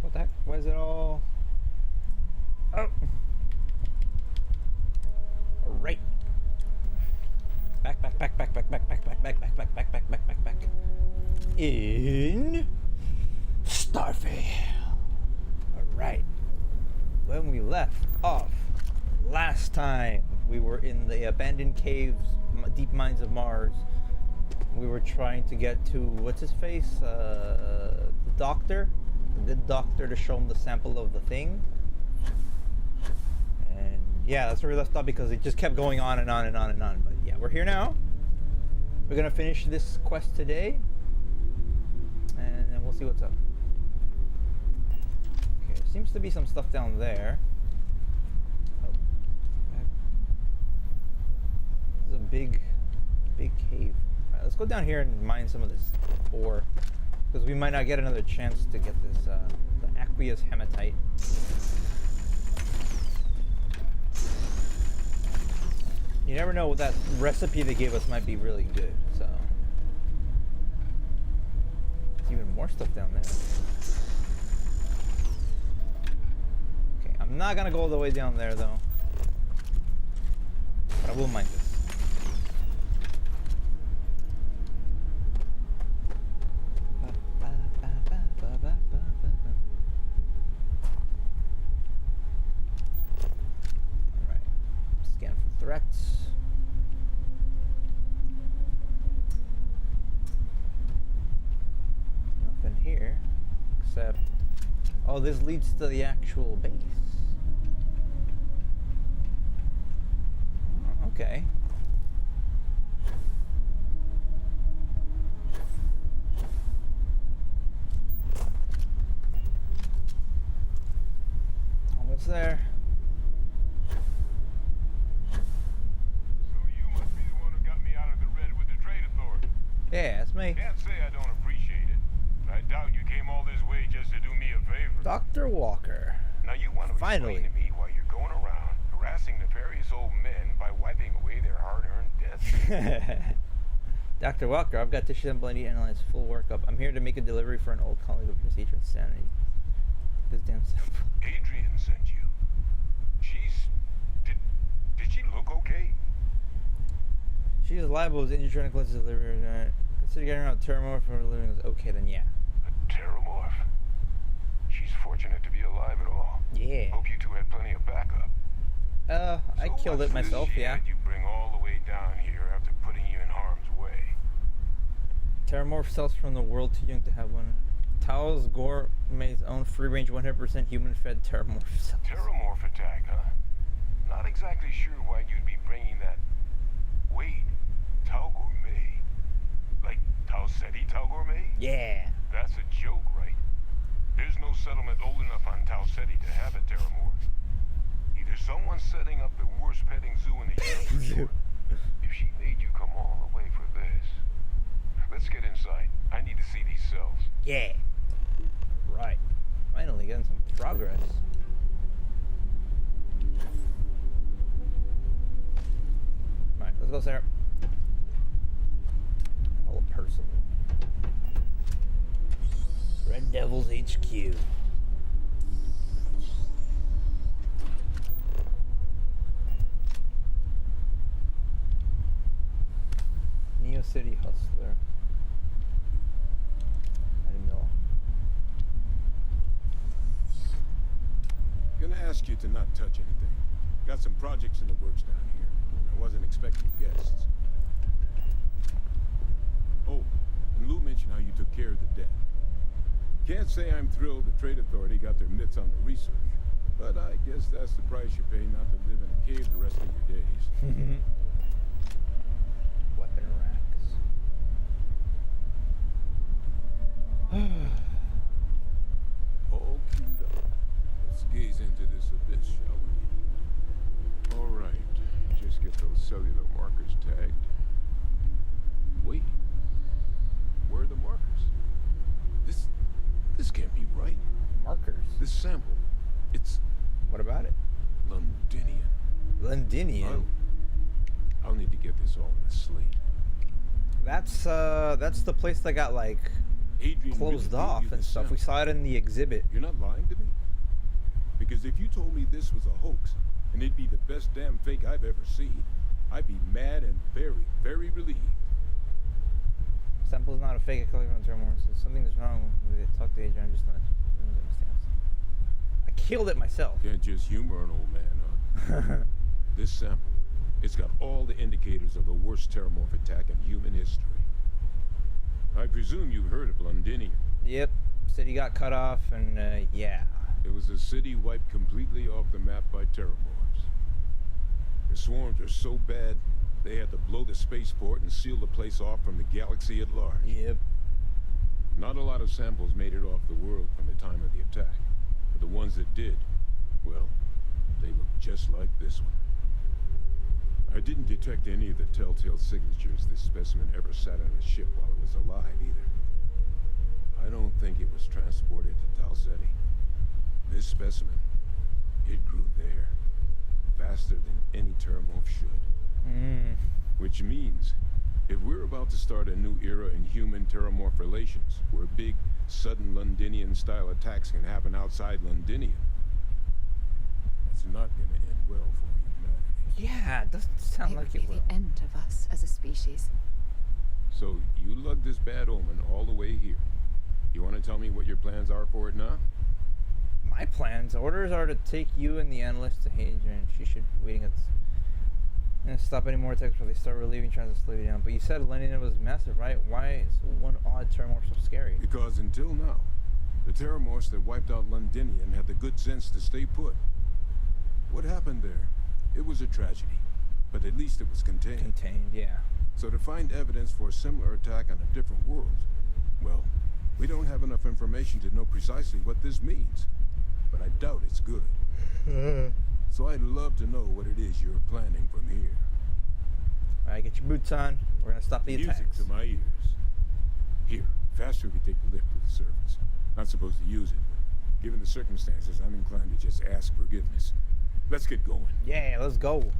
What the heck? Why is it all... Oh! Alright. Back. In... Starfield. Alright. When we left off last time, we were in the abandoned caves, deep mines of Mars. We were trying to get to, what's his face? The doctor? The good doctor, to show him the sample of the thing. And yeah, that's where we left off because it just kept going on and on and on and on. But yeah, we're here now. We're gonna finish this quest today. And then we'll see what's up. Okay, there seems to be some stuff down there. Oh, this is a big cave. Alright, let's go down here and mine some of this ore. Because we might not get another chance to get this, the aqueous hematite. You never know, that recipe they gave us might be really good, so. There's even more stuff down there. Okay, I'm not gonna go all the way down there though. But I will mine this. Threats. Nothing here, except, oh, this leads to the actual base. Okay. Almost there. Yeah, that's me. Can't say I don't appreciate it. I doubt you came all this way just to do me a favor. Dr. Walker. Now you want to Finally. explain to me why you're going around harassing nefarious old men by wiping away their hard-earned death? Dr. Walker, I've got tissue sample I need to analyze full workup. I'm here to make a delivery for an old colleague of yours, Adrian Sanity. This damn sample. Adrian sent you. Did she look okay? She's liable to injury trying to collect delivery. Consider getting around Terramorph for a living. Okay, then yeah. A Terramorph? She's fortunate to be alive at all. Yeah. Hope you two had plenty of backup. I killed it myself, yeah. You bring all the way down here after putting you in harm's way. Terramorph cells from the world too young to have one. Tao's Gourmet's own free-range 100% human-fed Terramorph cells. Terramorph attack, huh? Not exactly sure why you'd be bringing that. Wait, Tau Gourmet? Like Tau Ceti Tau Gourmet? Yeah. That's a joke, right? There's no settlement old enough on Tau Ceti to have a Terramorph. Either someone's setting up the worst petting zoo in the universe, if she made you come all the way for this. Let's get inside. I need to see these cells. Yeah. Right. Finally getting some progress. Alright, let's go, Sarah. Hello, Percival. Red Devils HQ. Neo City Hustler. I didn't know. Gonna ask you to not touch anything. Got some projects in the works down here. I wasn't expecting guests. Oh, and Lou mentioned how you took care of the debt. Can't say I'm thrilled the Trade Authority got their mitts on the research, but I guess that's the price you pay not to live in a cave the rest of your days. Weapon racks. All queued up. Let's gaze into this abyss, shall we? All right. Just get those cellular markers tagged. Wait. Where are the markers? This can't be right. Markers. This sample, it's What about it? Londinian. Londinian. I'll need to get this all in a slate. That's the place that got like Adrian really closed gave off you and this stuff. We sample. saw it in the exhibit. You're not lying to me? Because if you told me this was a hoax, and it'd be the best damn fake I've ever seen, I'd be mad and very, very relieved. Sample's not a fake. I collected on Terramore. So something's wrong with it. Talk to Adrian. Just I killed it myself. Can't just humor an old man, huh? This sample, it's got all the indicators of the worst terramorph attack in human history. I presume you've heard of Londinium. Yep. City got cut off, and yeah. It was a city wiped completely off the map by terramorphs. The swarms are so bad, they had to blow the spaceport and seal the place off from the galaxy at large. Yep. Not a lot of samples made it off the world from the time of the attack. But the ones that did, well, they look just like this one. I didn't detect any of the telltale signatures this specimen ever sat on a ship while it was alive, either. I don't think it was transported to Tau Ceti. This specimen, it grew there, faster than any terramorph should. Which means, if we're about to start a new era in human-terramorph relations, where big, sudden Londinian-style attacks can happen outside Londinium, that's not gonna end well for humanity. Yeah, it doesn't sound like it would be will. the end of us as a species. So, you lugged this bad omen all the way here. You want to tell me what your plans are for it now? My plans, orders are to take you and the analyst to Hadrian. She should be waiting at this. And stop any more attacks before they start relieving, trying to slow you down. But you said Lenin was massive, right? Why is one odd terramorph so scary? Because until now, the terramorphs that wiped out Londinium had the good sense to stay put. What happened there? It was a tragedy, but at least it was contained. Contained, yeah. So to find evidence for a similar attack on a different world, well, we don't have enough information to know precisely what this means. But I doubt it's good. So I'd love to know what it is you're planning from here. Alright, get your boots on. We're gonna stop the Music attacks. to my ears. Here, faster we take the lift to the surface. Not supposed to use it, but given the circumstances, I'm inclined to just ask forgiveness. Let's get going. Yeah, let's go.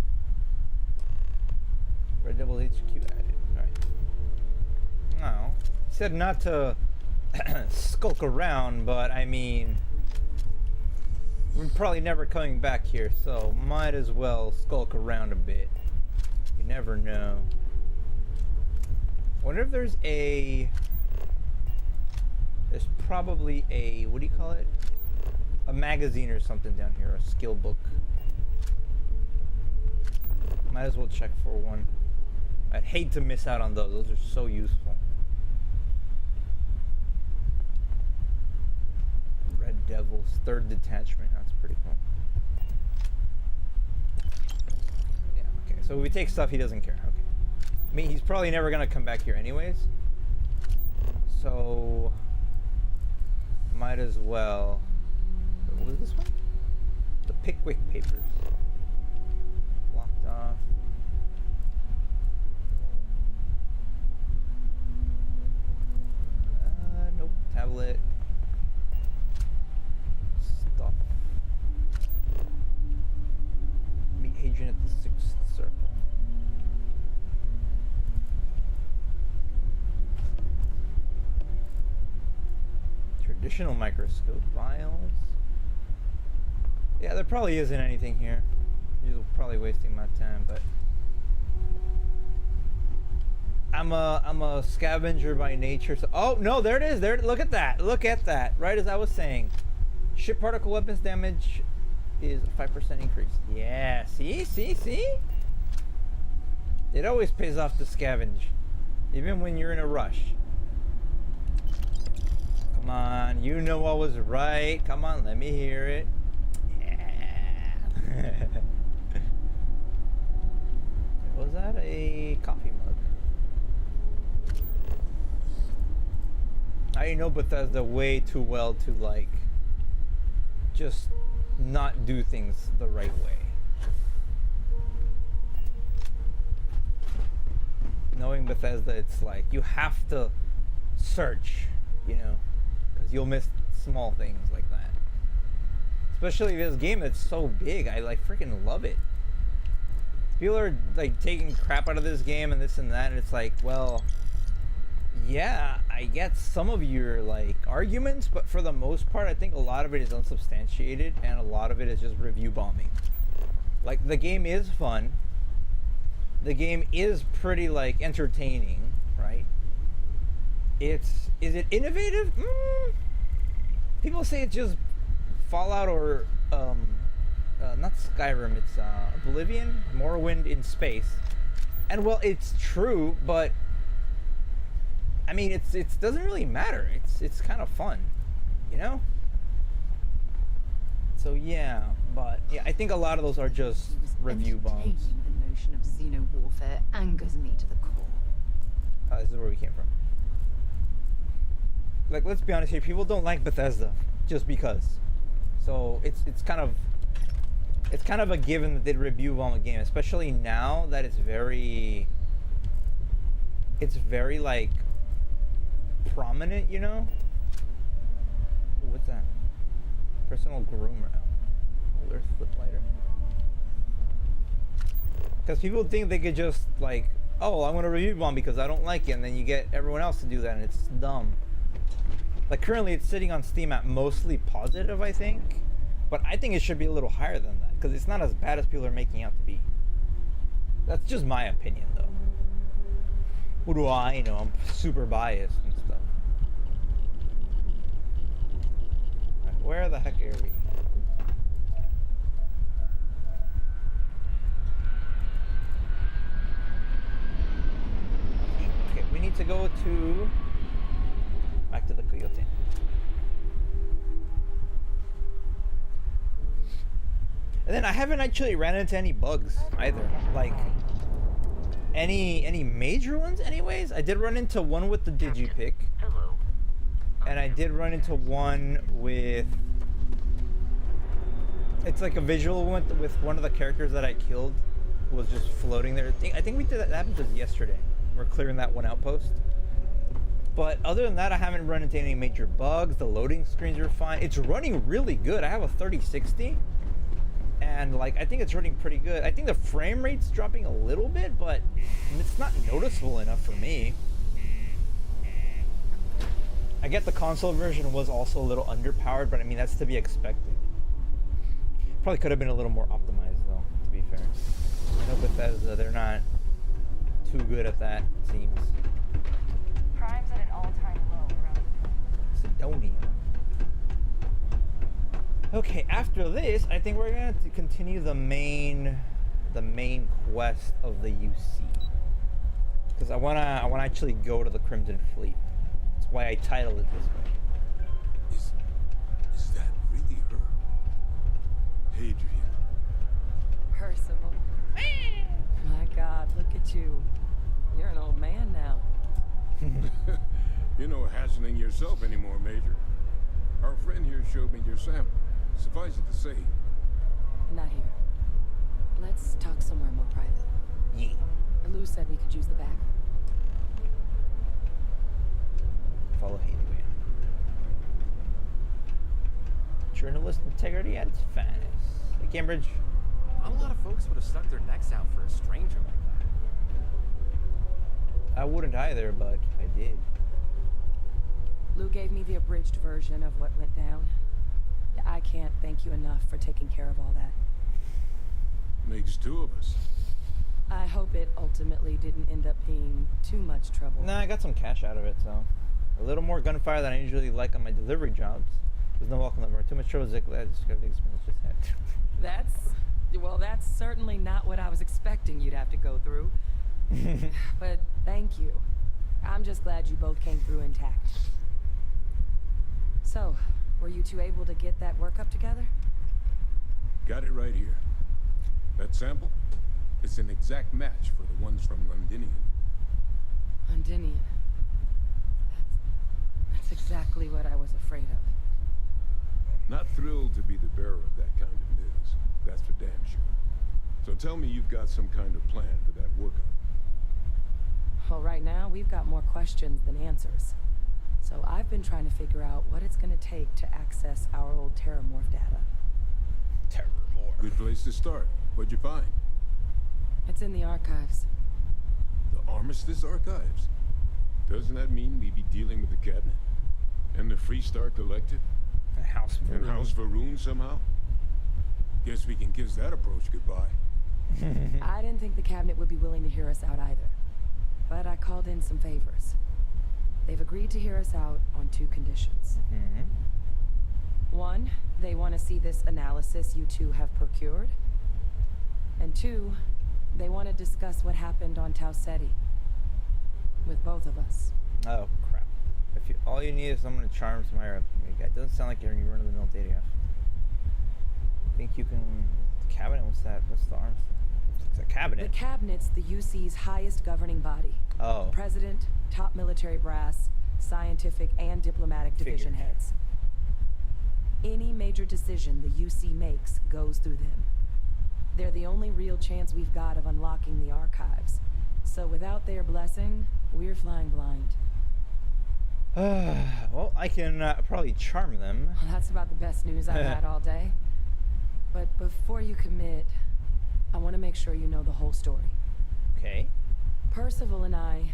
Red Devil HQ added. Alright. No. He said not to skulk around, but I mean, we're probably never coming back here, so might as well skulk around a bit. You never know. I wonder if there's probably a, what do you call it? A magazine or something down here, a skill book. Might as well check for one. I'd hate to miss out on those. Those are so useful. Red Devils, 3rd detachment. That's pretty cool. Yeah, okay. So if we take stuff, he doesn't care. Okay. I mean, he's probably never going to come back here anyways. So, might as well. What was this one? The Pickwick Papers. Locked off. Nope. Tablet. Stuff. Meet Hadrian at the 6th circle. Traditional microscope vials. Yeah, there probably isn't anything here. You're probably wasting my time, but I'm a scavenger by nature. So, oh no, there it is. There, look at that. Look at that. Right as I was saying, ship particle weapons damage is a 5% increase. Yeah. See. It always pays off to scavenge, even when you're in a rush. Come on, you know I was right. Come on, let me hear it. Yeah. Was that a coffee mug? I know Bethesda way too well to like just not do things the right way. Knowing Bethesda, it's like you have to search, you know, because you'll miss small things like that. Especially this game that's so big, I like freaking love it. People are like taking crap out of this game and this and that, and it's like, well, yeah, I I get some of your like arguments, but for the most part, I think a lot of it is unsubstantiated, and a lot of it is just review bombing. Like, the game is fun. The game is pretty like entertaining, right? Is it innovative? People say it's just Fallout or not Skyrim. It's Oblivion, Morrowind in space. And well, it's true, but I mean, it doesn't really matter. It's kind of fun, you know. So yeah, but yeah, I think a lot of those are just review bombs. The notion of xeno warfare angers me to the core. This is where we came from. Like, let's be honest here. People don't like Bethesda just because. So it's kind of a given that they'd review bomb a game, especially now that it's very like prominent, you know. Ooh, what's that? Personal groomer. Oh, there's flip lighter. Because people think they could just like, oh, I'm gonna review bomb because I don't like it, and then you get everyone else to do that, and it's dumb. Like, currently it's sitting on Steam at mostly positive, I think, but I think it should be a little higher than that because it's not as bad as people are making out to be. That's just my opinion, though. What do I know? I'm super biased and stuff. Right, where the heck are we? Okay, we need to go to back to the Coyote. And then I haven't actually ran into any bugs either. Like any major ones anyways. I did run into one with the digipick. Hello. And I did run into one with, it's like a visual one with one of the characters that I killed was just floating there. I think we did that happened just yesterday. We're clearing that one outpost. But other than that, I haven't run into any major bugs. The loading screens are fine. It's running really good. I have a 3060. And like, I think it's running pretty good. I think the frame rate's dropping a little bit, but it's not noticeable enough for me. I get the console version was also a little underpowered, but I mean, that's to be expected. Probably could have been a little more optimized though, to be fair. I know Bethesda, they're not too good at that, it seems. Crime's at an all-time low around Sidonia. Okay, after this, I think we're gonna continue the main quest of the UC, because I wanna actually go to the Crimson Fleet. That's why I titled it this way. Is that really her? Adrian. Percival. My God, look at you. You're an old man now. You're no hassling yourself anymore, Major. Our friend here showed me your sample. Suffice it to say, Not here. Let's talk somewhere more private. Yeah. Lou said we could use the back. Follow Hadrian. Journalist integrity at its finest. Hey, Cambridge. Not a lot of folks would have stuck their necks out for a stranger like that. I wouldn't either, but I did. Lou gave me the abridged version of what went down. I can't thank you enough for taking care of all that. makes two of us. I hope it ultimately didn't end up being too much trouble. Nah, I got some cash out of it, so. A little more gunfire than I usually like on my delivery jobs. There's no welcome number. Too much trouble, I just got the experience just had. That's certainly not what I was expecting you'd have to go through. But thank you. I'm just glad you both came through intact. So, were you two able to get that workup together? Got it right here. That sample? It's an exact match for the ones from Londinium. Londinium. That's exactly what I was afraid of. Not thrilled to be the bearer of that kind of news. That's for damn sure. So tell me you've got some kind of plan for that workup. Well, right now, we've got more questions than answers. So I've been trying to figure out what it's going to take to access our old Terramorph data. Terramorph. Good place to start. What'd you find? It's in the archives. The Armistice Archives? Doesn't that mean we be dealing with the cabinet? And the Freestar Collective? And House And House Varun somehow? Guess we can kiss that approach goodbye. I didn't think the cabinet would be willing to hear us out either. But I called in some favors. They've agreed to hear us out on 2 conditions. One, they want to see this analysis you two have procured. And 2, they want to discuss what happened on Tau Ceti. With both of us. Oh crap! If you, all you need is someone to charm some higher up. It doesn't sound like you're in run-of-the-mill data guy. I think you can. Cabinet? What's that? What's the arms? It's a cabinet. The cabinet's the UC's highest governing body. Oh. The president, top military brass, scientific and diplomatic division Figured. heads. Any major decision the UC makes goes through them. They're the only real chance we've got of unlocking the archives. So without their blessing, we're flying blind. Well, I can probably charm them. Well, that's about the best news I've had all day. But before you commit, I want to make sure you know the whole story. Okay. Percival and I,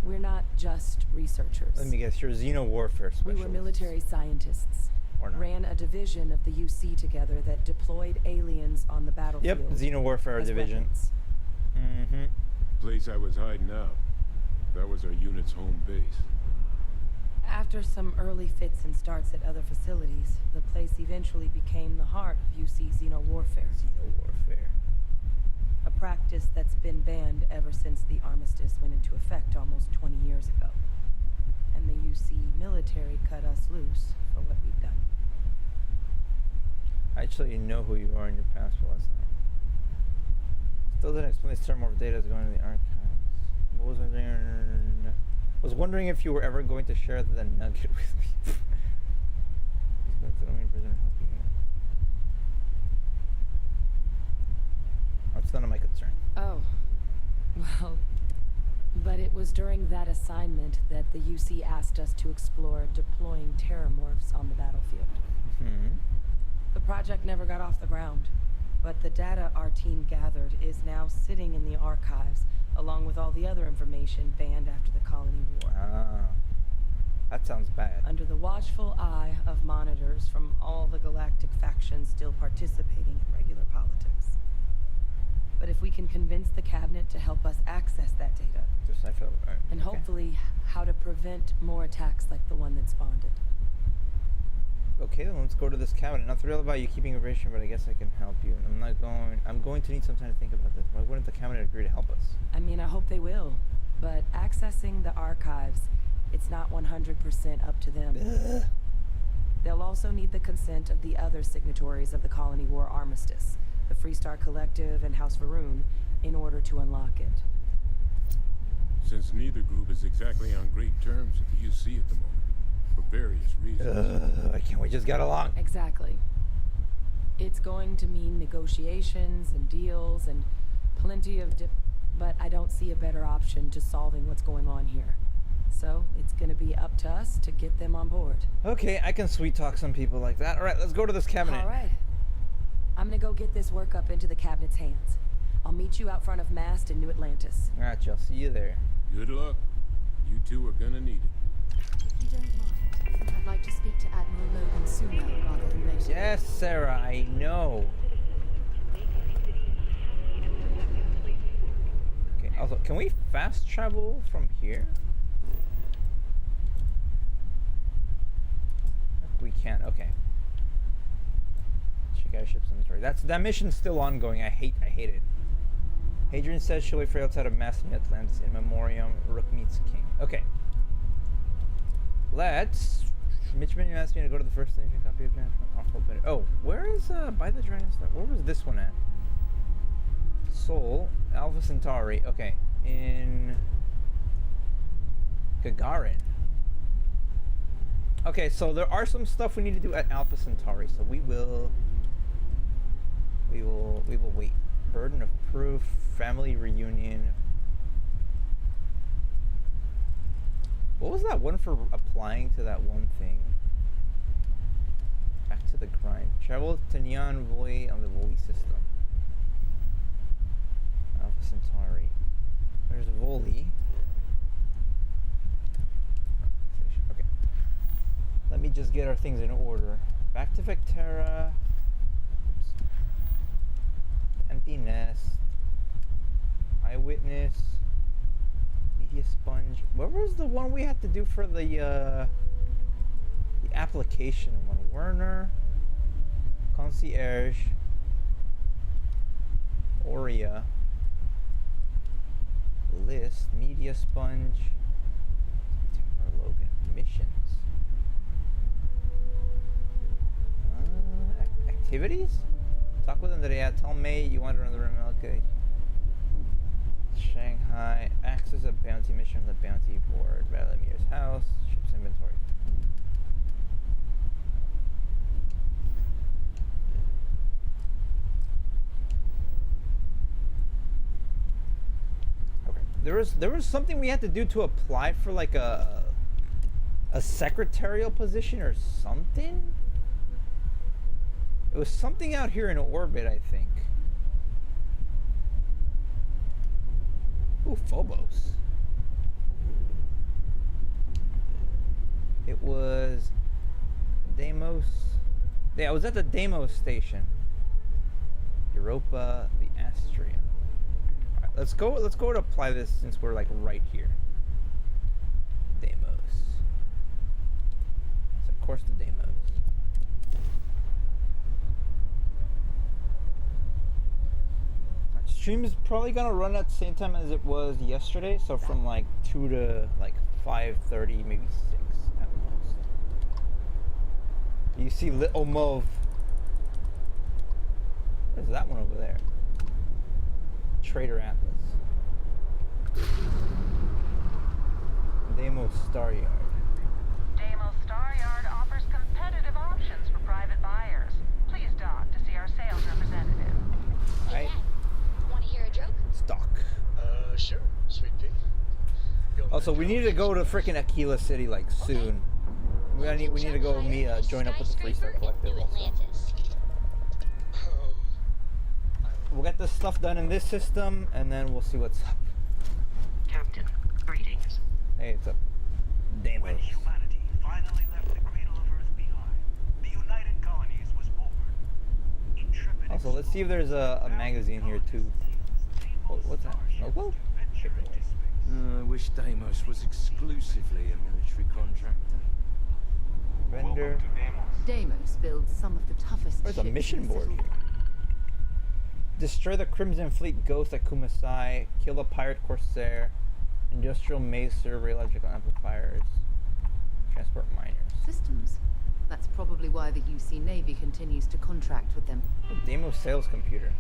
we're not just researchers. Let me guess. You're a xeno-warfare specialist. We were military scientists. Or not. Ran a division of the UC together that deployed aliens on the battlefield. Yep. Xeno-warfare as division. weapons. Mm-hmm. Place I was hiding out. That was our unit's home base. After some early fits and starts at other facilities, the place eventually became the heart of UC xeno-warfare. Xeno-warfare. A practice that's been banned ever since the armistice went into effect almost 20 years ago. And the UC military cut us loose for what we've done. I actually know who you are in your past was. Still didn't explain this term more data is going to the archives. What was I there? Was wondering if you were ever going to share the nugget with me. That's none of my concern. Oh. Well, but it was during that assignment that the UC asked us to explore deploying terramorphs on the battlefield. The project never got off the ground, but the data our team gathered is now sitting in the archives, along with all the other information banned after the Colony War. Ah. That sounds bad. Under the watchful eye of monitors from all the galactic factions still participating in regular politics. But if we can convince the cabinet to help us access that data, Decipher. Right. and Okay. hopefully how to prevent more attacks like the one that spawned it. Okay, then let's go to this cabinet. Not thrilled about you keeping information, but I guess I can help you. I'm going to need some time to think about this. Why wouldn't the cabinet agree to help us? I mean, I hope they will, but accessing the archives, it's not 100% up to them. Ugh. They'll also need the consent of the other signatories of the Colony War Armistice, the Freestar Collective and House Varun, in order to unlock it. Since neither group is exactly on great terms with the UC at the moment, for various reasons. Why can't we just get along? Exactly. It's going to mean negotiations and deals and plenty of but I don't see a better option to solving what's going on here. So it's going to be up to us to get them on board. Okay, I can sweet talk some people like that. All right, let's go to this cabinet. All right. I'm going to go get this work up into the cabinet's hands. I'll meet you out front of Mast in New Atlantis. All right, I'll see you there. Good luck. You two are gonna need it. If you don't mind, I'd like to speak to Admiral Logan sooner rather than later. Yes, Sarah, I know. Okay, also, can we fast travel from here? We can't, okay. Check out ship's inventory. That mission's still ongoing. I hate it. Hadrian says she'll wait for you outside of Mass in Atlantis in memoriam. Rook meets King. Okay. Let's. Mitchman, you asked me to go to the first engine copy of Grand. Oh, where is by the Dragon Star? Where was this one at? Sol, Alpha Centauri. Okay, in Gagarin. Okay, so there are some stuff we need to do at Alpha Centauri, so we will wait. Burden of proof, family reunion. What was that one for applying to that one thing? Back to the grind. Travel to Neon Voy on the Voli system. Alpha Centauri. There's Voli. just get our things in order. Back to Vectera. Oops. Empty nest. Eyewitness. Media sponge. What was the one we had to do for the application one? Werner. Concierge. Aurea. List. Media sponge. Logan. Missions. Activities? Talk with them today. Tell May you want to run the room. Okay. Shanghai. Access a bounty mission on the bounty board. Vladmir's house. Ship's inventory. Okay. There was something we had to do to apply for like a secretarial position or something? It was something out here in orbit, I think. Ooh, Phobos. It was Deimos. Yeah, I was at the Deimos station. Europa, the Astria. Alright, let's go to apply this since we're like right here. Deimos. So of course the Deimos. Stream is probably gonna run at the same time as it was yesterday, so from like 2 to like 5:30, maybe 6 at most. You see Little Mauve. What is that one over there? Trader Atlas. Deimos Star Yard. Deimos Star Yard offers competitive options for private buyers. Please dock to see our sales representative. Right. Want to hear a joke? Stock. Sure, sweet pea. Also, we need to go to freaking Aquila City like soon. We need to go meet, join up with the Freestar Collective also. We'll get this stuff done in this system, and then we'll see what's up. Captain, greetings. Hey, it's up. Damn When it. humanity finally left the cradle of Earth behind, the United Colonies was born. Intrepid Also, let's see if there's a magazine here too. Oh, what's that? Snowball? I wish Deimos was exclusively a military contractor. Vendor. Deimos builds some of the toughest There's a ships mission in the board system. here. Destroy the Crimson Fleet Ghost at Kumasai. Kill the Pirate Corsair. Industrial Macer, radiological amplifiers. Transport miners. Systems. That's probably why the UC Navy continues to contract with them. Deimos sales computer.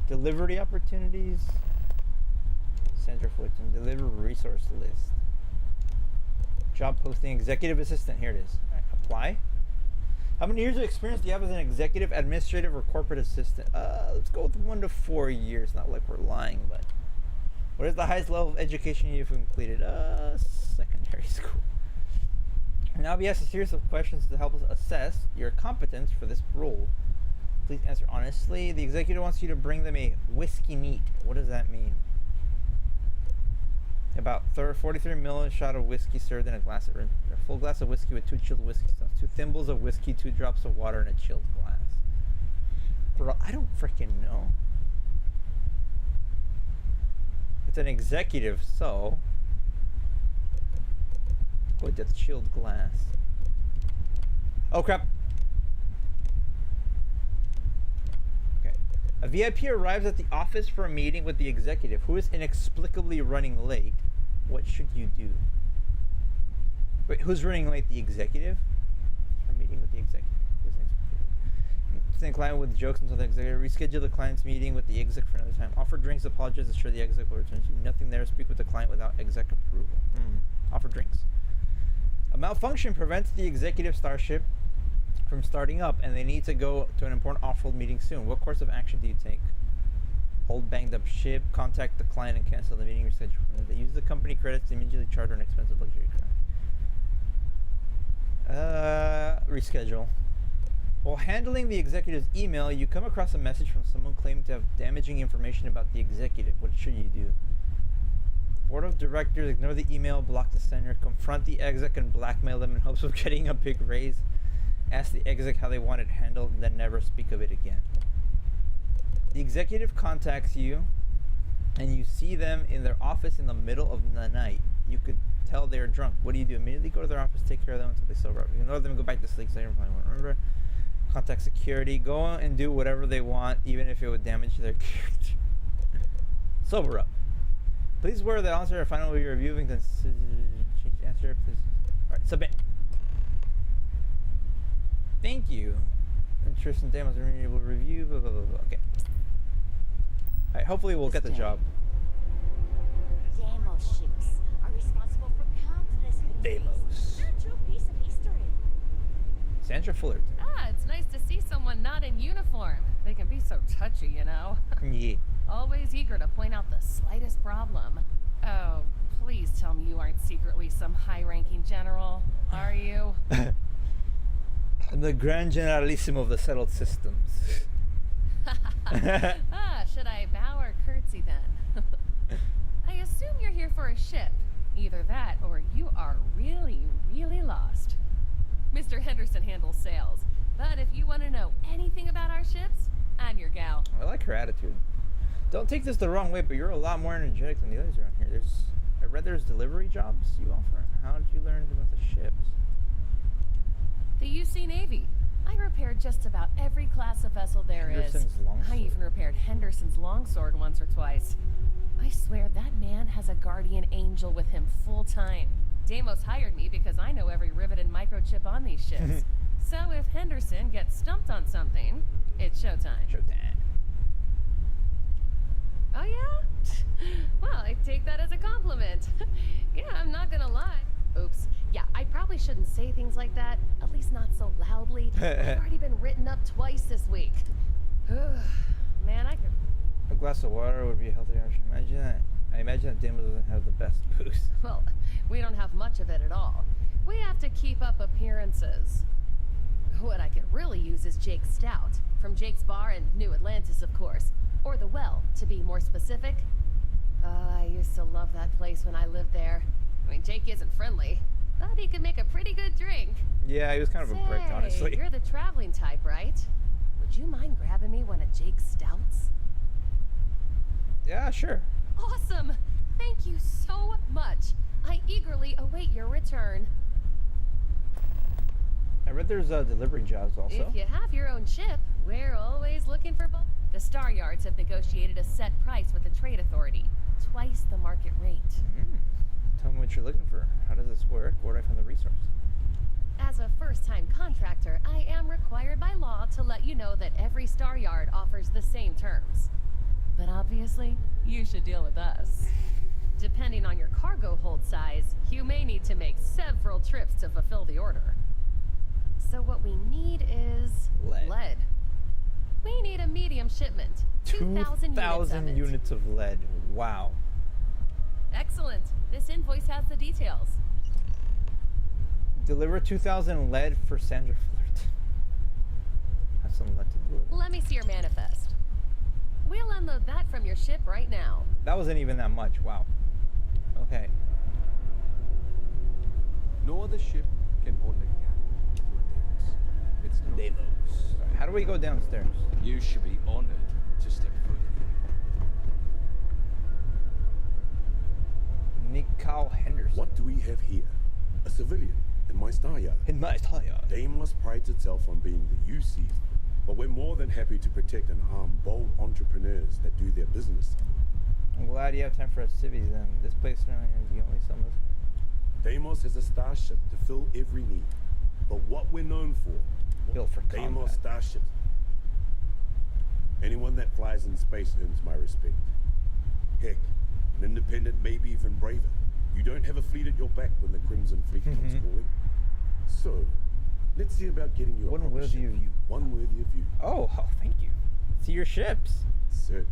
Delivery opportunities. Center Fulton. Deliver resource list. Job posting. Executive assistant. Here it is. All right, apply. How many years of experience do you have as an executive, administrative, or corporate assistant? Let's go with 1 to 4 years. Not like we're lying, but what is the highest level of education you've completed? Secondary school. And now be asked a series of questions to help us assess your competence for this role. Please answer honestly. The executive wants you to bring them a whiskey neat. What does that mean? About 43 ml shot of whiskey served in a full glass of whiskey with 2 chilled whiskey stuff, 2 thimbles of whiskey, 2 drops of water in a chilled glass. Bro, I don't freaking know. It's an executive, so with the chilled glass. Oh crap. Okay. A VIP arrives at the office for a meeting with the executive who is inexplicably running late. What should you do? Wait, who's running late? The executive? For a meeting with the executive. Send the client with jokes until the executive. Reschedule the client's meeting with the exec for another time. Offer drinks, apologize, assure the exec will return to you. Nothing there. Speak with the client without exec approval. Offer drinks. A malfunction prevents the executive starship from starting up, and they need to go to an important off-world meeting soon. What course of action do you take? Hold banged up ship, contact the client and cancel the meeting reschedule. They use the company credits to immediately charter an expensive luxury craft. Reschedule. While handling the executive's email, you come across a message from someone claiming to have damaging information about the executive. What should you do? Board of directors ignore the email, block the sender, confront the exec and blackmail them in hopes of getting a big raise. Ask the exec how they want it handled, then never speak of it again. The executive contacts you, and you see them in their office in the middle of the night. You could tell they're drunk. What do? Immediately go to their office, take care of them until they sober up. Ignore them and go back to sleep so they probably won't remember. Contact security. Go and do whatever they want, even if it would damage their character. Sober up. Please aware that answer a final review and consider change answer. Please. Alright, submit. Thank you. Interest in demos are able to review. Blah, blah, blah, blah. Okay. Alright, hopefully we'll get the job. Demo ships are responsible for countless Demos. They're a true piece of history. Sandra Fullerton. Ah, it's nice to see someone not in uniform. They can be so touchy, you know. Yeah. Always eager to point out the slightest problem. Oh, please tell me you aren't secretly some high-ranking general, are you? I'm the Grand Generalissimo of the settled systems. Ah, should I bow or curtsy then? I assume you're here for a ship. Either that or you are really, really lost. Mr. Henderson handles sales, but if you want to know anything about our ships, I'm your gal. I like her attitude. Don't take this the wrong way, but you're a lot more energetic than the others around here. I read there's delivery jobs you offer. How did you learn about the ships? The UC Navy. I repaired just about every class of vessel there is. Henderson's longsword. I even repaired Henderson's longsword once or twice. I swear that man has a guardian angel with him full time. Deimos hired me because I know every rivet and microchip on these ships. So if Henderson gets stumped on something, it's showtime. Showtime. Oh yeah? Well, I take that as a compliment. Yeah, I'm not gonna lie. Oops. Yeah, I probably shouldn't say things like that. At least not so loudly. I've already been written up twice this week. Man, I could... A glass of water would be a healthy option. Imagine that. I imagine that Deimos doesn't have the best booze. Well, we don't have much of it at all. We have to keep up appearances. What I could really use is Jake's Stout. From Jake's Bar and New Atlantis, of course. Or The Well, to be more specific. I used to love that place when I lived there. I mean, Jake isn't friendly, but he could make a pretty good drink. Yeah, he was kind of a brick, honestly. You're the traveling type, right? Would you mind grabbing me one of Jake's Stouts? Yeah, sure. Awesome! Thank you so much. I eagerly await your return. I read there's delivery jobs also. If you have your own ship, we're always looking for both. The Star Yards have negotiated a set price with the Trade Authority, twice the market rate. Tell me what you're looking for. How does this work? Where do I find the resource? As a first-time contractor, I am required by law to let you know that every Star Yard offers the same terms. But obviously, you should deal with us. Depending on your cargo hold size, you may need to make several trips to fulfill the order. So what we need is... lead. We need a medium shipment. 2,000 units of lead. Wow. Excellent. This invoice has the details. Deliver 2,000 lead for Sandra Fullerton. Have some lead to deliver. Let me see your manifest. We'll unload that from your ship right now. That wasn't even that much. Wow. Okay. No other ship can hold a candle to a Deimos. It's no Deimos. How do we go downstairs? You should be honored to step foot here. Nicole Henderson. What do we have here? A civilian in my star yard. In my star yard. Deimos prides itself on being the UC, but we're more than happy to protect and arm bold entrepreneurs that do their business. I'm glad you have time for us civvies then. This place certainly is the only summer. Deimos has a starship to fill every need, but what we're known for, built for Deimos combat. starships. Anyone that flies in space earns my respect. Heck, an independent, maybe even braver. You don't have a fleet at your back when the Crimson Fleet comes calling. So, let's see about getting you a One proper worthy ship. of you. One worthy of you. Oh, thank you. See your ships. Certainly.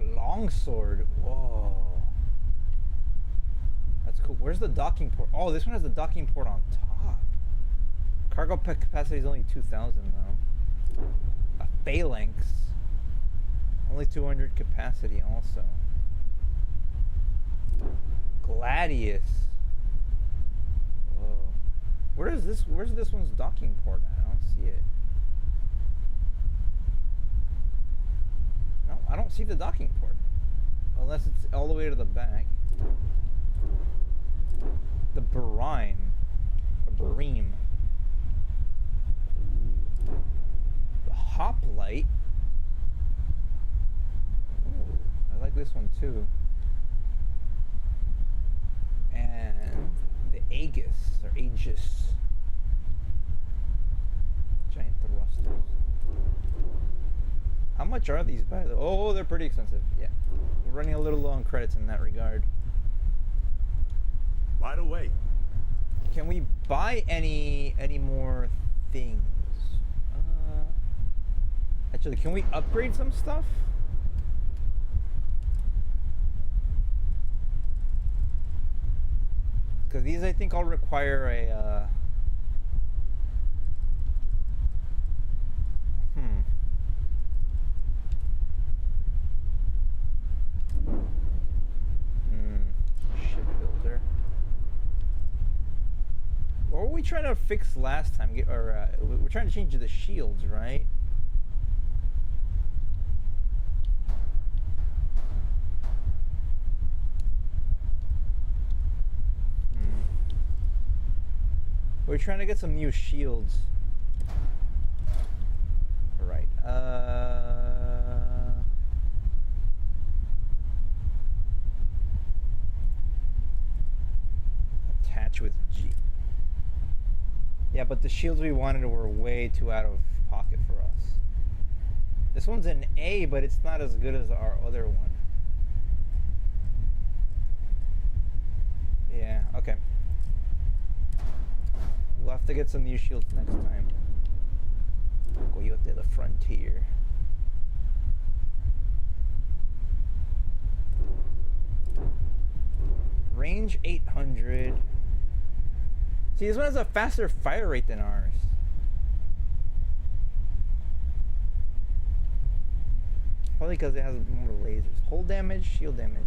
A longsword. Whoa. That's cool. Where's the docking port? Oh, this one has the docking port on top. Cargo capacity is only 2,000 though. A phalanx. Only 200 capacity also. Gladius. Whoa. Where's this one's docking port at? I don't see it. No, I don't see the docking port. Unless it's all the way to the back. The Barime. Or Barime. The Hoplite. Ooh, I like this one too. And the Aegis, or Aegis. Giant thrusters. How much are these, by the way? Oh, they're pretty expensive. Yeah. We're running a little low on credits in that regard. Right away. Can we buy any more things? Actually, can we upgrade some stuff? Because these, I think, all require a... Shipbuilder. What were we trying to fix last time? We're trying to change the shields, right? We're trying to get some new shields. Right. Attach with G. Yeah, but the shields we wanted were way too out of pocket for us. This one's an A, but it's not as good as our other one. Yeah, okay. We'll have to get some new shields next time. Coyote the Frontier. Range 800. See, this one has a faster fire rate than ours. Probably because it has more lasers. Hull damage, shield damage.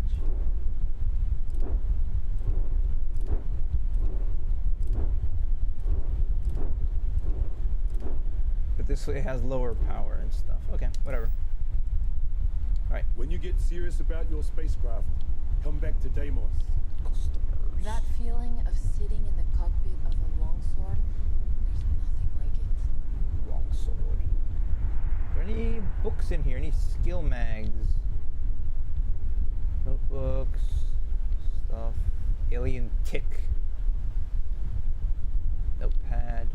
But this way it has lower power and stuff. Okay, whatever. Alright. When you get serious about your spacecraft, come back to Deimos. Customers. That feeling of sitting in the cockpit of a longsword, there's nothing like it. Longsword. Are there any books in here? Any skill mags? Notebooks. Stuff. Alien tick. Notepad.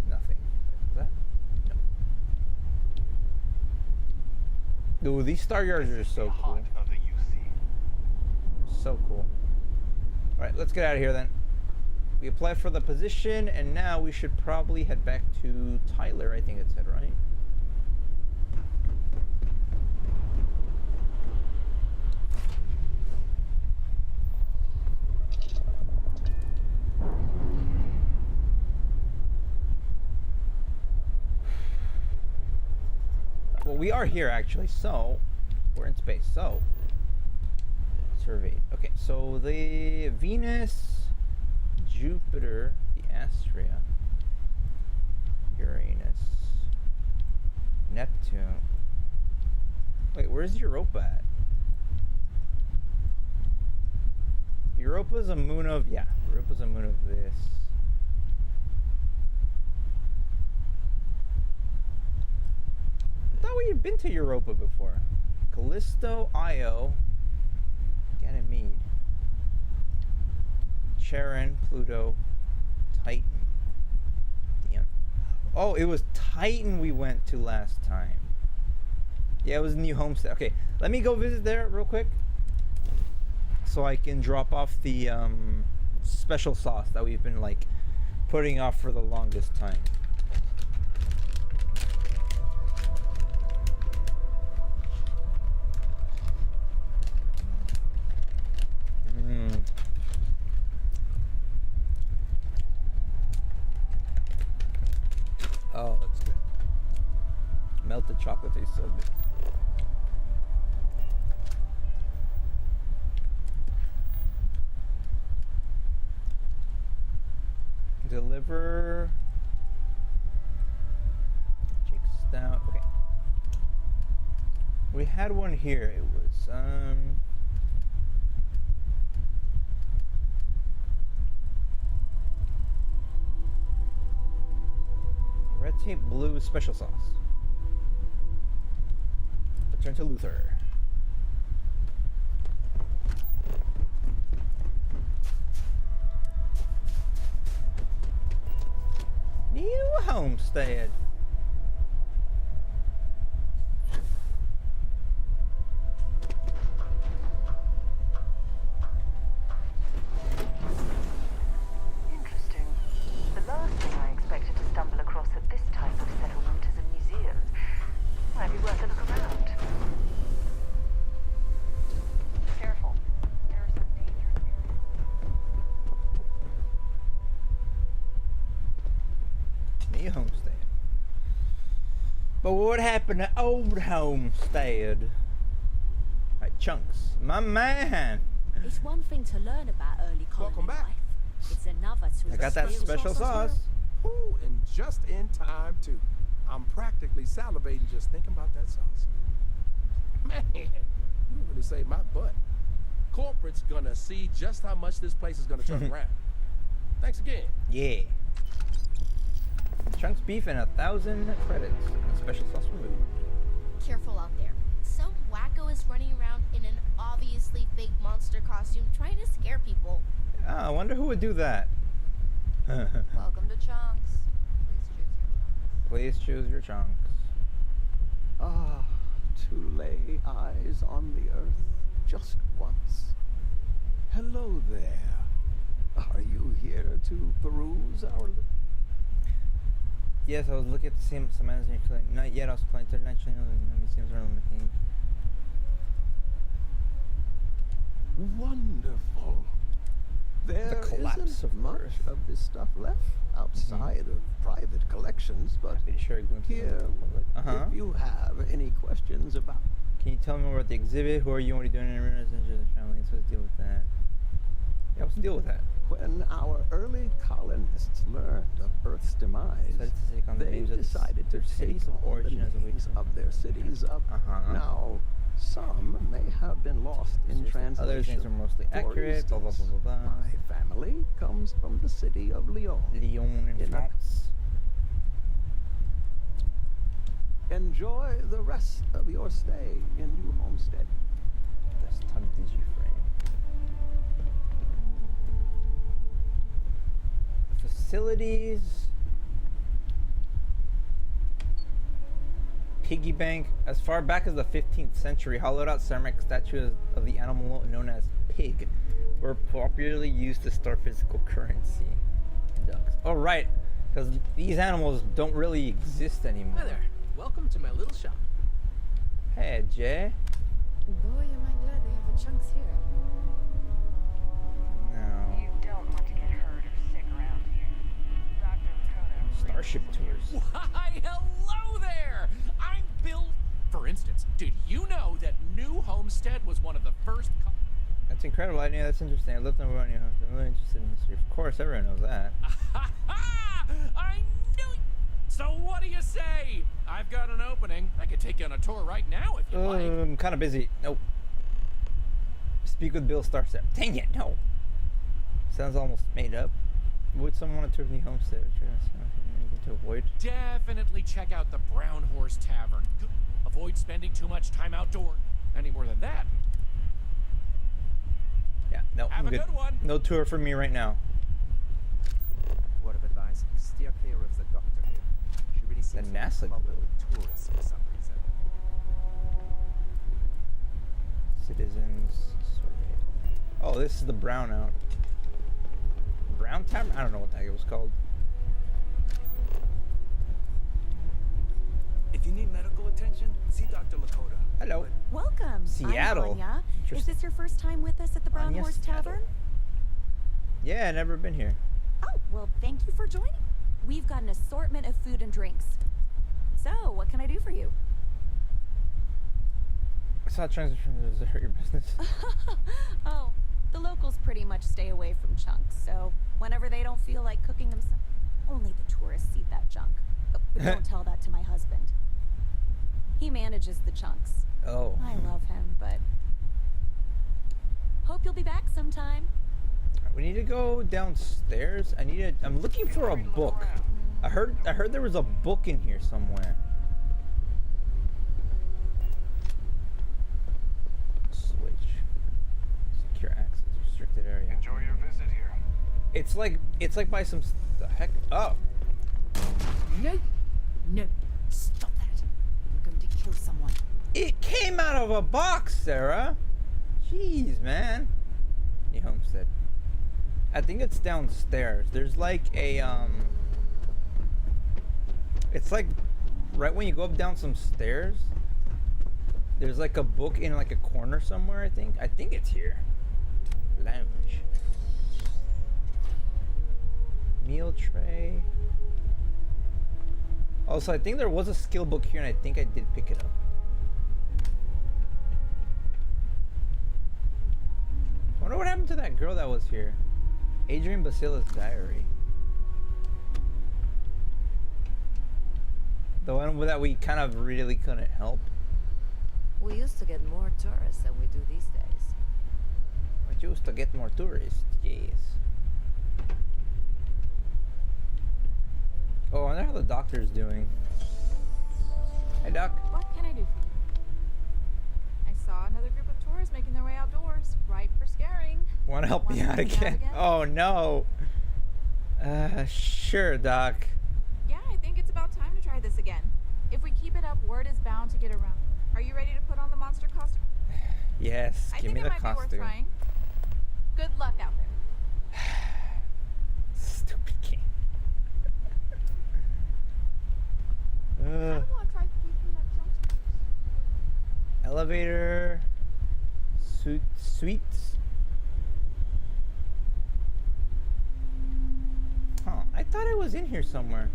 Nothing. Is that? No. Ooh, these star yards are so cool. So cool. Alright, let's get out of here then. We applied for the position, and now we should probably head back to Tyler, I think it said, right? Well, we are here actually, so we're in space, so surveyed. Okay, so the Venus, Jupiter, the Astrea, Uranus, Neptune. Wait, where's Europa at? Europa's a moon of, yeah, Europa's a moon of this. I thought we had been to Europa before. Callisto, Io, Ganymede, Charon, Pluto, Titan. Dion. Oh, it was Titan we went to last time. Yeah, it was New Homestead. Okay, let me go visit there real quick so I can drop off the special sauce that we've been like putting off for the longest time. Oh, that's good. Melted chocolate tastes so good. Deliver. Jake Stout. Okay. We had one here. It was red tape blue special sauce. Return to Luther. New homestead. Interesting. The last thing I expected to stumble across at this type of settlement is a museum. Might be worth a look around. Careful. There are some dangerous areas. New homestead. But what happened to old homestead? Right, Chunks. My man. It's one thing to learn about early colony Welcome back. life. It's another to I got that experience special it. sauce. Ooh, and just in time, too. I'm practically salivating just thinking about that sauce. Man, you really saved my butt. Corporate's gonna see just how much this place is gonna turn around. Thanks again. Yeah. Chunks beef and 1,000 credits. Special sauce removed. Careful out there. Some wacko is running around in an obviously fake monster costume trying to scare people. Ah, I wonder who would do that. Welcome to Chunks. Please choose your chunks. Ah, to lay eyes on the earth just once. Hello there. Are you here to peruse our... Yes, I was looking at the same as you're playing. Not yet, I was playing internationally on the museums around the thing. Wonderful. There isn't much of this stuff left outside of private collections, but here, if you have any questions about... Can you tell me more about the exhibit? Who are you? What are you doing in the family? So let's deal with that. Yeah, let's deal with that. When our early colonists learned of Earth's demise, they decided to take all the names of their cities up. Now, some may have been lost in translation. Other things are mostly accurate. Blah, blah, blah, blah, blah. My family comes from the city of Lyon. Lyon in France. Enjoy the rest of your stay in New Homestead. Desktop digiframe. Facilities. Piggy bank. As far back as the 15th century, hollowed out ceramic statues of the animal known as pig were popularly used to store physical currency. Ducks. Oh, right. Because these animals don't really exist anymore. Hi there. Welcome to my little shop. Hey, Jay. Boy, am I glad they have a Chunks here. No. You don't want to get hurt or sick around here. Dr. Lakota. Starship tours. Why, hello there! I'm Bill. For instance, did you know that New Homestead was one of the first... That's incredible. I knew that's interesting. I lived in New Homestead. I'm really interested in history. Of course, everyone knows that. I knew it! So what do you say? I've got an opening. I could take you on a tour right now if you like. I'm kind of busy. Nope. Speak with Bill Starstep. Dang it, no. Sounds almost made up. Would someone want to tour New Homestead? Anything to avoid? Definitely check out the Brown Horse Tavern. Avoid spending too much time outdoors. Any more than that. Yeah, no, Have I'm a good. good one. No tour for me right now. Word of advice, steer clear of the doctor here. She really seems The NASA problem with tourists for some reason. Citizens survey. Oh, this is the brownout. Brown Tavern? I don't know what the heck it was called. If you need medical attention, see Dr. Lakota. Hello. Welcome. Seattle. I'm Anya. Is Interesting. this your first time with us at the Brown Anya, Horse Seattle. Tavern? Yeah, never been here. Oh, well, thank you for joining. We've got an assortment of food and drinks. So, what can I do for you? I saw transition. Does it hurt your business? Oh, The locals pretty much stay away from chunks, so whenever they don't feel like cooking themselves, only the tourists eat that junk. Oh, but don't tell that to my husband. He manages the chunks. Oh. I love him, but hope you'll be back sometime. We need to go downstairs. I'm looking for a book. I heard there was a book in here somewhere. Switch. Secure access. Restricted area. Enjoy your visit here. It's like by some the heck. Oh. No. No. Stop that. You're going to kill someone. It came out of a box, Sarah. Jeez, man. New homestead. I think it's downstairs. There's like a it's like right when you go up down some stairs. There's like a book in like a corner somewhere, I think. I think it's here. Lounge. Meal tray. Also, I think there was a skill book here and I think I did pick it up. I wonder what happened to that girl that was here. Adrian Basila's diary. The one that we kind of really couldn't help. We used to get more tourists than we do these days. We used to get more tourists, yes. Oh, I wonder how the doctor's doing. Hey, Doc. What can I do for you? I saw another group of tourists making their way outdoors, ripe for scaring. Want to help me out again? Oh, no. Sure, Doc. Yeah, I think it's about time to try this again. If we keep it up, word is bound to get around. Are you ready to put on the monster costume? Yes, give me the costume. I think it might be worth trying. Good luck out there. Stupid game. I want to try keeping that junk. Elevator. Suites. Huh, I thought it was in here somewhere.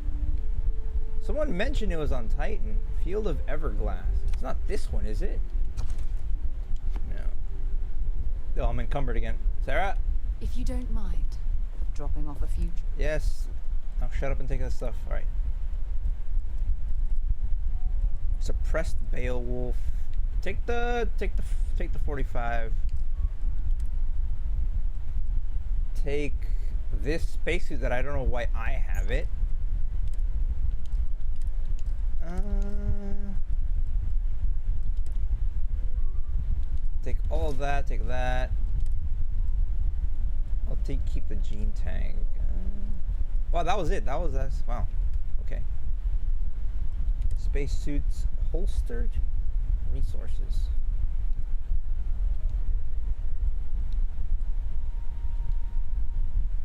Someone mentioned it was on Titan. Field of Everglass. It's not this one, is it? No. Oh, I'm encumbered again. Sarah? If you don't mind dropping off a few. Yes. Now shut up and take that stuff. Alright. Suppressed Beowulf. Take the 45. Take this spacesuit that I don't know why I have it. Take all of that, take that. I'll keep the gene tag. Wow, that was it. That was us. Wow. Okay. Spacesuits holstered. Resources.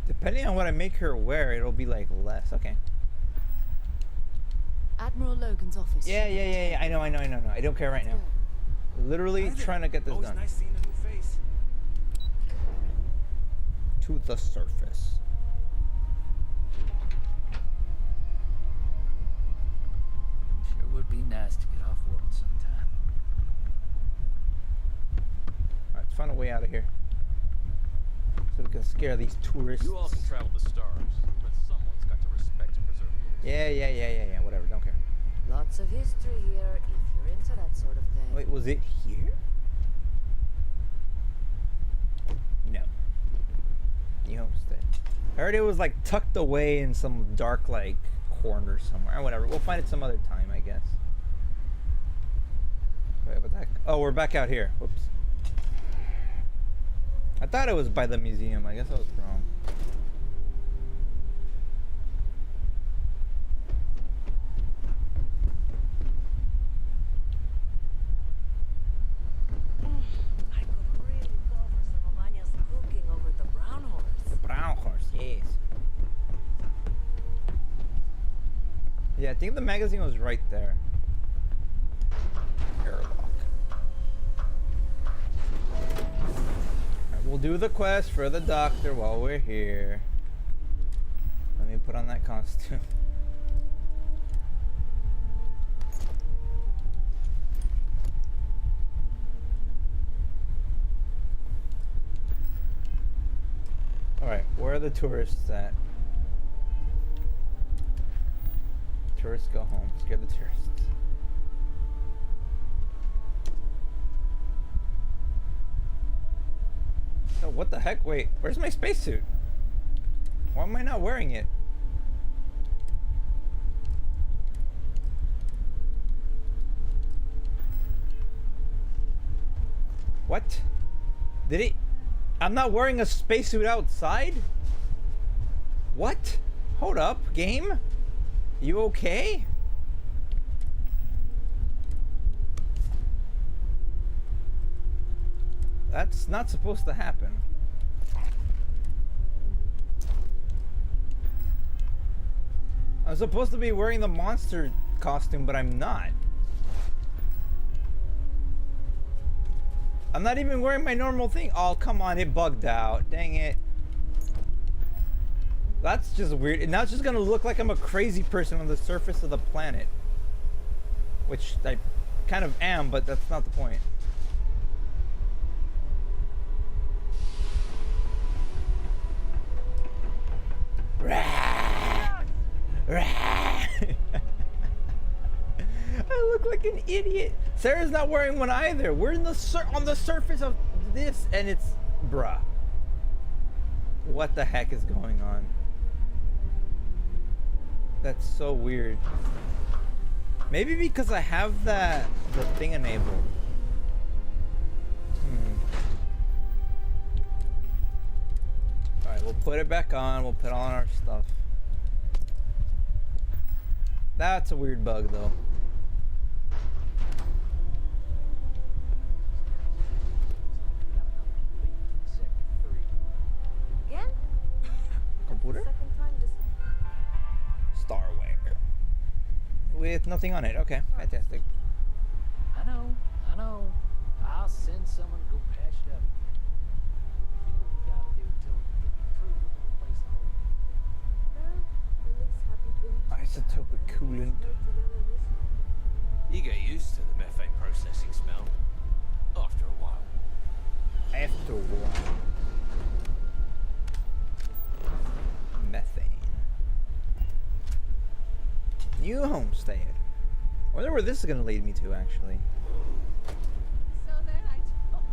Depending on what I make her wear, it'll be like less. Okay. Admiral Logan's office. Yeah. I know. I don't care right now. Literally trying to get this done. Nice seeing a new face. To the surface. Sure would be nice to get off world sometime. Alright, let's find a way out of here. So we can scare these tourists. You all can travel the stars, but someone's got to respect and preserve the Yeah. Whatever, don't care. Lots of history here, if you're into that sort of thing. Wait, was it here? No. New homestead. I heard it was like tucked away in some dark like corner somewhere. Whatever. We'll find it some other time, I guess. Wait, what the heck? Oh, we're back out here. Whoops. I thought it was by the museum. I guess I was wrong. Brown horse, yes. Yeah, I think the magazine was right there. Airlock. Alright, we'll do the quest for the doctor while we're here. Let me put on that costume. the tourists at? Tourists go home. Scare the tourists. Oh, what the heck? Wait, where's my spacesuit? Why am I not wearing it? What? Did it? I'm not wearing a spacesuit outside? What? Hold up, game? You okay? That's not supposed to happen. I'm supposed to be wearing the monster costume, but I'm not. I'm not even wearing my normal thing. Oh, come on, it bugged out. Dang it. That's just weird. And now it's just gonna look like I'm a crazy person on the surface of the planet. Which I kind of am, but that's not the point. I look like an idiot. Sarah's not wearing one either. We're in the on the surface of this, and it's bruh. What the heck is going on? That's so weird. Maybe because I have the thing enabled. Alright, we'll put it back on. We'll put on our stuff. That's a weird bug, though. Again? Computer? Starware. With nothing on it. Okay, fantastic. I know. I'll send someone to go patch it up. Do what you gotta do till we get the approval to replace the whole. Isotopic coolant. You get used to the methane processing smell after a while. After a while. Methane. New homestead. I wonder where this is gonna lead me to, actually. So then I told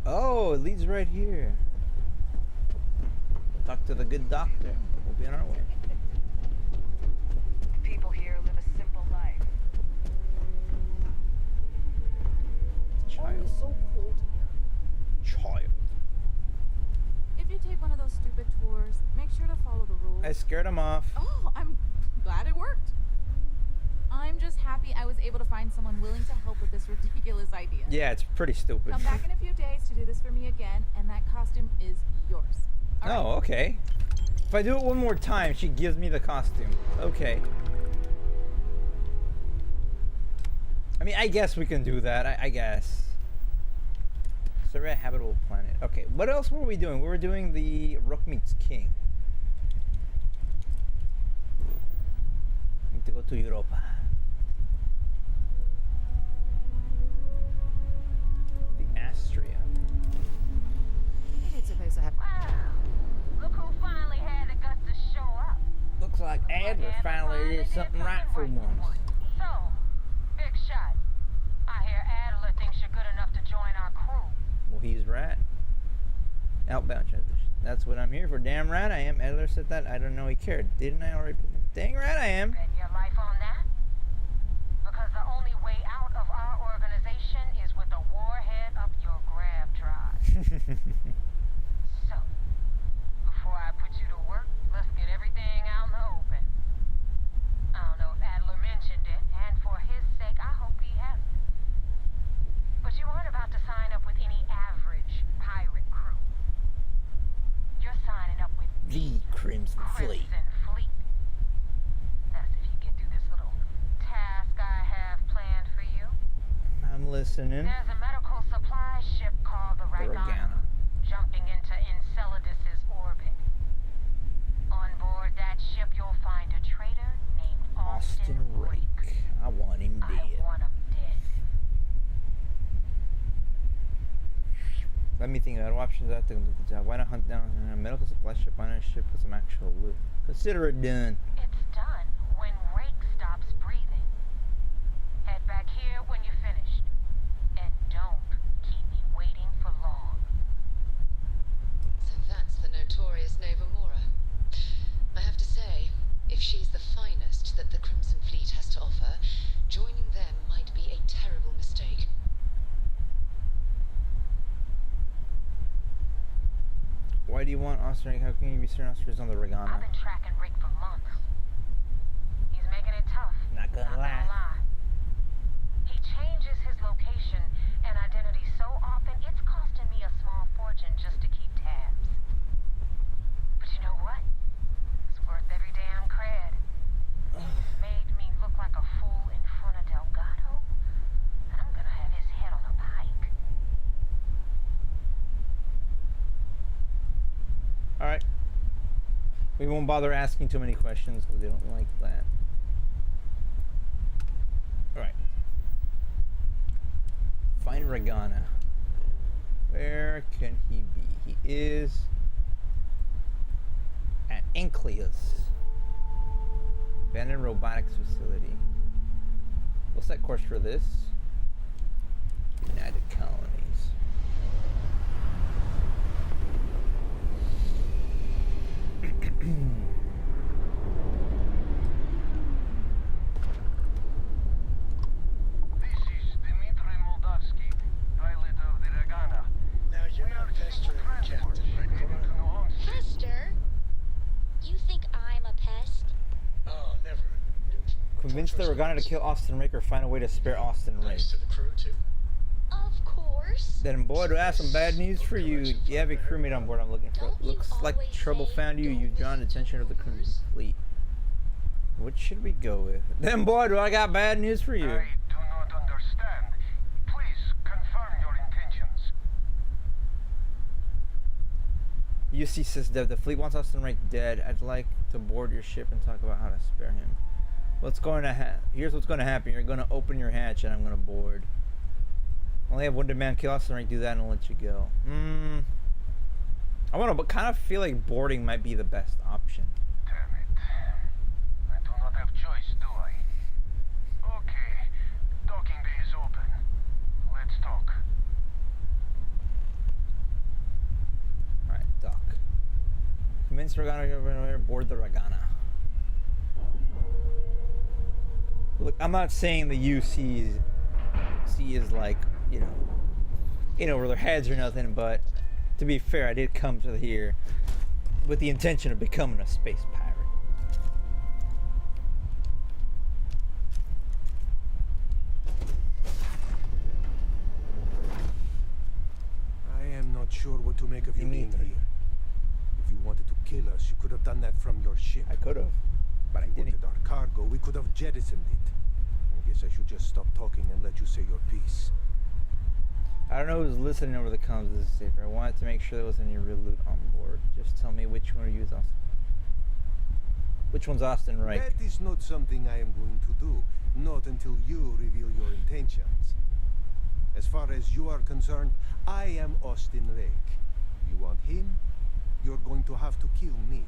Oh, it leads right here. We'll talk to the good doctor. We'll be on our way. People here live a simple life. Child. so cold here. Child. If you take one of those stupid tours, make sure to follow the rules. I scared him off. Oh, I'm glad it worked. I'm just happy I was able to find someone willing to help with this ridiculous idea. Yeah, it's pretty stupid. Come back in a few days to do this for me again, and that costume is yours. All right? Oh, okay. If I do it one more time, she gives me the costume. Okay. I mean, I guess we can do that. I guess. Survey a habitable planet. Okay, what else were we doing? We were doing the Rook Meets King. Need to go to Europa. The Astria. I didn't suppose I have. Wow. Look who finally had the guts to show up. Looks like Adler finally did something right for once. So, big shot. I hear Adler thinks you're good enough to join our crew. Well, he's right. Outbound transition. That's what I'm here for. Damn right I am. Adler said that. I don't know he cared. Didn't I already? Dang right I am. Bet your life on that? Because the only way out of our organization is with a warhead up your grab drive. So, before I put you to work, let's get everything out in the open. I don't know if Adler mentioned it, and for his sake, I hope he hasn't. But you aren't about to sign up with any average pirate crew. You're signing up with The Crimson Fleet. That's if you get through this little task I have planned for you. I'm listening. There's a medical supply ship called the Ragana, jumping into Enceladus's orbit. On board that ship, you'll find a traitor named Austin Rake. I want him dead. I want him dead. Let Let me think about options out to do the job. Why not hunt down a medical supply ship on a ship with some actual loot? Consider it done. It's done when Rake stops breathing. Head back here when you're finished. And don't keep me waiting for long. So that's the notorious Nova Mora. I have to say, if she's the finest that the Crimson Fleet has to offer, joining them might be a terrible mistake. Why do you want Austin? How can you be certain Austin's on the Regana? I've been tracking Rick for months. He's making it tough. Not gonna lie. He changes his location and identity so often, it's costing me a small fortune just to keep tabs. But you know what? It's worth every damn cred. He's made me look like a fool in front of Delgado, and I'm gonna have his head on a pike. Alright. We won't bother asking too many questions because they don't like that. Alright. Find Regana. Where can he be? He is at Encleus. Abandoned robotics facility. We'll set course for this. United Colonies. Now you're not pestering Captain, right? Pester? You think I'm a pest? Oh, never. Convince the Regana to kill Austin Rake or find a way to spare Austin Rake. Nice to the crew, too. Of course. Then, boy, do I have some bad news for you. You have a crewmate on board I'm looking for. Looks like trouble found you. You've drawn the attention of the Crimson Fleet. What should we go with? Then, boy, do I got bad news for you. I do not understand. Please confirm your intentions. UC says, Dev, the fleet wants Austin Rake dead. I'd like to board your ship and talk about how to spare him. What's going to here's what's going to happen. You're going to open your hatch and I'm going to board. Only have one demand. Kill Austin Rake, do that and I'll let you go. I want to, but kind of feel like boarding might be the best option. Damn it. I do not have choice, do I? Okay. Docking bay is open. Let's talk. Alright, dock. Convince Regana to board the Regana. Look, I'm not saying the UC is like, you know, in over their heads or nothing, but to be fair, I did come to here with the intention of becoming a space pirate. I am not sure what to make of you being here. If you wanted to kill us, you could have done that from your ship. I could have, but I didn't. Wanted our cargo, we could have jettisoned it. I guess I should just stop talking and let you say your piece. I don't know who's listening over the comms. This is safer. I wanted to make sure there wasn't any real loot on board. Just tell me which one you use, Austin. Which one's Austin Rake? That is not something I am going to do. Not until you reveal your intentions. As far as you are concerned, I am Austin Rake. You want him? You're going to have to kill me.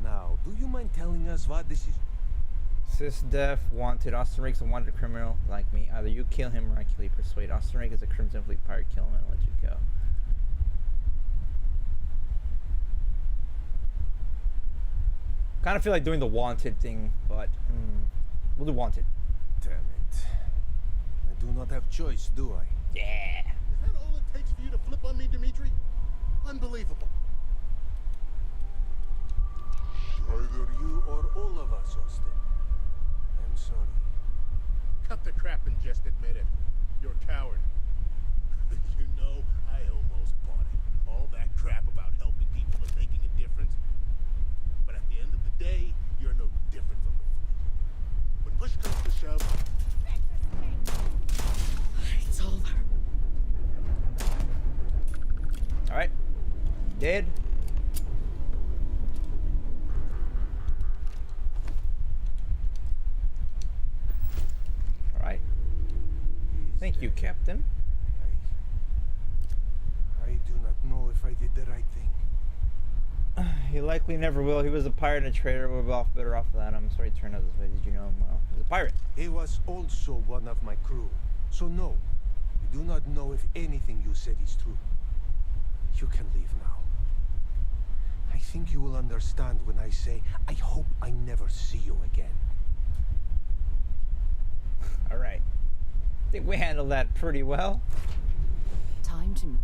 Now, do you mind telling us what this is? Sysdef wanted. Austin Rake's a wanted criminal like me. Either you kill him or I kill you. Persuade. Austin Rake is a Crimson Fleet pirate. Kill him and I'll let you go. Kind of feel like doing the wanted thing, but we'll do wanted. Damn it. I do not have choice, do I? Yeah. Is that all it takes for you to flip on me, Dimitri? Unbelievable. Either you or all of us, Austin. I'm sorry. Cut the crap and just admit it. You're a coward. You know, I almost bought it. All that crap about helping people and making a difference. But at the end of the day, you're no different from the fleet. When push comes to shove... It's over. Alright. Dead. Alright. Thank you, Captain. if I did the right thing. He likely never will. He was a pirate and a traitor. We're better off for that. I'm sorry he turned out this way. Did you know him well? He's a pirate. He was also one of my crew. So no, we do not know if anything you said is true. You can leave now. I think you will understand when I say, I hope I never see you again. All right. I think we handled that pretty well. Time to...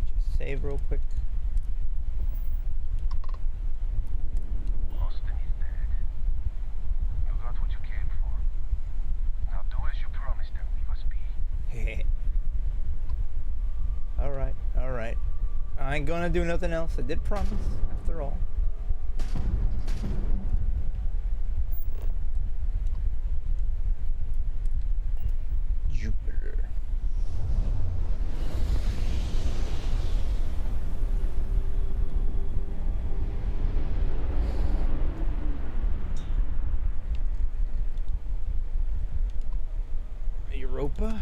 Just save real quick. Austin is dead. You got what you came for. Now do as you promised and leave us be. Alright, alright. I ain't gonna do nothing else. I did promise, after all. Jupiter. Europa?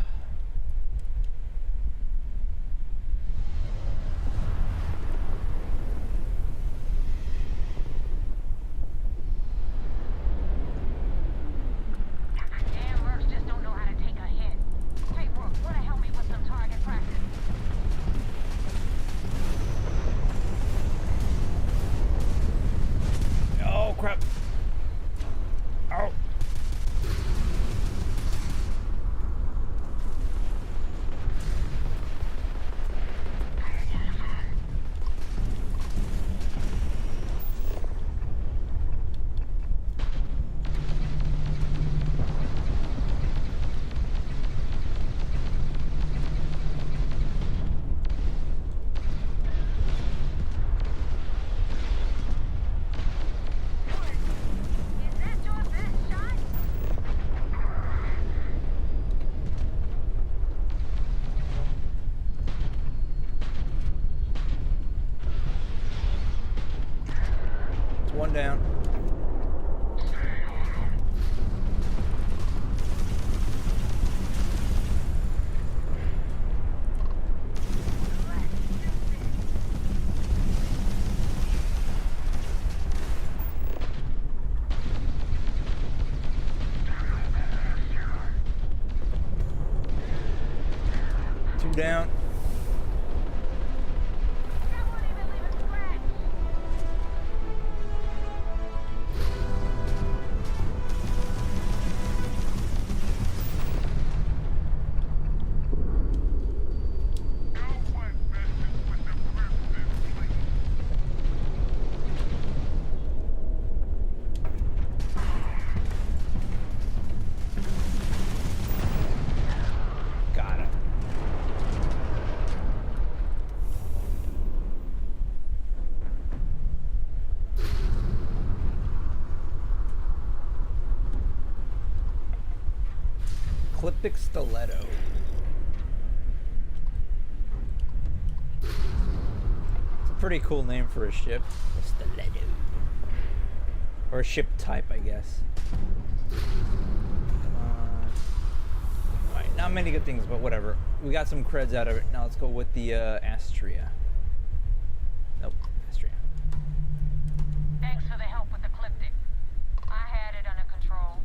One down. Two down. Ecliptic Stiletto. It's a pretty cool name for a ship. A stiletto. Or a ship type, I guess. Alright, not many good things, but whatever. We got some creds out of it. Now let's go with the Astria. Nope, Astria. Thanks for the help with Ecliptic. I had it under control,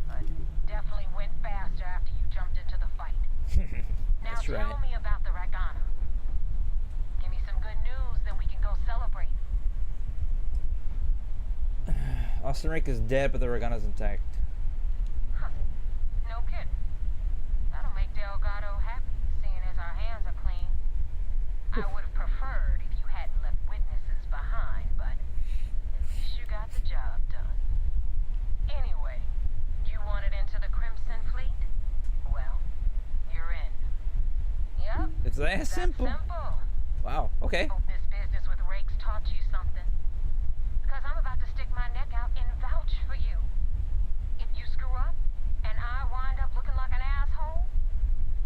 but definitely went faster after you jumped into the fight. Now That's right. tell me about the Ragana. Give me some good news, then we can go celebrate. Austin Rick is dead, but the Ragana's intact. Huh. No kidding. That'll make Delgado happy, seeing as our hands are clean. I would have preferred if you hadn't left witnesses behind, but at least you got the job done. Anyway, you wanted into the Crimson Fleet? Well, you're in. Yup. It's that simple. Wow, okay. Hope this business with Rakes taught you something. Because I'm about to stick my neck out and vouch for you. If you screw up, and I wind up looking like an asshole,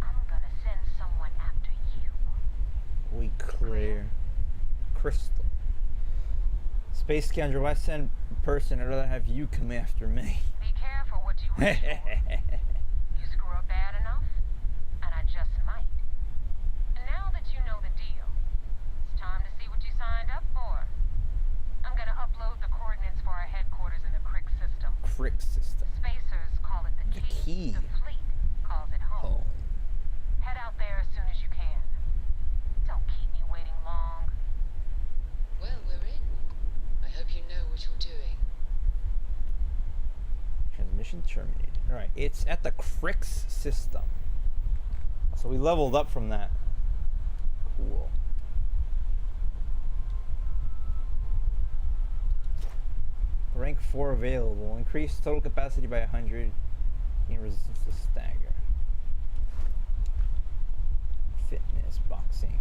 I'm gonna send someone after you. We clear. Crystal. Space scoundrel, I send a person. I'd rather have you come after me. Be careful what you wish for. You screw up bad enough, and I just might. And now that you know the deal, it's time to see what you signed up for. I'm gonna upload the coordinates for our headquarters in the Crick system. Crick system. Spacers call it the key. The fleet calls it home. Head out there as soon as you can. Don't keep me waiting long. Well, we're in. I hope you know what you're doing. Transmission terminated. Alright, it's at the Crick system. So we leveled up from that. Cool. Rank 4 available. Increase total capacity by 100. Gain resistance to stagger. Fitness, boxing.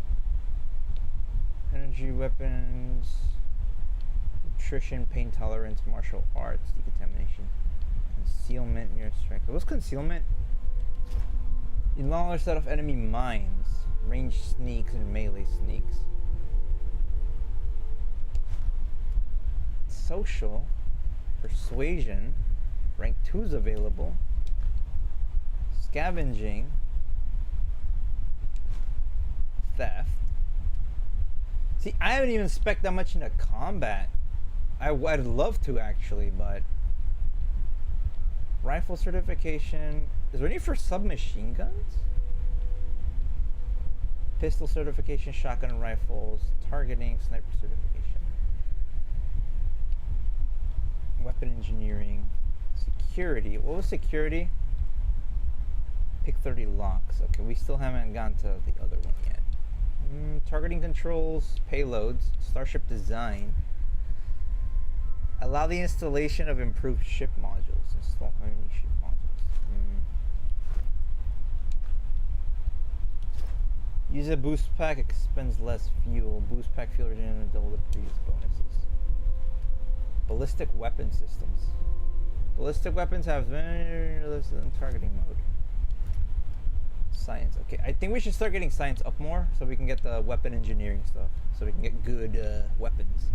Energy weapons. Nutrition, pain tolerance, martial arts, decontamination. Concealment near strike. What's concealment? You no longer set off enemy mines. Ranged sneaks and melee sneaks. Social. Persuasion. Rank 2 is available. Scavenging. Theft. See, I haven't even spec'd that much into combat. I'd love to actually, but rifle certification. Is there any for submachine guns? Pistol certification, shotgun rifles, targeting, sniper certification, weapon engineering, security. What was security? Pick 30 locks. Okay, we still haven't gone to the other one yet. Targeting controls, payloads, starship design. Allow the installation of improved ship modules. Install how many ship modules? Use a boost pack, expends less fuel. Boost pack fuel regenerates double the previous bonuses. Ballistic weapon systems. Ballistic weapons have less than targeting mode. Science. Okay, I think we should start getting science up more so we can get the weapon engineering stuff. So we can get good weapons.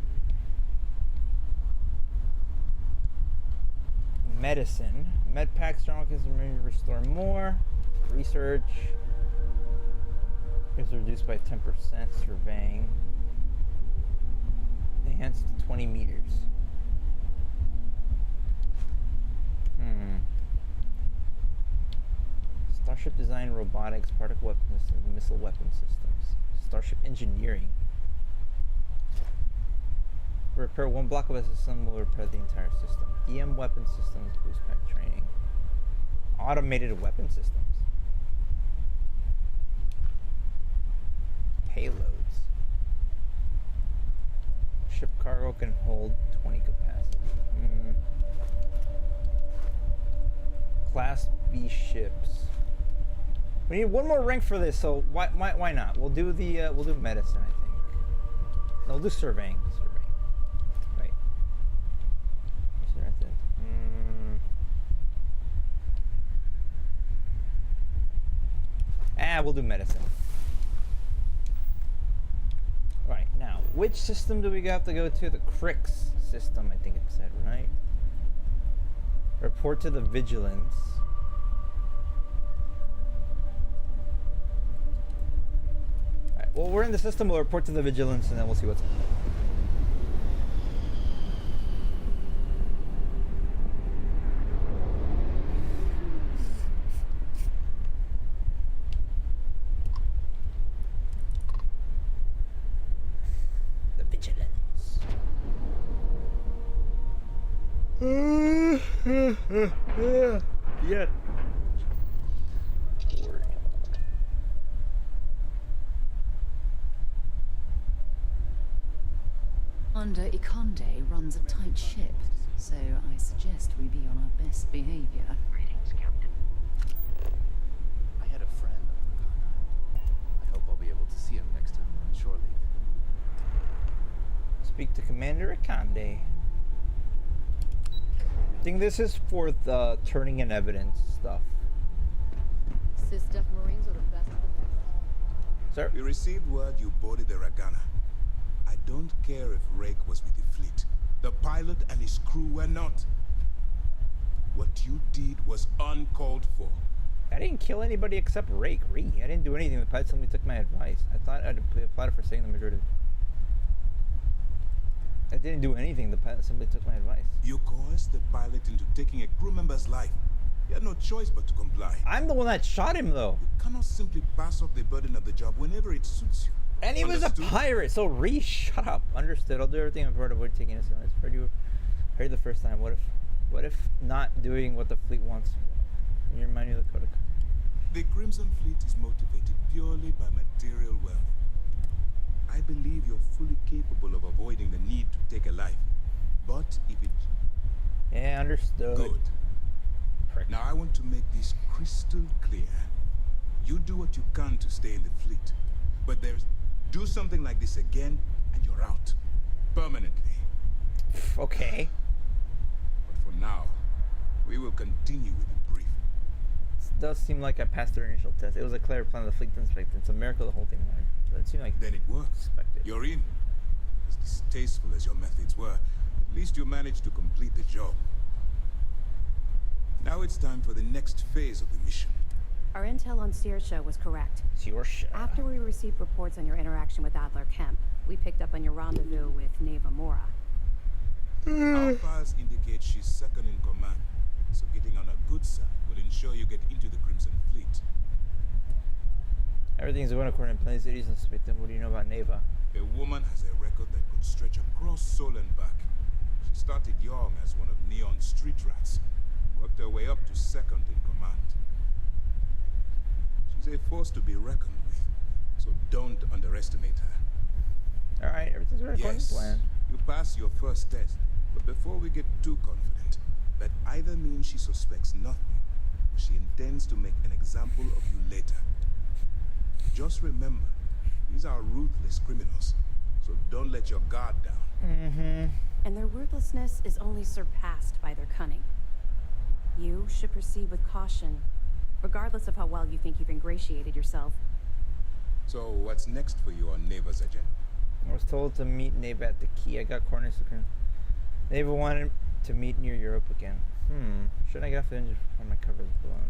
Medicine. Med pack strong can restore more. Research is reduced by 10%. Surveying. Enhanced to 20 meters. Starship design, robotics, particle weapon systems, missile weapon systems. Starship engineering. Repair one block of a system will repair the entire system. EM weapon systems, boost pack training. Automated weapon systems. Payloads. Ship cargo can hold 20 capacity. Class B ships. We need one more rank for this, so why not? We'll do the we'll do medicine, I think. No, we'll do surveying. Right. We'll do medicine. Right, now, which system do we have to go to? The Crick system, I think it said, right? Report to the Vigilance. Alright, well, we're in the system, we'll report to the Vigilance, and then we'll see what's up. The Vigilance. Yeah. Commander Ikonde runs a tight ship, so I suggest we be on our best behavior. Greetings, Captain. I had a friend on Rakana. I hope I'll be able to see him next time we're on shore leave. Speak to Commander Ikonde. I think this is for the turning in evidence stuff. Sis-Def Marines are the best of the best. Sir? We received word you boarded the Ragana. I don't care if Rake was with the fleet. The pilot and his crew were not. What you did was uncalled for. I didn't kill anybody except Ree. I didn't do anything. The pilot simply took my advice. I thought I'd applaud for saying the majority. I didn't do anything. The pilot simply took my advice. You coerced the pilot into taking a crew member's life. You had no choice but to comply. I'm the one that shot him, though. You cannot simply pass off the burden of the job whenever it suits you. And he was a pirate, so Ree, shut up. Understood. I'll do everything I've heard avoid taking us. Heard you the first time. What if not doing what the fleet wants? You remind me of the code. The Crimson Fleet is motivated purely by material wealth. I believe you're fully capable of avoiding the need to take a life. But if it... Yeah, understood. Good. Now I want to make this crystal clear. You do what you can to stay in the fleet. But do something like this again, and you're out. Permanently. Okay. But for now, we will continue with the brief. It does seem like I passed their initial test. It was a clever plan of the fleet to inspect. It's a miracle the whole thing worked. But it seemed like... Then it works. You're in. As distasteful as your methods were, at least you managed to complete the job. Now it's time for the next phase of the mission. Our intel on Saoirse was correct. Saoirse. After we received reports on your interaction with Adler Kemp, we picked up on your rendezvous with Neva Mora. Our files indicate she's second in command, so getting on a good side will ensure you get into the Crimson Fleet. Everything's going according to plan. Cities and suspect them. What do you know about Neva? A woman has a record that could stretch across soul and back. She started young as one of Neon's street rats, worked her way up to second in command. She's a force to be reckoned with, so don't underestimate her. Alright, everything's going according to plan. You pass your first test, but before we get too confident, that either means she suspects nothing, or she intends to make an example of you later. Just remember, these are ruthless criminals, so don't let your guard down. And their ruthlessness is only surpassed by their cunning. You should proceed with caution, regardless of how well you think you've ingratiated yourself. So what's next for you on Neva's agenda? I was told to meet Neva at the key. I got corners looking. Neva wanted to meet near Europe again. Should I get off the engine before my cover is blown?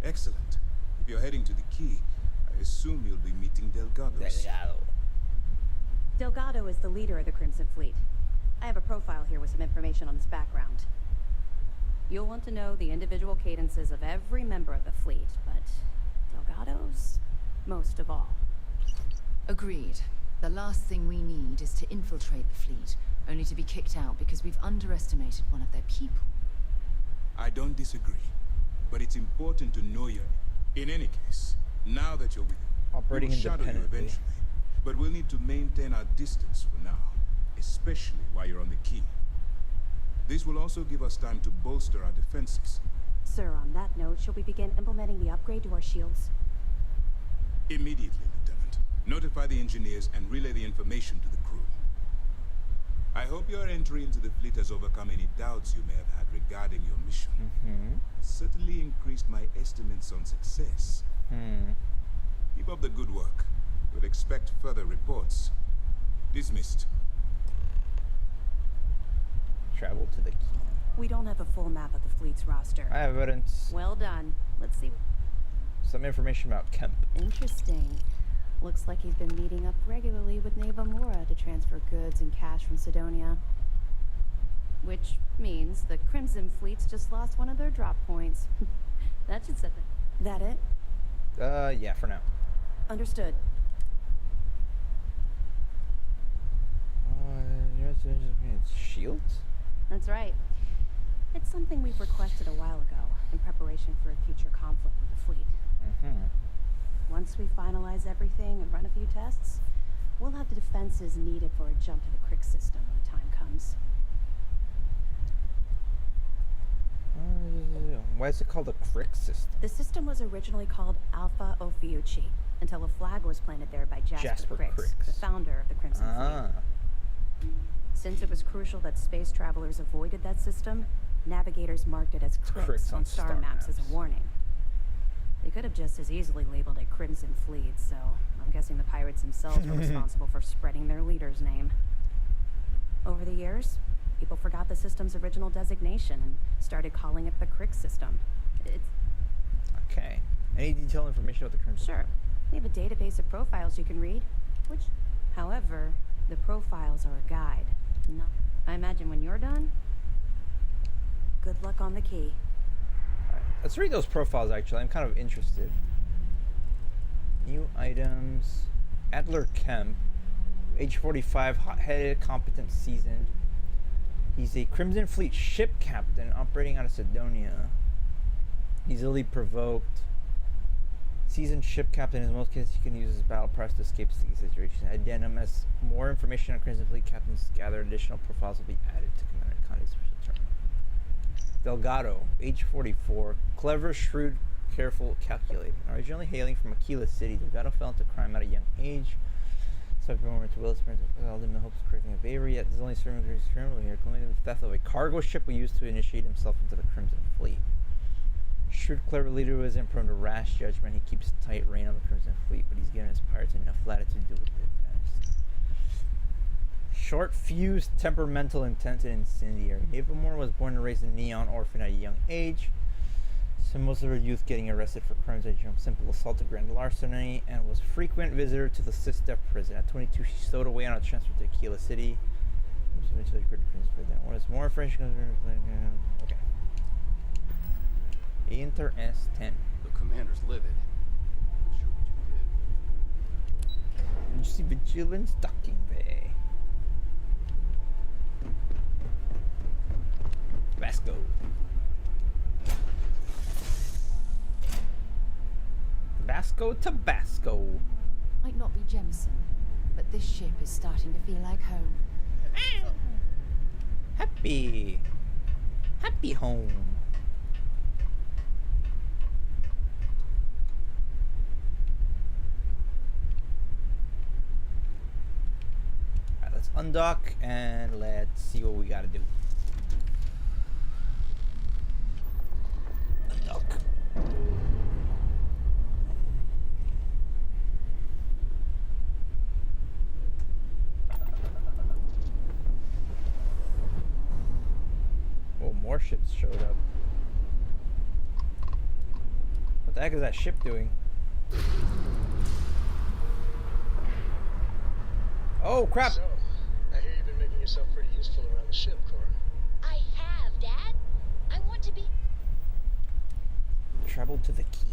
Excellent. If you're heading to the key, I assume you'll be meeting Delgado. Delgado is the leader of the Crimson Fleet. I have a profile here with some information on his background. You'll want to know the individual cadences of every member of the fleet, but Delgado's most of all. Agreed. The last thing we need is to infiltrate the fleet, only to be kicked out because we've underestimated one of their people. I don't disagree, but it's important to know you're... In any case, now that you're with him, operating we'll shadow you independently. eventually, but we'll need to maintain our distance for now, especially while you're on the key. This will also give us time to bolster our defenses. Sir, on that note, shall we begin implementing the upgrade to our shields? Immediately, Lieutenant. Notify the engineers and relay the information to the crew. I hope your entry into the fleet has overcome any doubts you may have had regarding your mission. Certainly increased my estimates on success. Keep up the good work. We'll expect further reports. Dismissed. Travel to the key. We don't have a full map of the fleet's roster. I have evidence. Well done. Let's see. Some information about Kemp. Interesting. Looks like he's been meeting up regularly with Neva Mora to transfer goods and cash from Sidonia. Which means the Crimson Fleet's just lost one of their drop points. That should set that it? Yeah, for now. Understood. Shields? That's right. It's something we've requested a while ago in preparation for a future conflict with the fleet. Once we finalize everything and run a few tests, we'll have the defenses needed for a jump to the Crick system when the time comes. Why is it called a Crick system? The system was originally called Alpha Ophiuchi until a flag was planted there by Jasper Cricks, the founder of the Crimson Fleet. Since it was crucial that space travelers avoided that system, navigators marked it as Cricks on star maps as a warning. They could have just as easily labeled it Crimson Fleet, so I'm guessing the pirates themselves were responsible for spreading their leader's name. Over the years, people forgot the system's original designation and started calling it the Crick system. It's... Okay. Any detailed information about the Crimson? Sure. We have a database of profiles you can read, which, however, the profiles are a guide. Not... I imagine when you're done, good luck on the key. Alright, let's read those profiles actually. I'm kind of interested. New items. Adler Kemp. Age 45, hot-headed, competent, seasoned. He's a Crimson Fleet ship captain operating out of Sidonia. Easily provoked. Seasoned ship captain. In most cases, he can use his battle press to escape sticky situations. Addendum: as more information on Crimson Fleet captains gather, additional profiles will be added to Commander Conde's special terminal. Delgado, age 44, clever, shrewd, careful, calculating. Originally hailing from Aquila City, Delgado fell into crime at a young age. Subsequently to Willis Prince held in the hopes of correcting a favor, yet there's only serving his criminal here, claiming the theft of a cargo ship we used to initiate himself into the Crimson Fleet. Shrewd, clever leader who isn't prone to rash judgment. He keeps tight rein on the Crimson Fleet, but he's given his pirates enough latitude to do what they best. Short, fused, temperamental, intense, and incendiary. Avamore was born and raised in Neon Orphan at a young age. Spent most of her youth getting arrested for crimes ranging from simple assault to grand larceny, and was frequent visitor to the Sistef prison. At 22, she stowed away on a transfer to Aquila City. What is more information? Okay. Enter S10. The commander's livid. Not sure what you did. You see Vigilance Docking Bay. Vasco. Vasco Tabasco. Might not be Jemison, but this ship is starting to feel like home. Happy home. Alright, let's undock and let's see what we gotta do. Undock. Oh, more ships showed up. What the heck is that ship doing? Oh, crap! So, I hear you've been making yourself pretty useful around the ship, Cora. I have, Dad. I want to be... Travel to the key.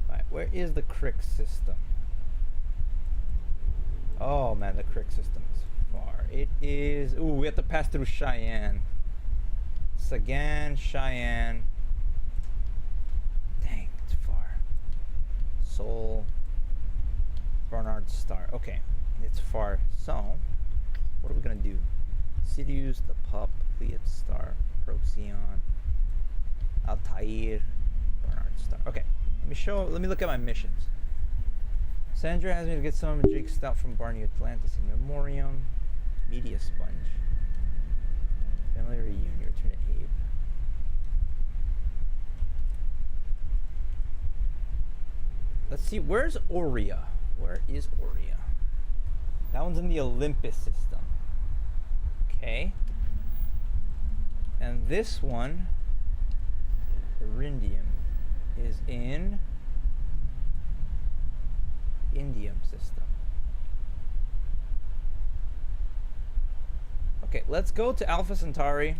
Alright, where is the Crick system? Oh man, the Crick system is far. It is... Ooh, we have to pass through Cheyenne. Sagan, Cheyenne. Dang, it's far. Seoul. Barnard Star. Okay, it's far. So, what are we gonna do? Sidious, the Pup, Pleiad Star, Procyon, Altair, Barnard Star. Okay, let me look at my missions. Sandra has me to get some Jake Stout from Barney Atlantis in Memoriam. Media Sponge. Family reunion, return to Abe. Let's see, where's Aurea? Where is Aurea? That one's in the Olympus system. Okay. And this one, Erindium, is in Indium system. Okay, let's go to Alpha Centauri.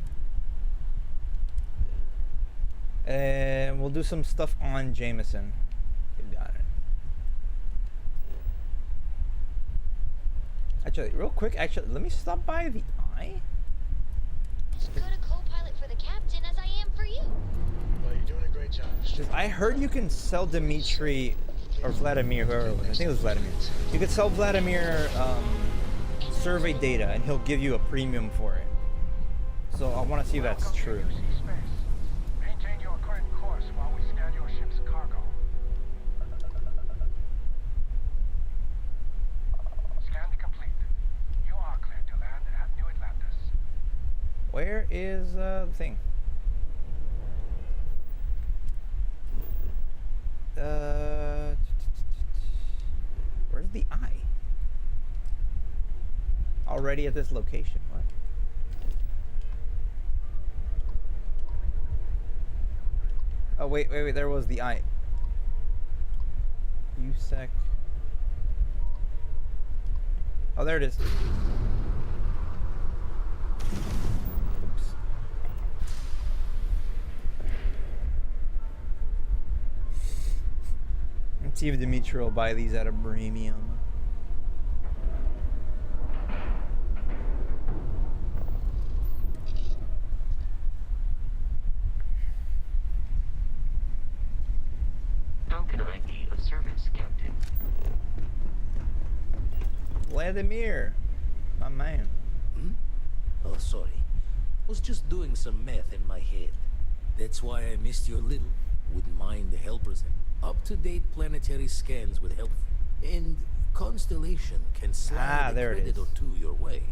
And we'll do some stuff on Jameson. You got it. Actually, real quick, let me stop by the Eye. As good a co-pilot for the captain as I am for you. Well, you're doing a great job. I heard you can sell Dimitri, or Vladimir, whoever it was. I think it was Vladimir. You could sell Vladimir survey data, and he'll give you a premium for it. So I want to see if that's true. Maintain your current course while we scan your ship's cargo. Scan complete. You are cleared to land at New Atlantis. Where is the thing? Where's the Eye? already at this location. What? Oh, wait. There was the eye. USEC. Oh, there it is. Oops. Let's see if Dimitri will buy these at a premium. Token ID of service, Captain. Vladimir, my man. Oh, sorry. Was just doing some math in my head. That's why I missed your little. Wouldn't mind the helpers. Up-to-date planetary scans would help. And Constellation can slide a credit or two your way.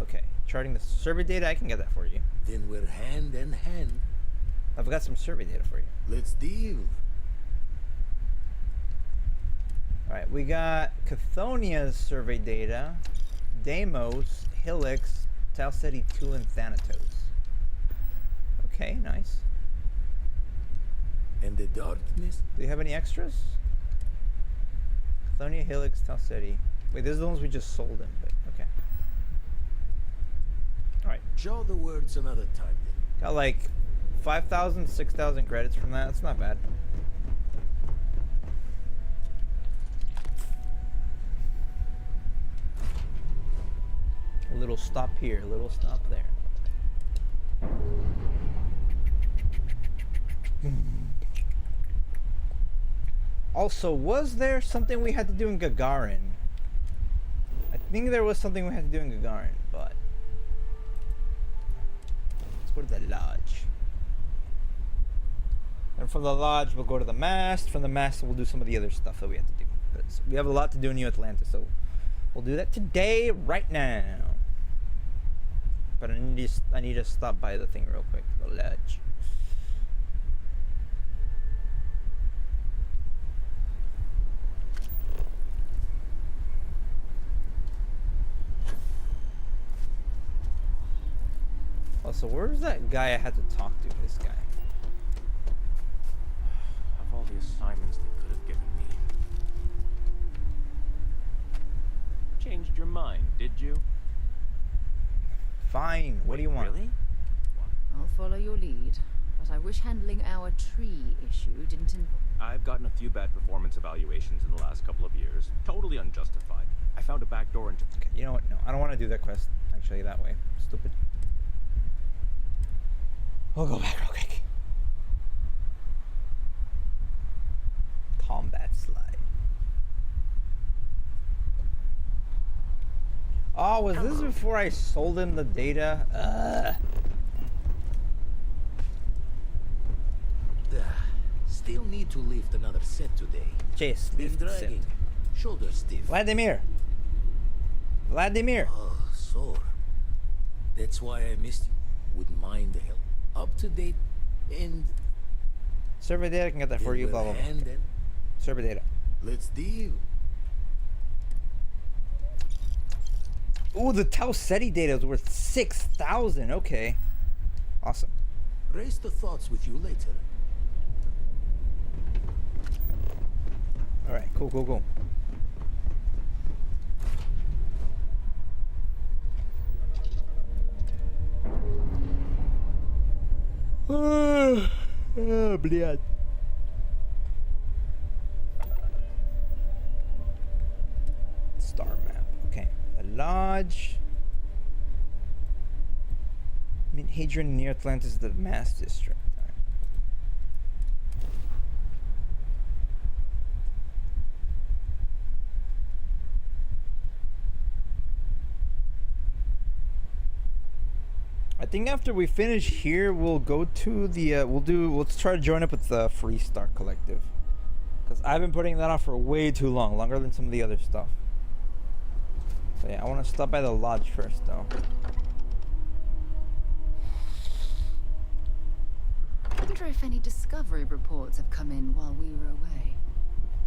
Okay, charting the survey data, I can get that for you. Then we're hand in hand. I've got some survey data for you. Let's deal. Alright, we got Chthonia's survey data, Deimos, Helix, Tau Ceti 2, and Thanatos. Okay, nice. And the darkness? Do you have any extras? Chthonia, Helix, Tau Ceti. Wait, these are the ones we just sold him, but okay. Alright. Show the words another time then. Got like 5,000, 6,000 credits from that. That's not bad. A little stop here, a little stop there. Also, was there something we had to do in Gagarin? I think there was something we had to do in Gagarin, but let's go to the lodge. And from the lodge, we'll go to the mast. From the mast, we'll do some of the other stuff that we have to do. Because we have a lot to do in New Atlantis, so we'll do that today, right now. But I need to stop by the thing real quick, the lodge. Oh, so where's that guy I had to talk to? This guy. Of all the assignments they could have given me. Changed your mind, did you? Fine. What do you want? Really? I'll follow your lead, but I wish handling our tree issue didn't involve... I've gotten a few bad performance evaluations in the last couple of years. Totally unjustified. I found a back door into... Okay, you know what? No, I don't want to do that quest, actually, that way. Stupid. We'll go back real quick. Combat slide. Oh, was this before I sold him the data? Still need to lift another set today. Chase, Been dragging. Shoulder stiff. Vladimir. Vladimir. Oh, sore. That's why I missed you. Wouldn't mind the help. Up to date and survey data, I can get that for you, blah blah blah. Survey data. Let's deal. Ooh, the Tau Ceti data is worth 6,000. Okay. Awesome. Raise the thoughts with you later. Alright, cool. Oh, блядь. Star map. Okay. The lodge. Mid-Hadrian near Atlantis, the mass district. All right. I think after we finish here, we'll go to the let's try to join up with the Freestar Collective, because I've been putting that off for way too long, longer than some of the other stuff. So yeah, I want to stop by the lodge first, though. I wonder if any discovery reports have come in while we were away.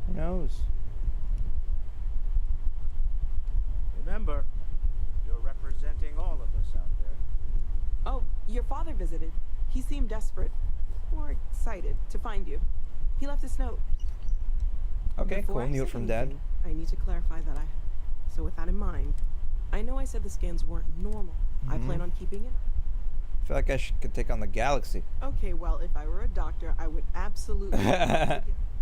Who knows? Remember, you're representing representing all of us out there. Oh, your father visited. He seemed desperate. Or excited to find you. He left this note. Okay, Before cool. I Note say from Dad. anything, I need to clarify that So with that in mind, I know I said the scans weren't normal. I plan on keeping it up. I feel like I could take on the galaxy. Okay, well, if I were a doctor, I would absolutely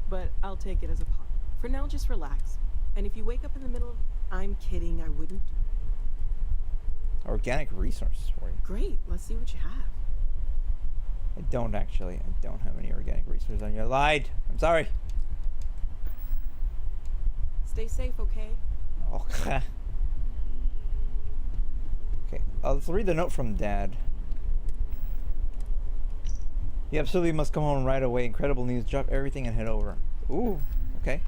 but I'll take it as a pop. For now, just relax. And if you wake up in the middle of... I'm kidding, I wouldn't. Organic resources for you. Great, let's see what you have. I don't actually. I don't have any organic resources on you. I lied. I'm sorry. Stay safe, okay? Okay. Okay, let's read the note from Dad. You absolutely must come home right away. Incredible news. Drop everything and head over. Ooh, okay.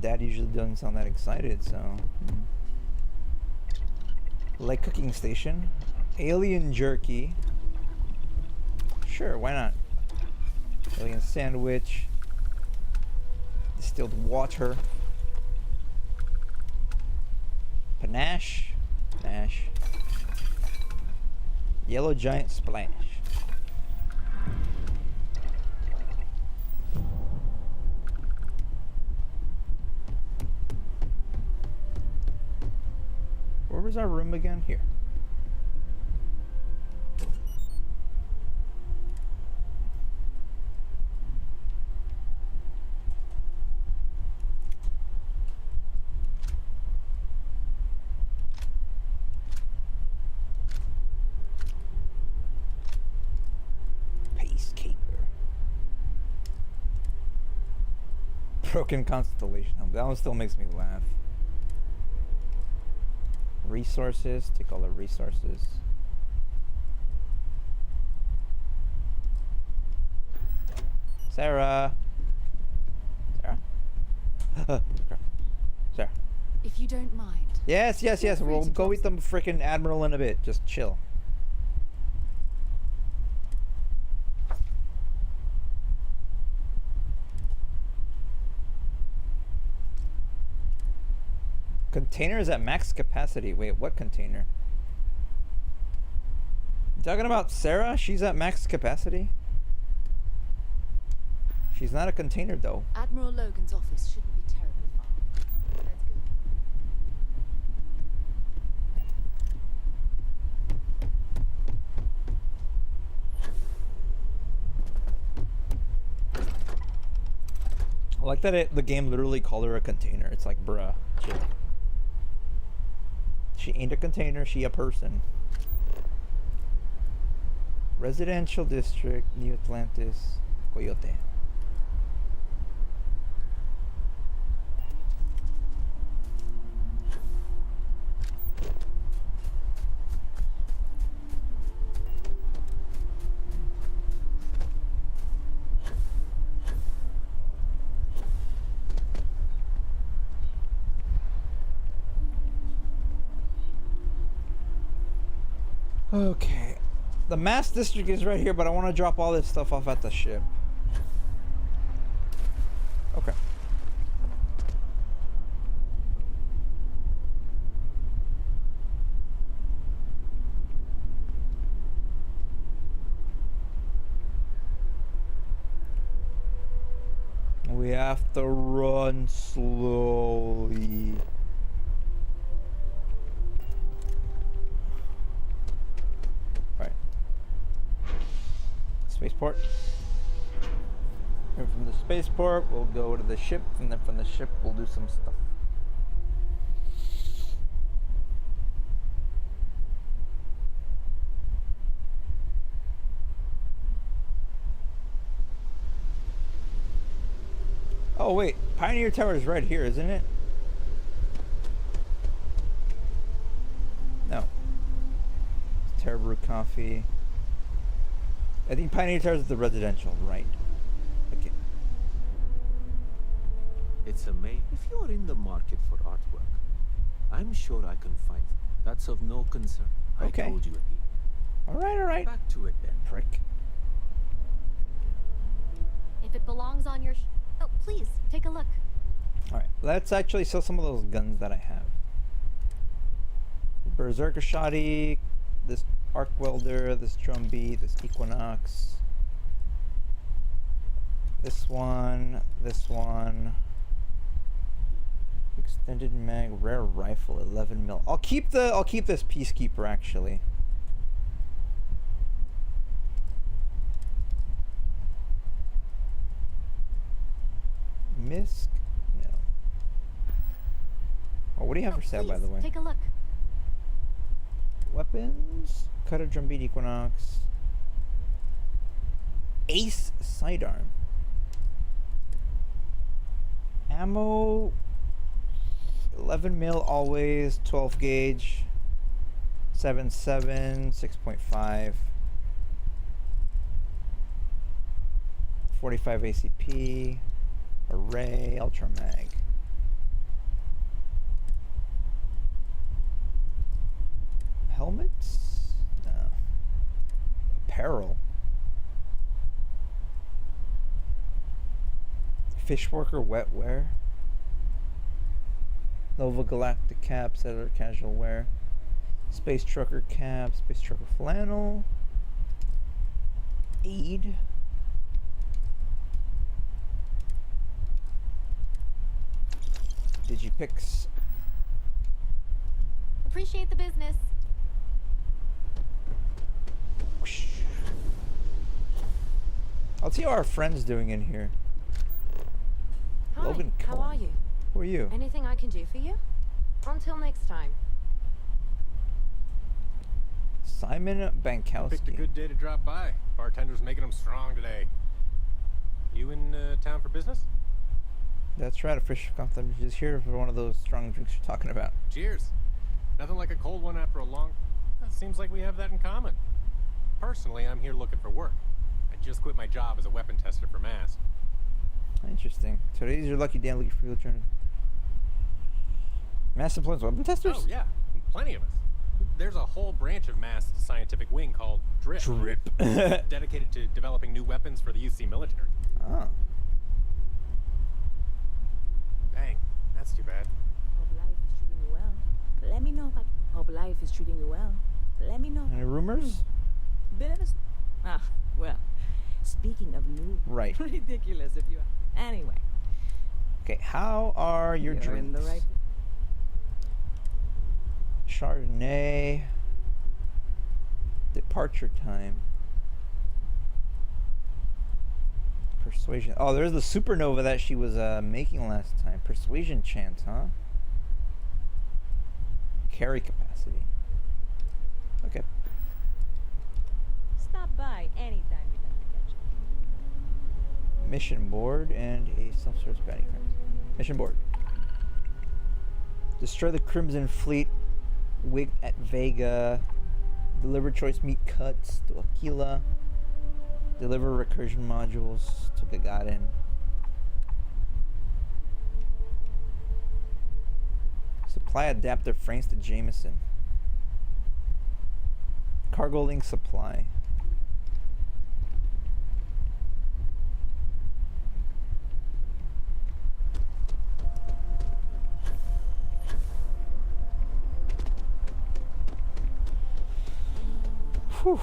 Dad usually doesn't sound that excited, so... Like cooking station. Alien jerky. Sure, why not? Alien sandwich. Distilled water. Panache. Panache. Yellow giant splash. Where was our room again? Here. Broken constellation. That one still makes me laugh. Resources. Take all the resources. Sarah. Sarah. Sarah. If you don't mind. Yes, yes, yes. We'll go with the freaking Admiral in a bit. Just chill. Container is at max capacity. Wait, what container? You talking about Sarah? She's at max capacity? She's not a container though. Admiral Logan's office shouldn't be terribly far. Let's go. I like that the game literally called her a container. It's like, bruh, chill. She ain't a container, she a person. Residential district, New Atlantis, Coyote. Okay. The mass district is right here, but I want to drop all this stuff off at the ship. Okay. We have to run slowly. Spaceport. And from the spaceport, we'll go to the ship, and then from the ship, we'll do some stuff. Oh wait, Pioneer Tower is right here, isn't it? No. Terra Brew Coffee. I think Pioneer Tower is the residential, right? Okay. It's amazing. If you're in the market for artwork, I'm sure I can find it. That's of no concern. Okay. I told you again. All right. Back to it then. Prick. If it belongs on your oh, please, take a look. Alright, let's actually sell some of those guns that I have. Berserker Shoddy, this arc welder, this drumbeat, this Equinox. This one. Extended mag, rare rifle, 11 mil. I'll keep this Peacekeeper actually. Misk? No. Oh, what do you have for sale, by the way? Take a look. Weapons, cutter, drumbeat, Equinox, Ace sidearm, ammo, 11 mil always, 12 gauge, 7.7, 6.5, 45 ACP, array, ultra mag. Helmets? No. Apparel. Fishworker wetwear. Nova Galactic cap, settler casual wear. Space trucker cap, space trucker flannel. Aid. Digipix. Appreciate the business. I'll see how our friend's doing in here. Hi, Logan how Cohen. are you? Who are you? Anything I can do for you? Until next time. Simon Bankowski. Picked a good day to drop by. Bartender's making them strong today. You in town for business? That's right, a fish company is here for one of those strong drinks you're talking about. Cheers. Nothing like a cold one after a long... It seems like we have that in common. Personally, I'm here looking for work. I just quit my job as a weapon tester for MAST. Interesting. Today's your lucky day looking for your journey. MAST employs weapon testers? Oh, yeah. Plenty of us. There's a whole branch of MAST's scientific wing called DRIP. Dedicated to developing new weapons for the UC military. Oh. Dang, that's too bad. Hope life is treating you well. Let me know if I... Hope life is treating you well. Let me know. Any rumors? Bit of a... well. Speaking of new... Right. Ridiculous if you... Anyway. Okay, how are your You're drinks? in the right... Chardonnay. Departure time. Persuasion. Oh, there's the supernova that she was making last time. Persuasion chance, huh? Carry capacity. Okay. Stop by anytime you'd like to catch up. Mission board and a self-source bounty card. Mission board. Destroy the Crimson Fleet. Wigged at Vega. Deliver choice meat cuts to Aquila. Deliver recursion modules to Gagarin. Supply adaptive frames to Jameson. Cargo link supply. Whew.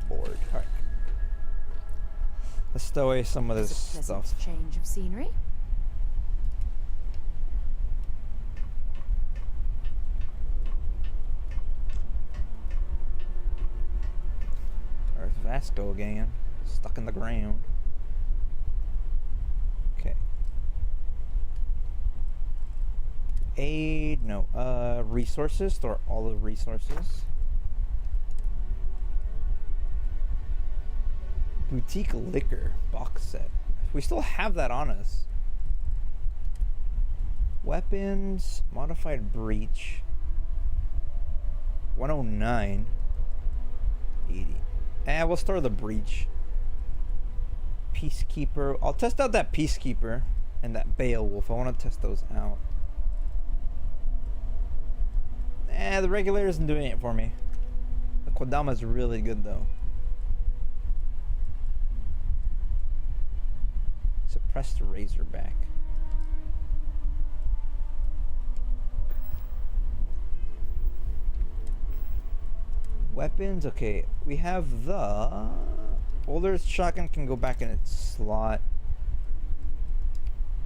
Bored. All right. Let's stow away some of this stuff. Change of scenery. There's Vasco again, stuck in the ground. Okay. Aid, no. Resources, store all the resources. Boutique liquor box set. We still have that on us. Weapons, modified breach. 109. 80. We'll store the breach. Peacekeeper. I'll test out that Peacekeeper and that Beowulf. I want to test those out. The Regulator isn't doing it for me. The Kodama's really good though. Suppressed Razorback. Weapons, okay. We have the older shotgun can go back in its slot.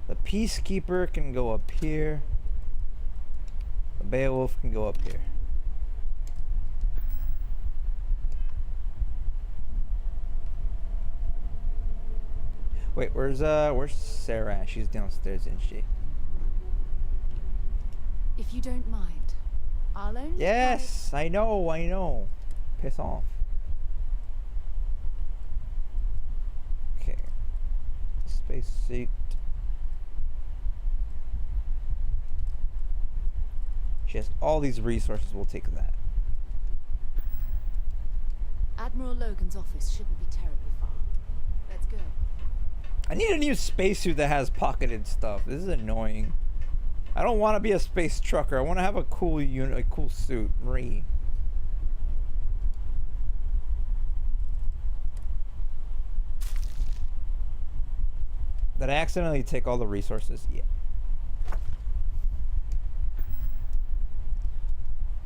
The Peacekeeper can go up here. The Beowulf can go up here. Wait, where's Sarah? She's downstairs, isn't she? If you don't mind, I'll only. Yes, I know. Piss off. Okay. Space suit. She has all these resources. We'll take that. Admiral Logan's office shouldn't be terribly far. Let's go. I need a new spacesuit that has pocketed stuff. This is annoying. I don't want to be a space trucker. I want to have a cool unit, a cool suit. Marie. Did I accidentally take all the resources? Yeah.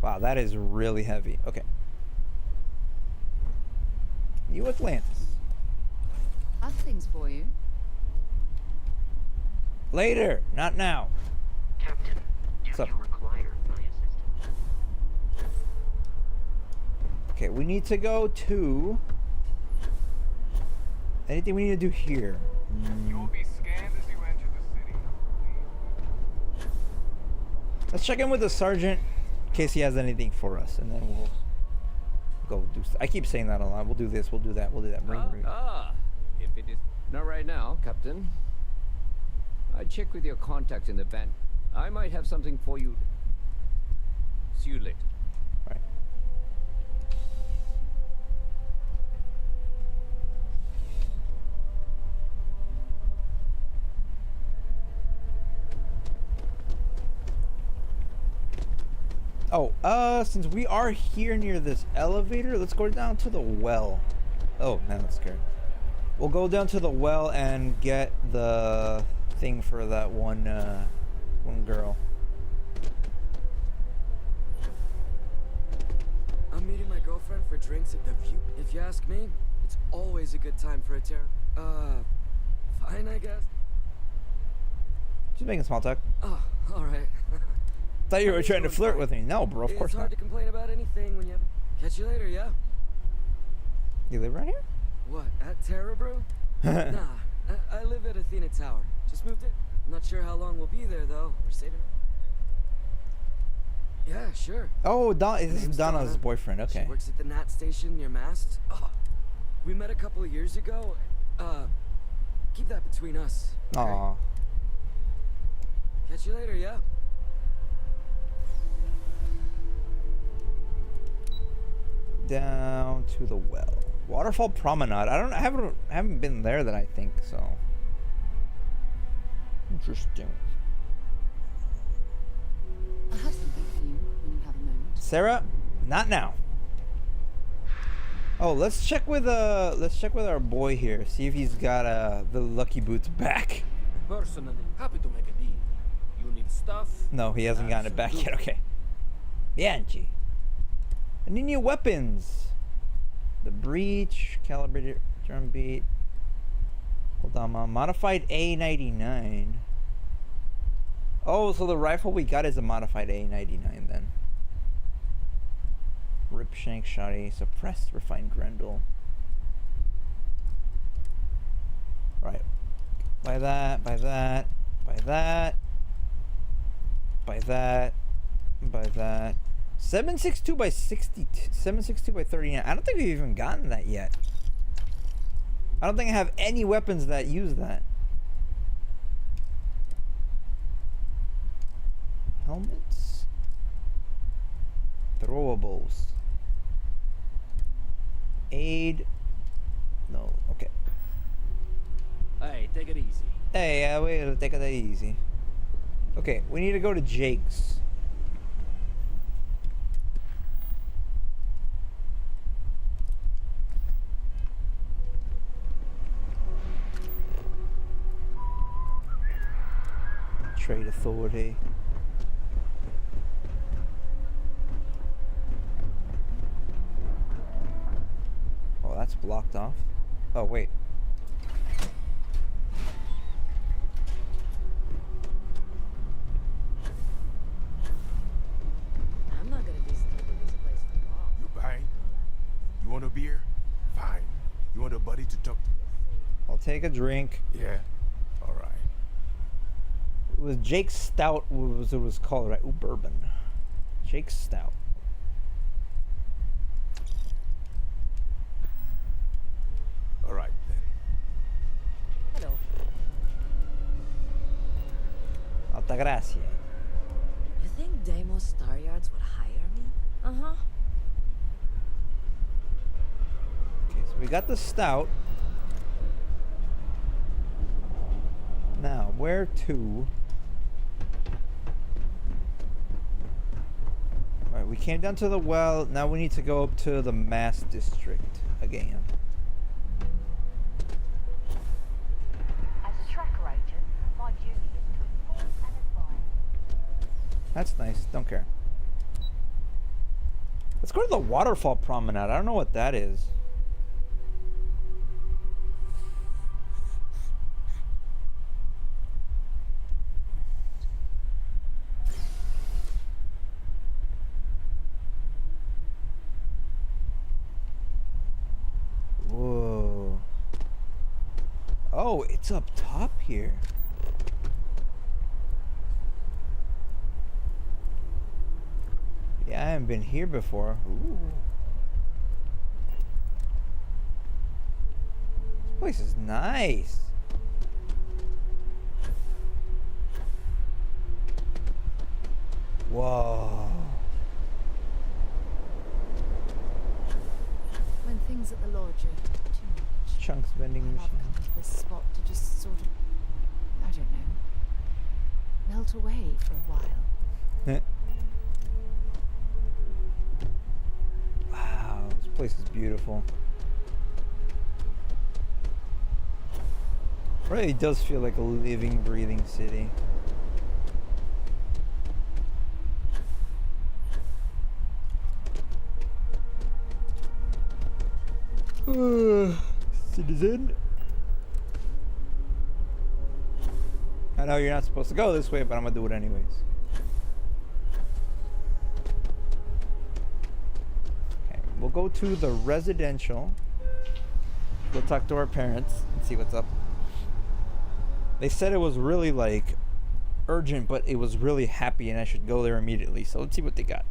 Wow, that is really heavy. Okay. New Atlantis. Other things for you. Later, not now. Captain, do you require my assistance? Okay, we need to go to... Anything we need to do here? You will be scanned as you enter the city. Let's check in with the sergeant in case he has anything for us, and then we'll go do stuff. I keep saying that a lot. We'll do this, we'll do that, we'll do that. If it is not right now, Captain. I'd check with your contact in the van. I might have something for you. See you later. Right. Oh, since we are here near this elevator, let's go down to the well. Oh, man, that's scary. We'll go down to the well and get the thing for that one girl. I'm meeting my girlfriend for drinks at the View. If you ask me, it's always a good time for a fine, I guess. She's making small talk. Oh, alright. Thought you were trying to flirt with me. No, bro, of course It's hard not. to complain about anything when you have... Catch you later, yeah? You live right here? What, at Terra Brew? Nah, I live at Athena Tower. Just moved in. I'm not sure how long we'll be there, though. We're saving... Yeah, sure. Oh, this is Name's Donna's Donna. boyfriend. Okay. She works at the Nat station near Mast. Oh, we met a couple of years ago. Keep that between us. Okay? Aw. Catch you later, yeah? Down to the well. Waterfall Promenade. I haven't been there that I think so. Interesting. I'll have something for you when you have a moment. Sarah, not now. Oh, let's check with our boy here. See if he's got the lucky boots back. Personally, happy to make a deal. You need stuff? No, he hasn't gotten it back yet. Okay. Bianchi. I need new weapons. The breach, calibrated drum beat. Hold on, modified A99. Oh, so the rifle we got is a modified A99 then. Rip shank shotty, suppressed refined Grendel. Right. Buy that, buy that, buy that, buy that, buy that. 762 by 60, 762 by 39. I don't think we've even gotten that yet. I don't think I have any weapons that use that. Helmets. Throwables. Aid. No, okay. Hey, take it easy. Hey, we'll take it easy. Okay, we need to go to Jake's. Trade Authority. Oh, that's blocked off. Oh, wait. I'm not gonna be stuck in this place for long. You buying? You want a beer? Fine. You want a buddy to talk to? I'll take a drink. Yeah. All right. It was Jake's Stout. What it was called, right? Ooh, bourbon. Jake's Stout. All right then. Hello. Alta gracia. You think Deimos Staryards would hire me? Uh-huh. Okay, so we got the Stout. Now, where to? Alright, we came down to the well. Now we need to go up to the Mass District again. As a tracker agent, my duty is to inform and advise. That's nice. Don't care. Let's go to the Waterfall Promenade. I don't know what that is. Whoa. Oh, it's up top here. Yeah, I haven't been here before. Ooh. This place is nice. Whoa. When things at the lodge are too much, Chunks vending I'll machine. come to this spot to just sort of, I don't know, melt away for a while. Wow, this place is beautiful. Really does feel like a living, breathing city. Citizen. I know you're not supposed to go this way, but I'm gonna do it anyways. Okay, we'll go to the residential. Go talk to our parents and see what's up. They said it was really like urgent, but it was really happy and I should go there immediately. So let's see what they got.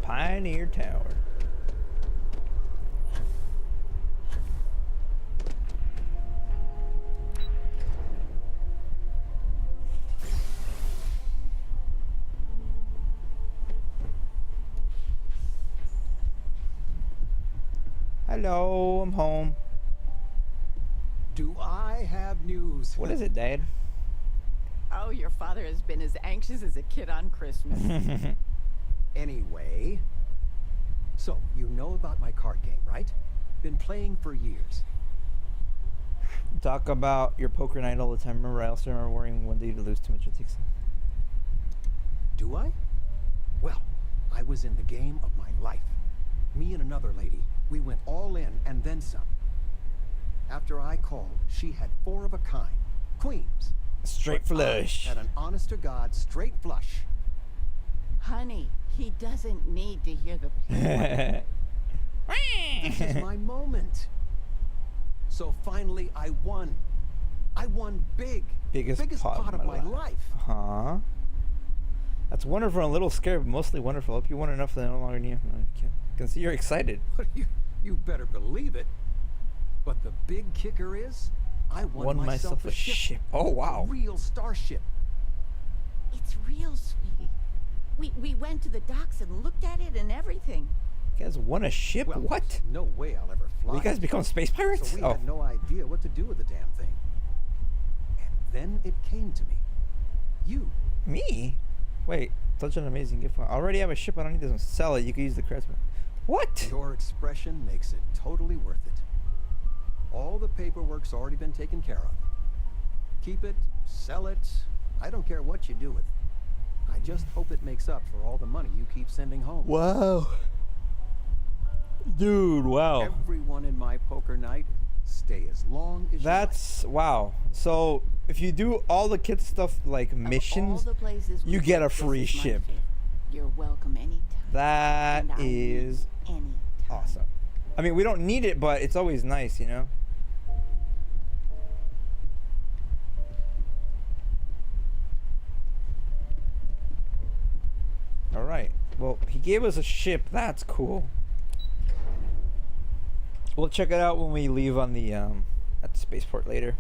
Pioneer Tower. Hello, I'm home. Do I have news? What is it, Dad? Oh, your father has been as anxious as a kid on Christmas. Anyway, so you know about my card game, right? Been playing for years. Talk about your poker night all the time. Remember, I also remember worrying one day to lose too much of Dixon. Do I? Well, I was in the game of my life. Me and another lady, we went all in and then some. After I called, she had 4 of a kind. Queens. Straight flush. I had an honest-to-God straight flush. Honey, he doesn't need to hear the... This is my moment. So finally, I won. I won big. Biggest pot of my life. Huh? That's wonderful and a little scary, but mostly wonderful. Hope you won enough that I no longer need. I can see you're excited. You better believe it. But the big kicker is, I won myself a ship. Oh, wow. A real starship. It's real, sweetie. We went to the docks and looked at it and everything. You guys won a ship? Well, What? No way I'll ever fly. You guys become space pirates? So we Oh. had no idea what to do with the damn thing. And then it came to me. You. Me? Wait, such an amazing gift. I already have a ship. I don't need to sell it. You can use the credits. What? Your expression makes it totally worth it. All the paperwork's already been taken care of. Keep it, sell it. I don't care what you do with it. I just hope it makes up for all the money you keep sending home. Wow. Dude, wow. Everyone in my poker night, stay as long as That's wow. So if you do all the kid stuff like missions, All the places you we get a went, this free is my ship. favorite. You're welcome anytime. That And I mean is anytime. awesome. I mean, we don't need it, but it's always nice, you know? All right. Well, he gave us a ship. That's cool. We'll check it out when we leave on the at the spaceport later.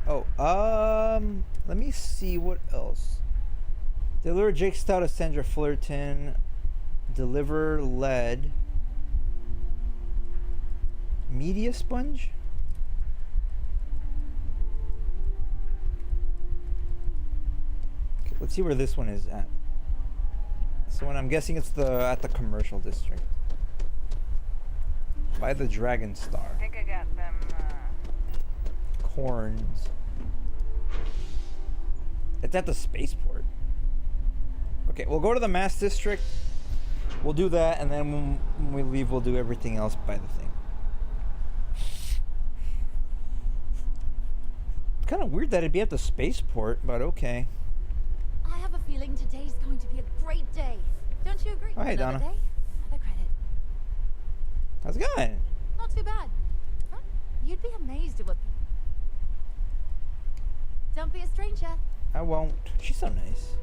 Oh, let me see what else. Deliver Jake Stout to Sandra Fullerton. Deliver lead. Media sponge? Okay, let's see where this one is at. So when I'm guessing it's at the commercial district. By the Dragon Star. I think I got them, Corns. It's at the spaceport. Okay, we'll go to the Mass District. We'll do that, and then when we leave, we'll do everything else by the thing. It's kind of weird that it'd be at the spaceport, but okay. I have a feeling today's going to be a great day. Don't you agree? Oh, hey, Another Donna. day, another credit. How's it going? Not too bad. Huh? You'd be amazed at what... Don't be a stranger. I won't. She's so nice.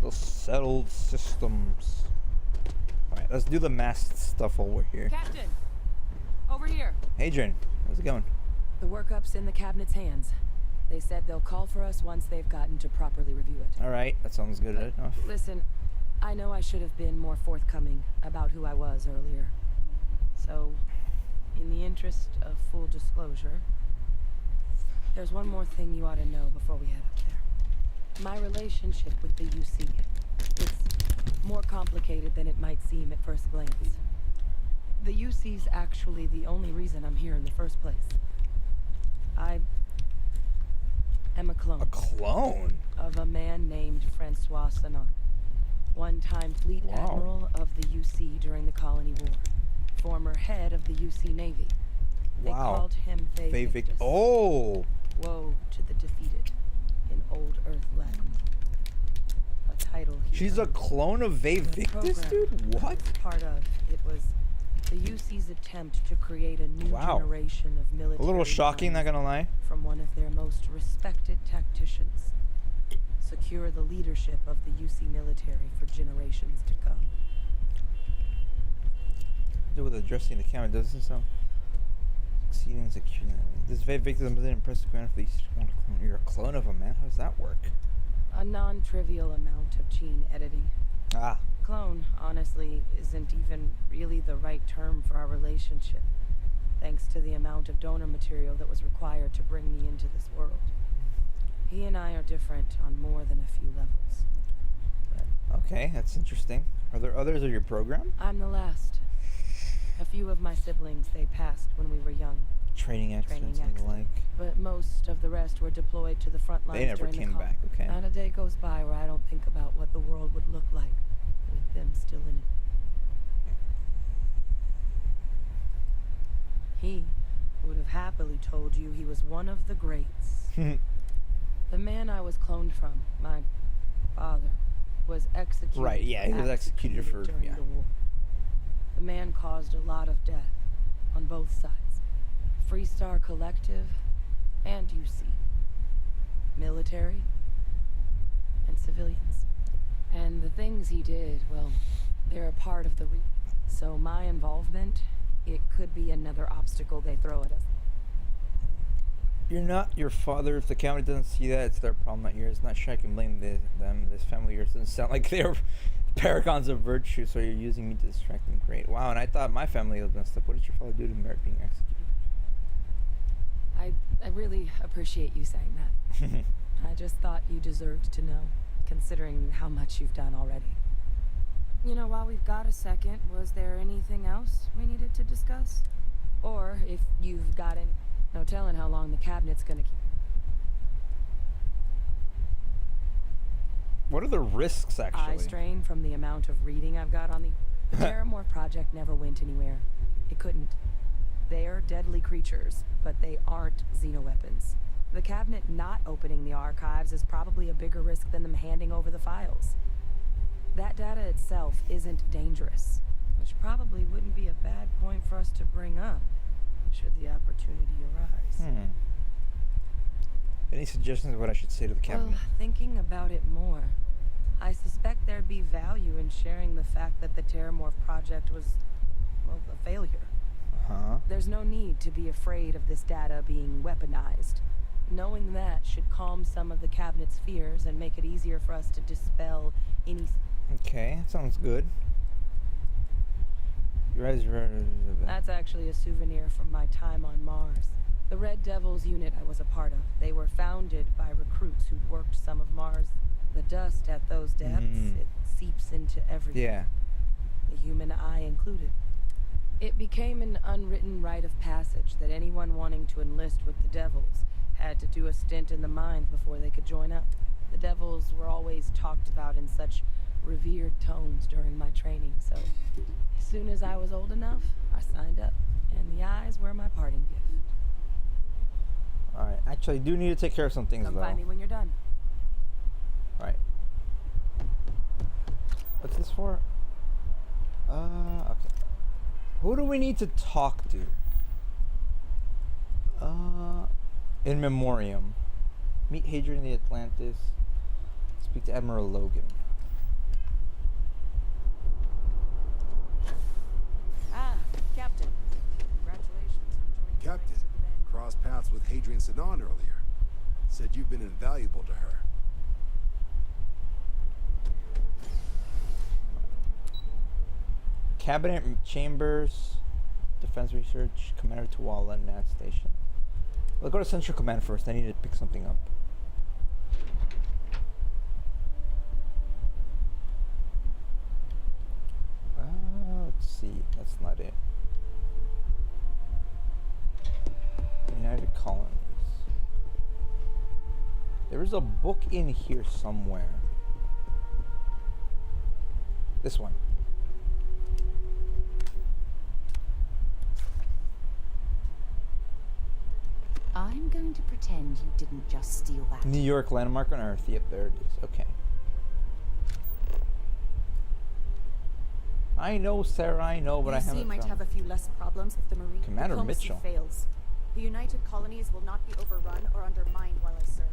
The settled systems. Alright, let's do the masked stuff while we're here. Captain, over here. Adrian, how's it going? The workup's in the cabinet's hands. They said they'll call for us once they've gotten to properly review it. Alright, that sounds good enough. Listen, I know I should have been more forthcoming about who I was earlier. So, in the interest of full disclosure, there's one more thing you ought to know before we head up there. My relationship with the UC. It's more complicated than it might seem at first glance. The UC's actually the only reason I'm here in the first place. I am a clone. A clone? Of a man named Francois Sanat. One-time fleet admiral of the UC during the Colony War. Former head of the UC Navy. They called him Victus. Oh! Woe to the defeated in Old Earth Latin. A title he She's a earned. clone of Victus, program dude? What? I was part of it was the UC's attempt to create a new generation of military. A little shocking, not gonna lie. From one of their most respected tacticians. Secure the leadership of the UC military for generations to come. Do with addressing the camera doesn't sound exceeding secure. This Victus doesn't impress the ground if you're a clone of a man. How does that work? A non-trivial amount of gene editing. Ah. Clone, honestly, isn't even really the right term for our relationship, thanks to the amount of donor material that was required to bring me into this world. He and I are different on more than a few levels. But Okay, that's interesting. Are there others of your program? I'm the last. A few of my siblings, they passed when we were young. Training accidents and the like. But most of the rest were deployed to the front lines They never during came the back, okay. Not a day goes by where I don't think about what the world would look like with them still in it. He would have happily told you he was one of the greats. The man I was cloned from, my father, was executed. Right, yeah, he was acts he executed for, committed during yeah. the war. The man caused a lot of death on both sides. Freestar Collective and UC. Military and civilians. And the things he did, well, they're a part of the so my involvement it could be another obstacle they throw at us. You're not your father. If the county doesn't see that, it's their problem, not yours. Not sure I can blame them. This family of yours doesn't sound like they're paragons of virtue, so you're using me to distract them. Great. Wow, and I thought my family was messed up. What did your father do to merit being executed? I really appreciate you saying that. I just thought you deserved to know, considering how much you've done already. You know, while we've got a second, was there anything else we needed to discuss? Or if you've got any... No telling how long the cabinet's gonna keep... What are the risks, actually? Eye strain from the amount of reading I've got on the Terramorph project never went anywhere. It couldn't. They're deadly creatures, but they aren't xenoweapons. The cabinet not opening the archives is probably a bigger risk than them handing over the files. That data itself isn't dangerous, which probably wouldn't be a bad point for us to bring up, should the opportunity arise. Any suggestions of what I should say to the cabinet? Well, thinking about it more, I suspect there'd be value in sharing the fact that the Terramorph project was, well, a failure. There's no need to be afraid of this data being weaponized. Knowing that should calm some of the cabinet's fears and make it easier for us to dispel any... Okay, sounds good. That's actually a souvenir from my time on Mars. The Red Devils unit I was a part of. They were founded by recruits who'd worked some of Mars. The dust at those depths, it seeps into everything. Yeah. The human eye included. It became an unwritten rite of passage that anyone wanting to enlist with the Devils had to do a stint in the mines before they could join up. The Devils were always talked about in such revered tones during my training, so as soon as I was old enough, I signed up, and the eyes were my parting gift. Alright, actually, I do need to take care of some things, Come though. find me when you're done. Alright. What's this for? Okay. Who do we need to talk to? In memoriam. Meet Hadrian the Atlantis. Speak to Admiral Logan. Ah, Captain. Congratulations on joining Captain, crossed paths with Hadrian Sedan earlier. Said you've been invaluable to her. Cabinet Chambers, Defense Research, Commander Tuwala, Nat Station. We'll go to Central Command first. I need to pick something up. Let's see. That's not it. United Colonies. There is a book in here somewhere. This one. I'm going to pretend you didn't just steal that. New York landmark on Earth. Yep, there it is. Okay. I know, Sarah, I know, but I haven't might found have a few less problems if the Marine Commander diplomacy Mitchell. fails. The United Colonies will not be overrun or undermined while I serve.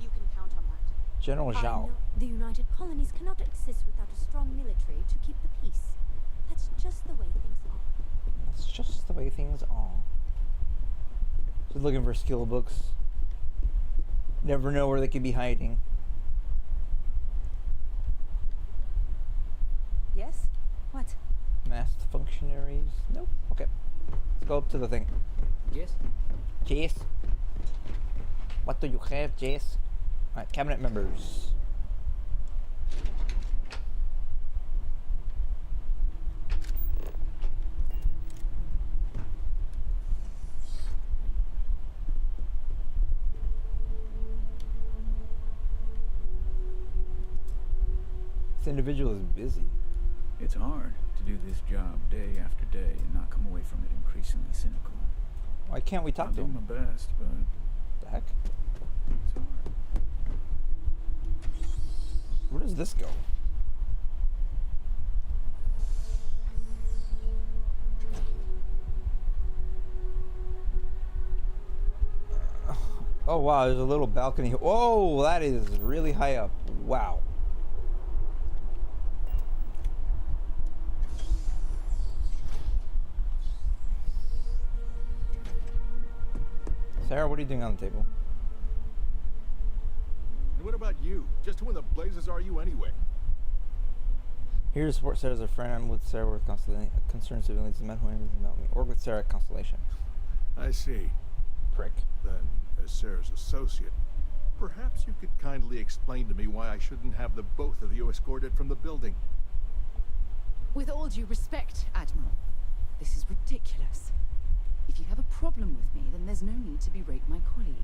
You can count on that. General I Zhao. know the United Colonies cannot exist without a strong military to keep the peace. That's just the way things are. That's just the way things are. Just looking for skill books. Never know where they could be hiding. Yes? What? Masked functionaries. Nope. Okay. Let's go up to the thing. Yes? Jace. What do you have, Jace? Alright, cabinet members. This individual is busy. It's hard to do this job day after day and not come away from it increasingly cynical. Why can't we talk to I'll him? do my best, but The heck? it's hard. Where does this go? Oh wow, there's a little balcony. Whoa, that is really high up. Wow. Sarah, what are you doing on the table? And what about you? Just who in the blazes are you anyway? Here to support Sarah as a friend. I'm with Sarah with Constellation. Concerned civilians and men who anything about me. Or with Sarah at Constellation. I see. Prick. Then, as Sarah's associate, perhaps you could kindly explain to me why I shouldn't have the both of you escorted from the building. With all due respect, Admiral, this is ridiculous. If you have a problem with me, then there's no need to berate my colleague.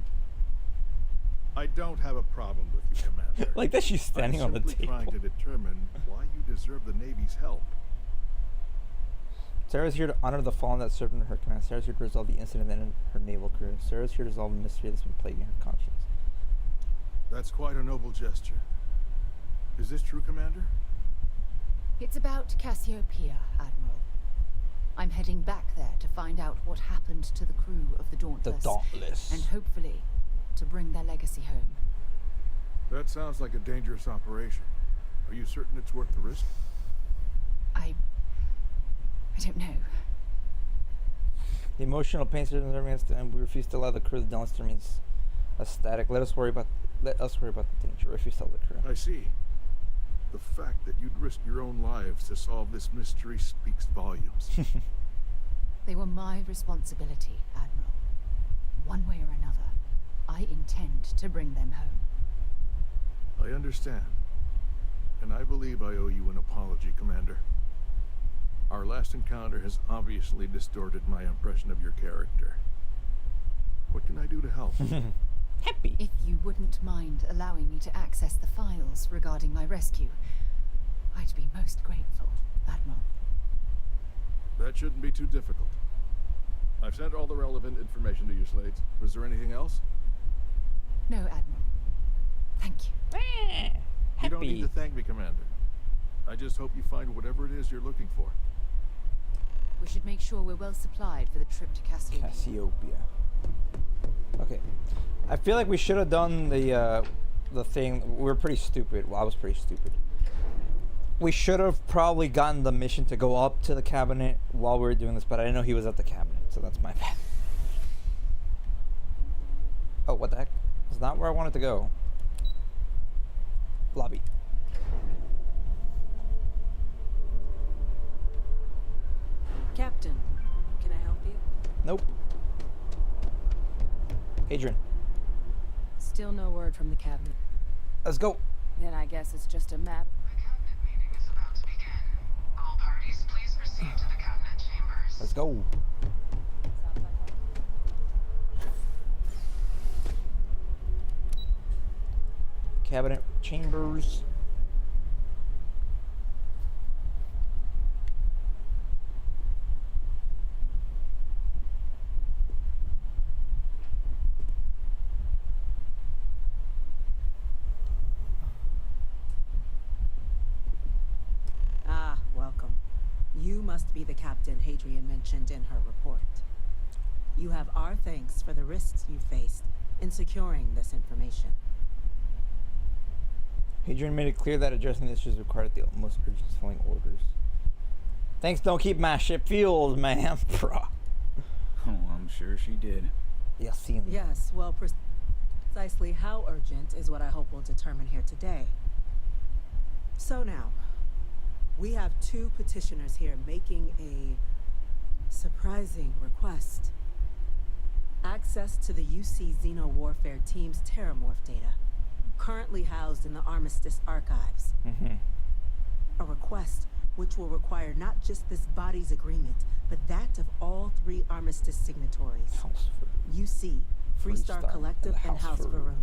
I don't have a problem with you, Commander. Like that she's standing on the table. I'm simply trying to determine why you deserve the Navy's help. Sarah's here to honor the fallen that served under her command. Sarah's here to resolve the incident that ended her naval career. Sarah's here to resolve the mystery that's been plaguing her conscience. That's quite a noble gesture. Is this true, Commander? It's about Cassiopeia, Admiral. I'm heading back there to find out what happened to the crew of the Dauntless. The Dauntless. And hopefully, to bring their legacy home. That sounds like a dangerous operation. Are you certain it's worth the risk? I don't know. The emotional pain and we refuse to allow the crew of the Dauntless to remain static. Let us worry about the danger. Refuse to allow the crew. I see. The fact that you'd risk your own lives to solve this mystery speaks volumes. They were my responsibility, Admiral. One way or another, I intend to bring them home. I understand. And I believe I owe you an apology, Commander. Our last encounter has obviously distorted my impression of your character. What can I do to help? Happy. If you wouldn't mind allowing me to access the files regarding my rescue, I'd be most grateful, Admiral. That shouldn't be too difficult. I've sent all the relevant information to you, Slades. Was there anything else? No, Admiral. Thank you. You don't need to thank me, Commander. I just hope you find whatever it is you're looking for. We should make sure we're well supplied for the trip to Cassiopeia. Okay. I feel like we should have done the thing. We were pretty stupid. Well, I was pretty stupid. We should have probably gotten the mission to go up to the cabinet while we were doing this, but I didn't know he was at the cabinet, so that's my bad. Oh, what the heck? It's not where I wanted to go. Lobby. Captain, can I help you? Nope. Adrian. Still no word from the cabinet. Let's go. Then I guess it's just a matter. The cabinet meeting is about to begin. All parties, please proceed to the cabinet chambers. Let's go. Cabinet chambers. Ah, welcome. You must be the captain Hadrian mentioned in her report. You have our thanks for the risks you faced in securing this information. Hadrian made it clear that addressing the issues required the most urgent filling orders. Thanks, don't keep my ship fueled, ma'am. Oh, I'm sure she did. Yes, well, precisely how urgent is what I hope will determine here today. So now, we have two petitioners here making a surprising request. Access to the UC Xeno Warfare Team's Terramorph data, currently housed in the Armistice archives. A request which will require not just this body's agreement, but that of all three Armistice signatories. UC, Freestar Collective, and House Varun.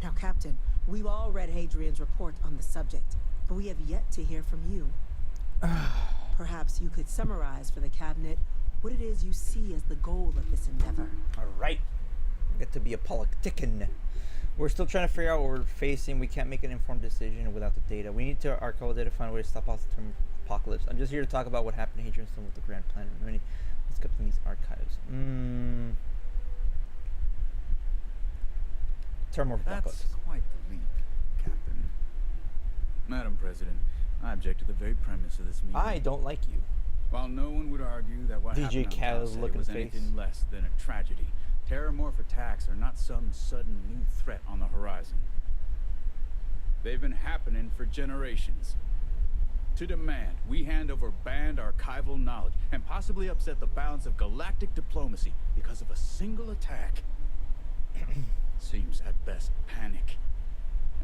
Now, Captain, we've all read Hadrian's report on the subject, but we have yet to hear from you. Perhaps you could summarize for the Cabinet what it is you see as the goal of this endeavor. All right. Get to be a politician. We're still trying to figure out what we're facing. We can't make an informed decision without the data. We need to archive data to find a way to stop the apocalypse. I'm just here to talk about what happened to Hadrian Stone with the Grand Plan. Let's get in these archives. Terramorph apocalypse. That's quite the leap, Captain. Madam President, I object to the very premise of this meeting. I don't like you. While no one would argue that what DJ happened on Khaled's Tau Ceti looking was face. anything less than a tragedy, terramorph attacks are not some sudden new threat on the horizon. They've been happening for generations. To demand we hand over banned archival knowledge and possibly upset the balance of galactic diplomacy because of a single attack seems at best panic,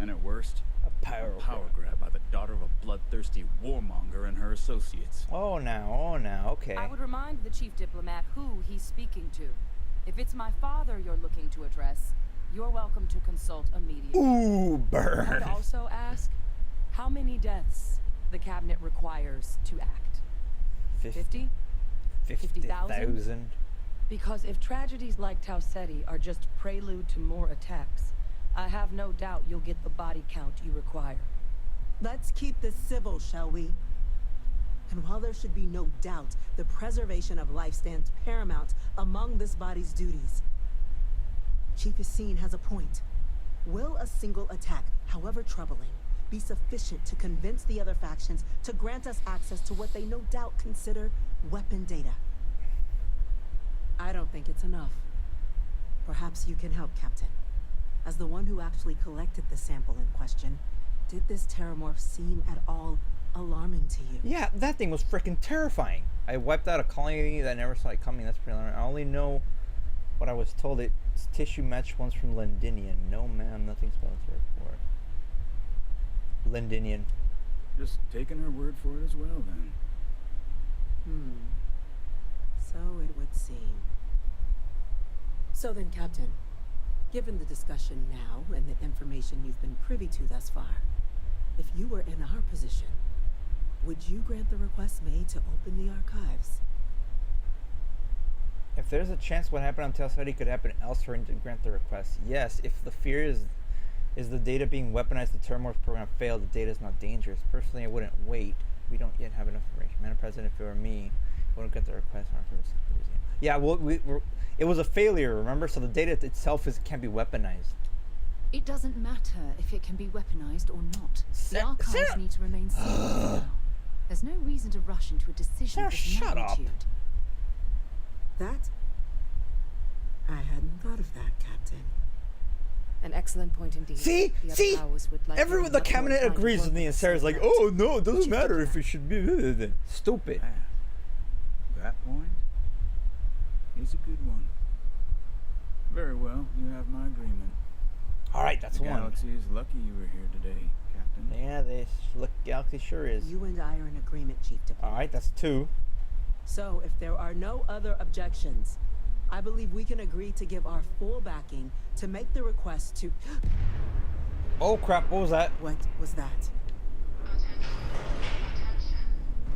and at worst a power grab by the daughter of a bloodthirsty warmonger and her associates. Oh now, okay. I would remind the chief diplomat who he's speaking to. If it's my father you're looking to address, you're welcome to consult immediately. Ooh, burn. I would also ask how many deaths the cabinet requires to act. 50? 50,000? Because if tragedies like Tau Ceti are just prelude to more attacks, I have no doubt you'll get the body count you require. Let's keep this civil, shall we? And while there should be no doubt, the preservation of life stands paramount among this body's duties. Chief Yassine has a point. Will a single attack, however troubling, be sufficient to convince the other factions to grant us access to what they no doubt consider weapon data? I don't think it's enough. Perhaps you can help, Captain. As the one who actually collected the sample in question, did this terramorph seem at all alarming to you? Yeah, that thing was freaking terrifying. I wiped out a colony that never saw it coming. That's pretty alarming. I only know what I was told. It's tissue matched ones from Londinian. No, ma'am, nothing spelled to report. Londinian. Just taking her word for it as well, then. So it would seem. So then, Captain, given the discussion now and the information you've been privy to thus far, if you were in our position, would you grant the request made to open the archives? If there's a chance what happened on Tau Ceti could happen elsewhere and to grant the request, yes. If the fear is the data being weaponized, the terramorph program failed, the data is not dangerous. Personally, I wouldn't wait. We don't yet have enough information. Madam President, if it were me, I wouldn't get the request on purpose. Yeah, well, it was a failure, remember? So the data itself can't be weaponized. It doesn't matter if it can be weaponized or not. The archives need to remain sealed for now. There's no reason to rush into a decision of this magnitude. That? I hadn't thought of that, Captain. An excellent point indeed. See? Everyone, the cabinet agrees with me, and Sarah's like, oh no, it doesn't matter if it should be. Stupid. That point is a good one. Very well, you have my agreement. Alright, that's one. The galaxy is lucky you were here today, Captain. Yeah, this galaxy sure is. You and I are in agreement, Chief Diplomat. Alright, that's two. So, if there are no other objections, I believe we can agree to give our full backing to make the request to... Oh crap, what was that? What was that? Attention.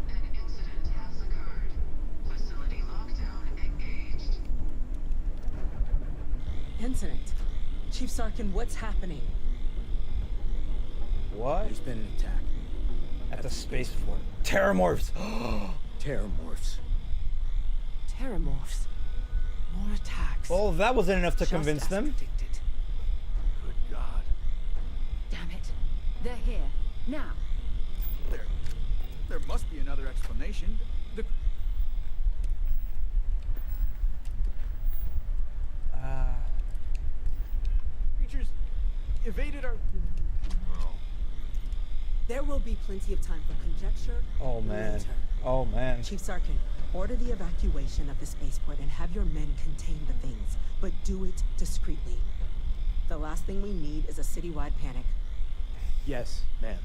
An incident has occurred. Facility lockdown engaged. Incident? Chief Sarkin, what's happening? What? There's been an attack. At the spaceport. Terramorphs! Terramorphs. Terramorphs. More attacks. Well, that wasn't enough to convince them. Predicted. Good God. Damn it. They're here. Now. There must be another explanation. The creatures evaded our... There will be plenty of time for conjecture. Oh man. Later. Oh man. Chief Sarkin, order the evacuation of the spaceport and have your men contain the things, but do it discreetly. The last thing we need is a citywide panic. Yes, ma'am.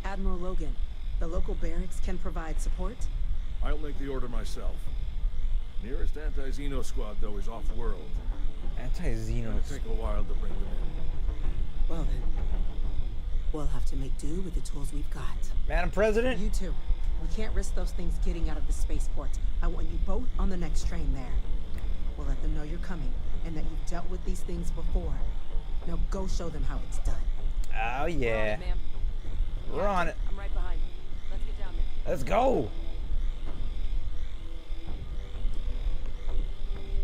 Admiral Logan, the local barracks can provide support? I'll make the order myself. Nearest anti-Xeno squad, though, is off-world. Anti-Xeno. It'll take a while to bring them in. Well then, we'll have to make do with the tools we've got. Madam President? You too. We can't risk those things getting out of the spaceport. I want you both on the next train there. We'll let them know you're coming and that you've dealt with these things before. Now go show them how it's done. Oh yeah. We're on it. I'm right behind you. Let's get down there. Let's go.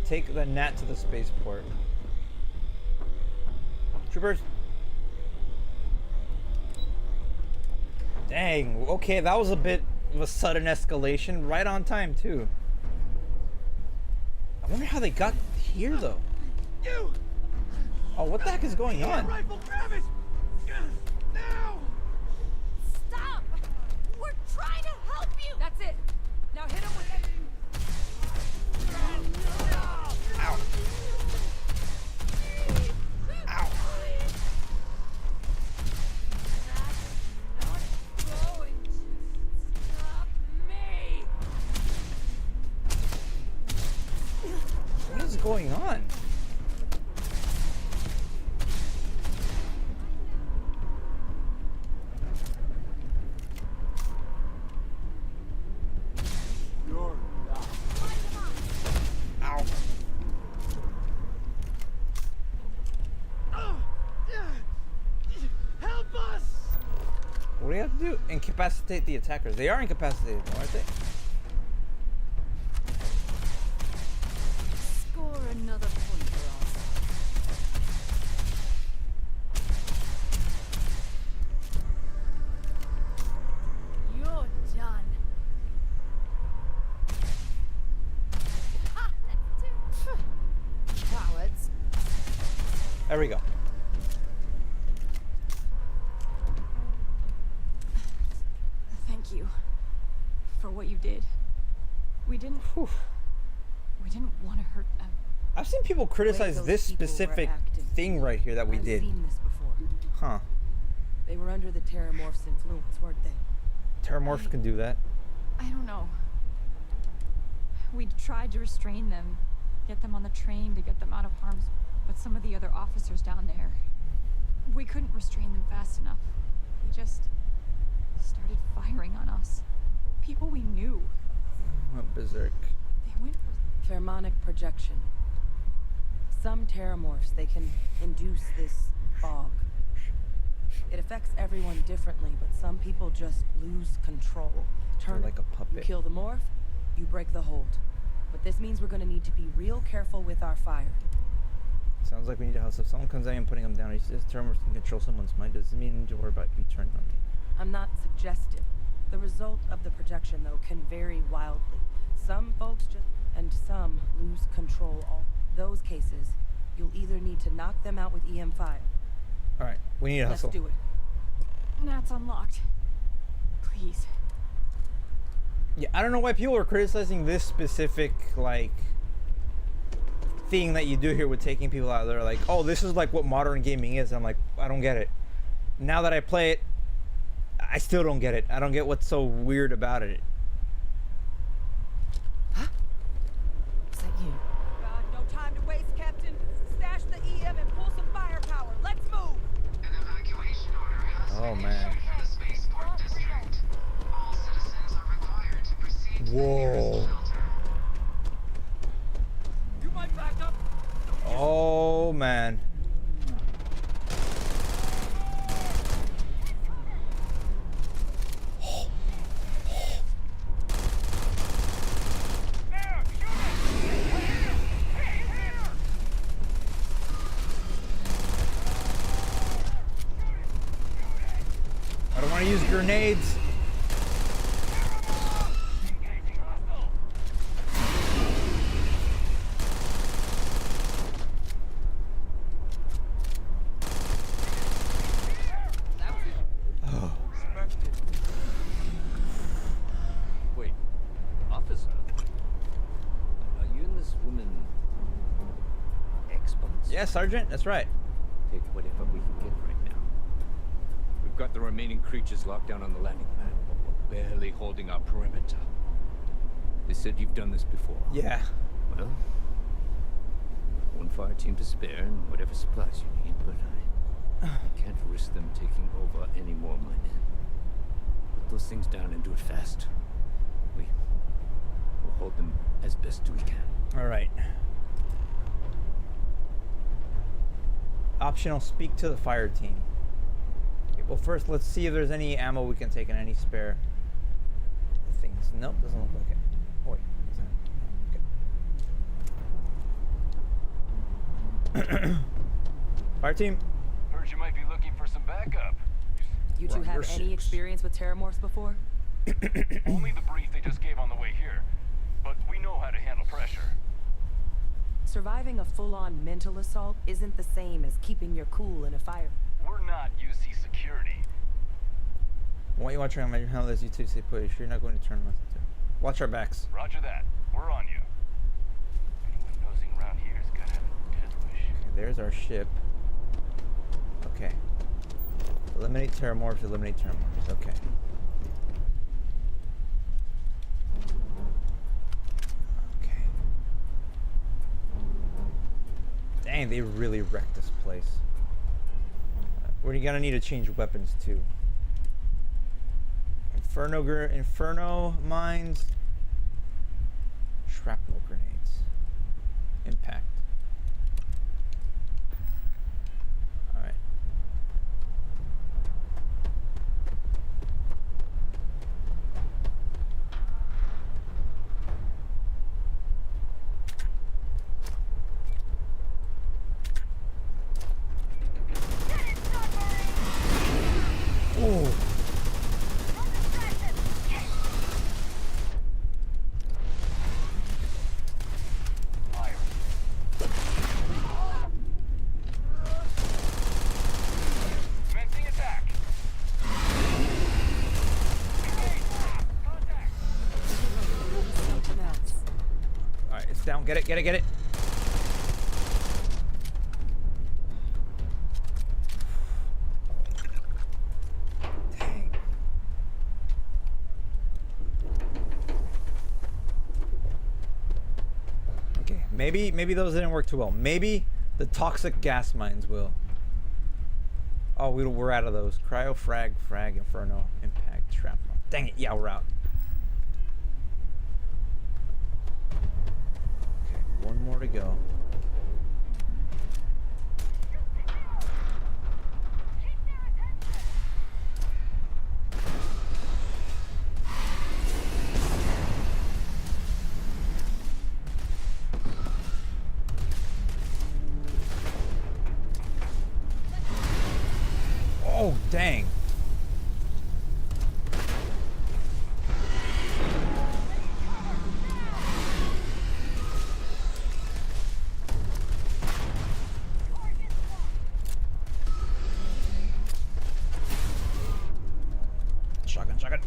Take the gnat to the spaceport. Troopers. Dang. Okay, that was a bit of a sudden escalation, right on time too. I wonder how they got here though. Oh, what the heck is going on? Rifle, grab it! Now! Stop! We're trying to help you! That's it. Now hit him with it. Ow. Ow. What is going on? Ow. Help us! What do you have to do? Incapacitate the attackers. They are incapacitated, aren't they? Score another point for us. You're done. Cowards. There we go. Thank you for what you did. We didn't want to hurt them. I've seen people criticize this specific thing right here that we I've did. seen this before. Huh. They were under the Terramorph's influence, weren't they? Terramorphs can do that. I don't know. We tried to restrain them, get them on the train to get them out of harm's, but some of the other officers down there, we couldn't restrain them fast enough. They just started firing on us. People we knew. Went berserk. They went Pheromonic projection. Some Terramorphs, they can induce this fog. It affects everyone differently, but some people just lose control. They're like a puppet. You kill the morph, you break the hold. But this means we're going to need to be real careful with our fire. Sounds like we need a house. If someone comes in and putting them down, he says Terramorphs can control someone's mind. Doesn't mean you need to worry about you turning on me. I'm not suggestive. The result of the projection, though, can vary wildly. Some folks just, and some lose control. All those cases, you'll either need to knock them out with EM5. All right, we need a hustle. Let's do it. Nat's unlocked. Please. Yeah, I don't know why people are criticizing this specific, like, thing that you do here with taking people out. They're like, oh, this is like what modern gaming is. I'm like, I don't get it. Now that I play it, I still don't get it. I don't get what's so weird about it. Is that you? God, no time to waste, Captain. Stash the EM and pull some firepower. Let's move! An evacuation order has Oh, been man. issued for the spaceport district. All citizens are required to proceed to the nearest shelter. You might back up. Oh, man. I don't want to use grenades. Oh. Wait, officer? Are you and this woman experts? Yeah, Sergeant, that's right. Take whatever we can get right now. We've got the remaining creatures locked down on the landing pad, but we're barely holding our perimeter. They said you've done this before. Yeah. Well, one fire team to spare and whatever supplies you need, but I can't risk them taking over any more of my men. Put those things down and do it fast. We'll hold them as best we can. All right. Optional, speak to the fire team. Okay, well, first, let's see if there's any ammo we can take and any spare things. Nope, doesn't look like it. Oh, wait. Okay. Fire team. Heard you might be looking for some backup. You two have any experience with Terramorphs before? Only the brief they just gave on the way here. But we know how to handle pressure. Surviving a full-on mental assault isn't the same as keeping your cool in a fire. We're not UC security. Why you watch around my handle as you two say push? You're not going to turn left into. Watch our backs. Roger that. We're on you. Anyone nosing around here has got to have a death wish. Okay, there's our ship. Okay. Eliminate terramorphs, eliminate terramorphs. Okay. Okay. Dang, they really wrecked this place. We're gonna need to change weapons too. Inferno mines. Shrapnel grenades. Impact. Alright. Oh. Alright, it's down. Get it, get it, get it. Dang. Okay, maybe those didn't work too well. Maybe the toxic gas mines will. Oh, we're out of those. Cryo, frag, inferno, impact, shrapnel. Dang it, yeah, we're out. Okay, one more to go. Oh, dang. Shotgun. Target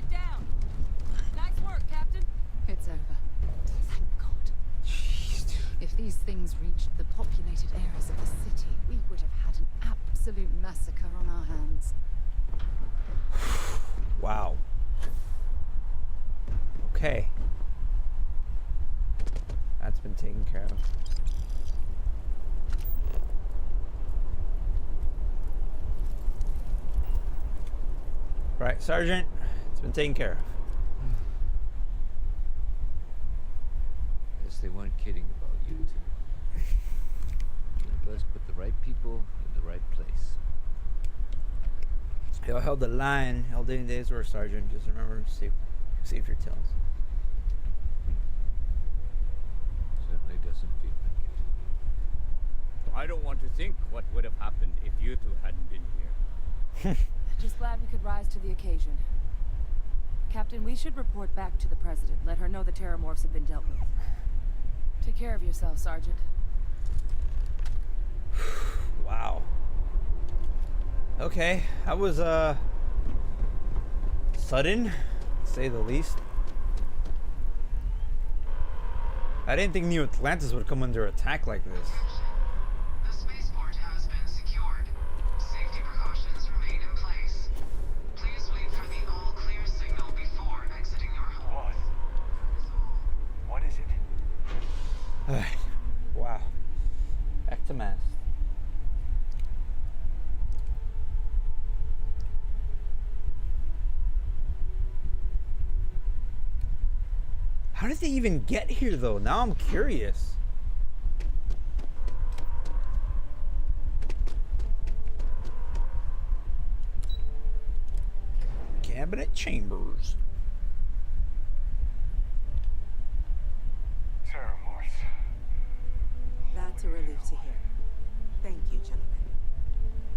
down. Nice work, Captain. It's over. Thank God. If these things reached the populated areas of the city, we would have had an absolute massacre on our hands. Wow. Okay. That's been taken care of. Right, Sergeant. It's been taken care of. Guess they weren't kidding about you two. You best put the right people in the right place. Y'all held the line, held in days work, Sergeant. Just remember to save your tails. Certainly doesn't feel like it. I don't want to think what would have happened if you two hadn't been here. Just glad we could rise to the occasion. Captain, we should report back to the President. Let her know the terramorphs have been dealt with. Take care of yourself, Sergeant. Wow. Okay, that was sudden, to say the least. I didn't think New Atlantis would come under attack like this. The spaceport has been secured. Safety precautions remain in place. Please wait for the all-clear signal before exiting your home. What is it? Alright. Wow. Back to mast. How did they even get here though? Now I'm curious. cabinet chambers. Terramorphs. That's a relief to hear. Thank you, gentlemen.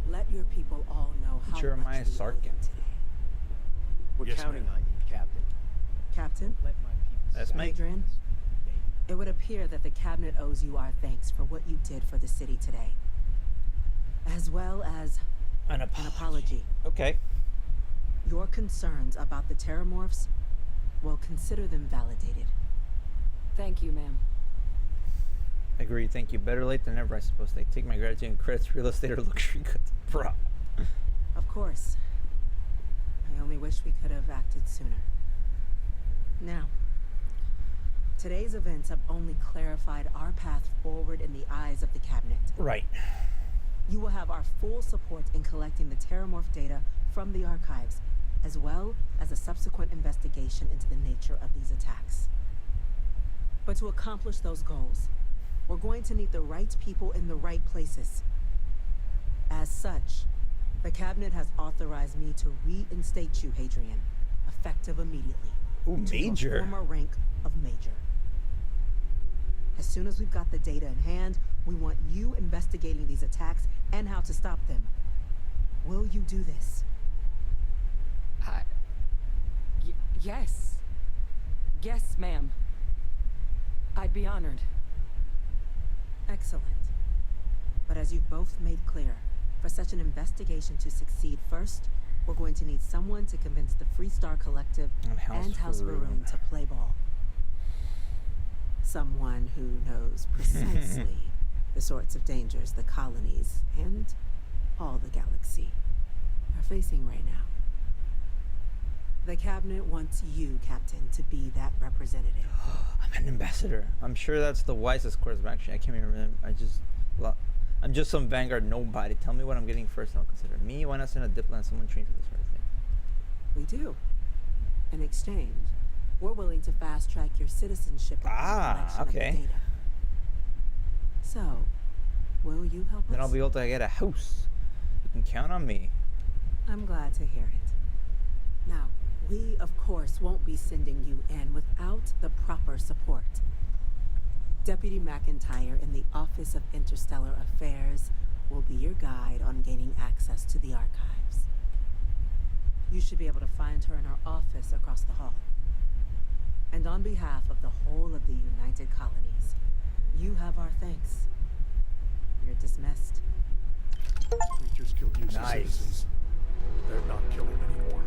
Let your people all know how Jeremiah much we owe Sarkin. them today. We're Yes, counting ma'am. on you, Captain. Captain, Let my people That's me. Adrian, it would appear that the cabinet owes you our thanks for what you did for the city today, as well as An apology. Okay. Your concerns about the Terramorphs, well, consider them validated. Thank you, ma'am. Agreed. Thank you. Better late than never, I suppose. They take my gratitude and credits, real estate or luxury goods. Bruh. Of course. I only wish we could have acted sooner. Now, today's events have only clarified our path forward in the eyes of the cabinet. Right. You will have our full support in collecting the Terramorph data from the archives, as well as a subsequent investigation into the nature of these attacks. But to accomplish those goals, we're going to need the right people in the right places. As such, the cabinet has authorized me to reinstate you, Hadrian, effective immediately. Ooh, to your Major. former rank of Major. As soon as we've got the data in hand, we want you investigating these attacks and how to stop them. Will you do this? Yes. Yes, ma'am. I'd be honored. Excellent. But as you've both made clear, for such an investigation to succeed, first, we're going to need someone to convince the Freestar Collective and House Varun to play ball. Someone who knows precisely the sorts of dangers the colonies and all the galaxy are facing right now. The cabinet wants you, Captain, to be that representative. I'm an ambassador. I'm sure that's the wisest course of action. I can't even remember. I'm just some Vanguard nobody. Tell me what I'm getting first and I'll consider it. Me, why not send a diplomat, someone trained for this sort of thing? We do. In exchange, we're willing to fast track your citizenship upon collection of the okay. data. So, will you help us? Then I'll be able to get a house. You can count on me. I'm glad to hear it. Now, we, of course, won't be sending you in without the proper support. Deputy McIntyre in the Office of Interstellar Affairs will be your guide on gaining access to the archives. You should be able to find her in her office across the hall. And on behalf of the whole of the United Colonies, you have our thanks. You're dismissed. Creatures kill useless citizens. They're not killing anymore.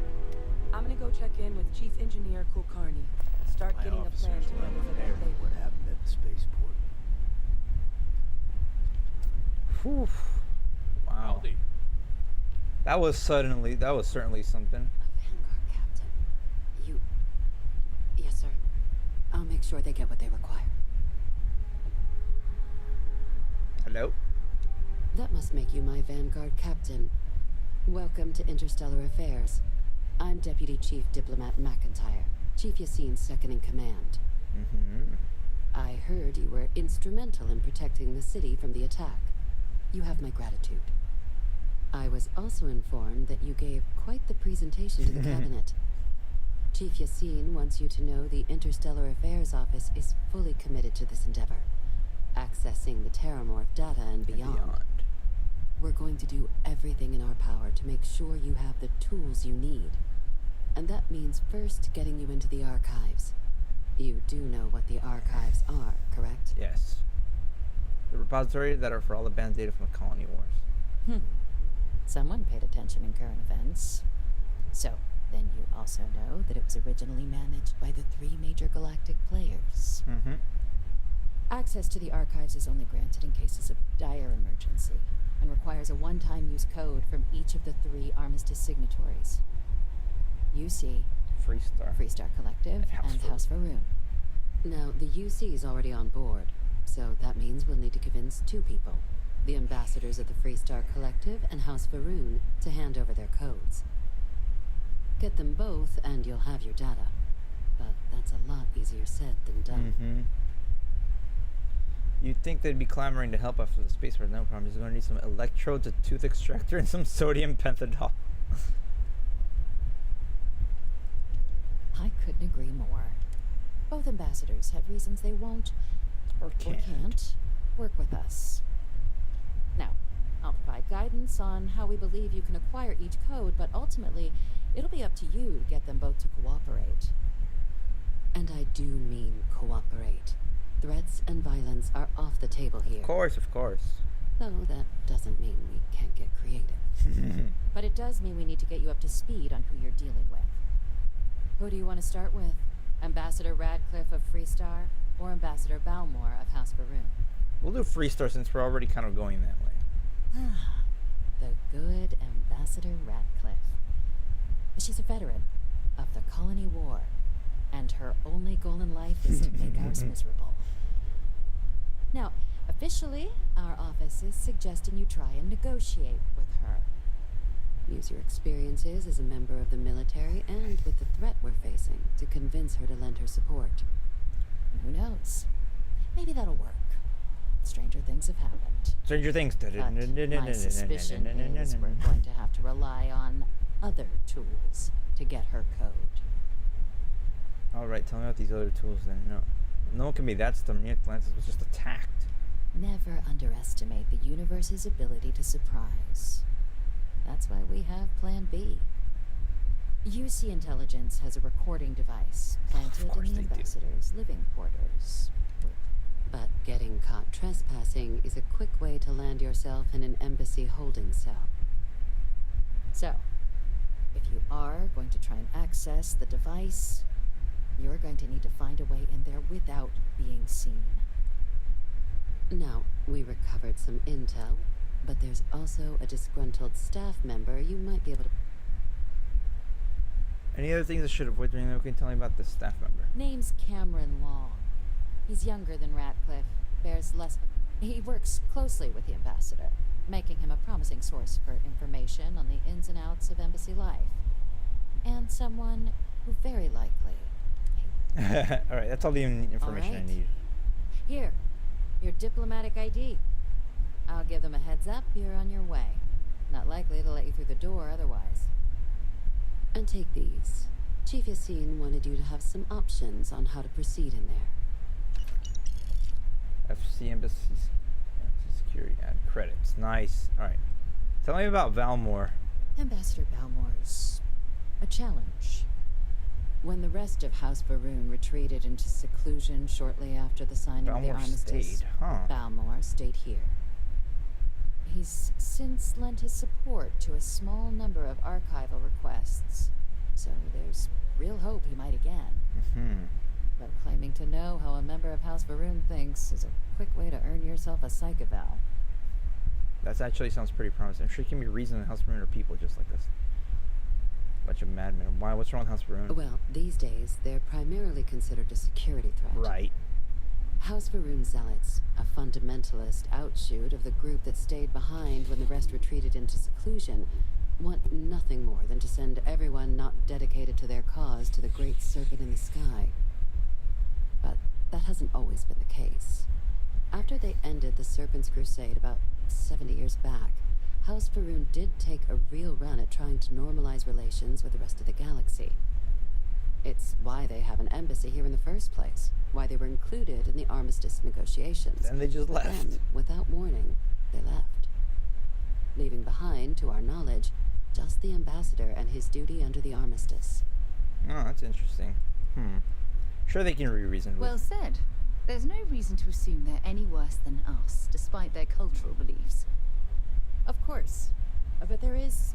I'm gonna go check in with Chief Engineer Kulkarni. Start My getting a plan officers will together for never that know what happened at the spaceport. Whew. Wow. Howdy. That was certainly something. Yes, sir. I'll make sure they get what they require. Hello? That must make you my Vanguard captain. Welcome to Interstellar Affairs. I'm Deputy Chief Diplomat McIntyre, Chief Yassine's second in command. Mm-hmm. I heard you were instrumental in protecting the city from the attack. You have my gratitude. I was also informed that you gave quite the presentation to the cabinet. Chief Yassine wants you to know the Interstellar Affairs Office is fully committed to this endeavor, accessing the Terramorph data and beyond. We're going to do everything in our power to make sure you have the tools you need. And that means first getting you into the archives. You do know what the archives are, correct? Yes. The repository that are for all the banned data from the colony wars. Someone paid attention in current events. So, then you also know that it was originally managed by the 3 major galactic players. Mm-hmm. Access to the archives is only granted in cases of dire emergency, and requires a one-time use code from each of the 3 armistice signatories. UC, Freestar Collective, and House Varun. Now, the UC is already on board, so that means we'll need to convince 2 people, the ambassadors of the Freestar Collective and House Varun, to hand over their codes. Get them both, and you'll have your data. But that's a lot easier said than done. Mm-hmm. You'd think they'd be clamoring to help after the space war. No problem. He's going to need some electrodes, a tooth extractor, and some sodium pentothal. agree more. Both ambassadors have reasons they won't or can't work with us. Now, I'll provide guidance on how we believe you can acquire each code, but ultimately, it'll be up to you to get them both to cooperate. And I do mean cooperate. Threats and violence are off the table here. Of course, of course. Though that doesn't mean we can't get creative. But it does mean we need to get you up to speed on who you're dealing with. Who do you want to start with? Ambassador Radcliffe of Freestar, or Ambassador Balmore of House Varun? We'll do Freestar since we're already kind of going that way. The good Ambassador Radcliffe. She's a veteran of the Colony War, and her only goal in life is to make ours miserable. Now, officially, our office is suggesting you try and negotiate with her. Use your experiences as a member of the military and with the threat we're facing to convince her to lend her support. And who knows? Maybe that'll work. Stranger things have happened. Stranger things. But my suspicion is we're going to have to rely on other tools to get her code. All right, tell me about these other tools then. No one can be that stubborn. Atlantis was just attacked. Never underestimate the universe's ability to surprise. That's why we have Plan B. UC Intelligence has a recording device planted in the ambassador's living quarters. But getting caught trespassing is a quick way to land yourself in an embassy holding cell. So, if you are going to try and access the device, you're going to need to find a way in there without being seen. Now, we recovered some intel, but there's also a disgruntled staff member you might be able to... Any other things I should avoid doing that can tell me about the staff member? Name's Cameron Long. He's younger than Ratcliffe, bears less... He works closely with the ambassador, making him a promising source for information on the ins and outs of embassy life. And someone who very likely... Alright, that's all the information I need. Here, your diplomatic ID. I'll give them a heads up you're on your way. Not likely to let you through the door otherwise. And take these. Chief Yassine wanted you to have some options on how to proceed in there. FC Embassy Security ad credits. Nice. Alright. Tell me about Valmore. Ambassador Balmore's a challenge. When the rest of House Varun retreated into seclusion shortly after the signing of the armistice, Balmore stayed here. He's since lent his support to a small number of archival requests, so there's real hope he might again. But claiming to know how a member of House Varun thinks is a quick way to earn yourself a psych eval. That actually sounds pretty promising. I'm sure it can be reason that House Varun are people just like this. Bunch of madmen. Why? What's wrong with House Varun? Well, these days, they're primarily considered a security threat. Right. House Varun Zealots, a fundamentalist outshoot of the group that stayed behind when the rest retreated into seclusion, want nothing more than to send everyone not dedicated to their cause to the great serpent in the sky. But that hasn't always been the case. After they ended the Serpent's Crusade about 70 years back, House Varun did take a real run at trying to normalize relations with the rest of the galaxy. It's why they have an embassy here in the first place, why they were included in the armistice negotiations. And they just left. Then, without warning, they left. Leaving behind, to our knowledge, just the ambassador and his duty under the armistice. Oh, that's interesting. Sure they can re-reason with. Well said. There's no reason to assume they're any worse than us, despite their cultural beliefs. Of course. But there is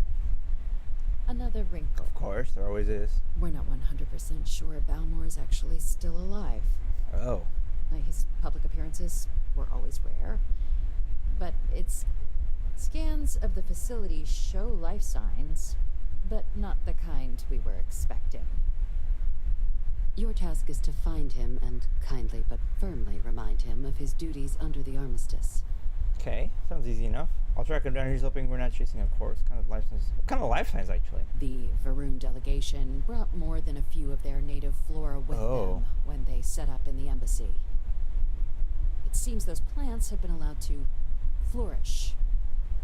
another wrinkle. Of course, there always is. We're not 100% sure Balmore is actually still alive. Oh. His public appearances were always rare. But scans of the facility show life signs, but not the kind we were expecting. Your task is to find him and kindly but firmly remind him of his duties under the armistice. Okay, sounds easy enough. I'll track him down. He's hoping we're not chasing a corpse. What kind of life signs, actually? The Varun delegation brought more than a few of their native flora with them when they set up in the embassy. It seems those plants have been allowed to flourish,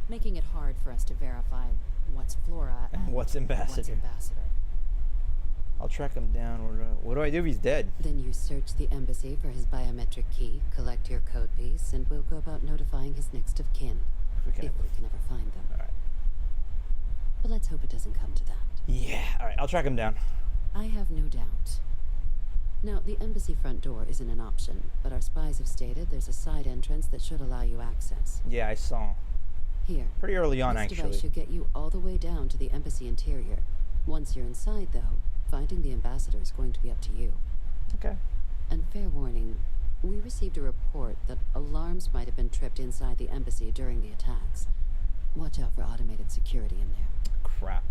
making it hard for us to verify what's flora and what's ambassador. I'll track him down. What do I do if he's dead? Then you search the embassy for his biometric key, collect your code piece, and we'll go about notifying his next of kin. If we can ever find them. Alright. But let's hope it doesn't come to that. Yeah, alright, I'll track him down. I have no doubt. Now, the embassy front door isn't an option, but our spies have stated there's a side entrance that should allow you access. Yeah, I saw. Here. Pretty early on, This actually. device should get you all the way down to the embassy interior. Once you're inside, though, finding the ambassador is going to be up to you. Okay. And fair warning, we received a report that alarms might have been tripped inside the embassy during the attacks. Watch out for automated security in there. Crap.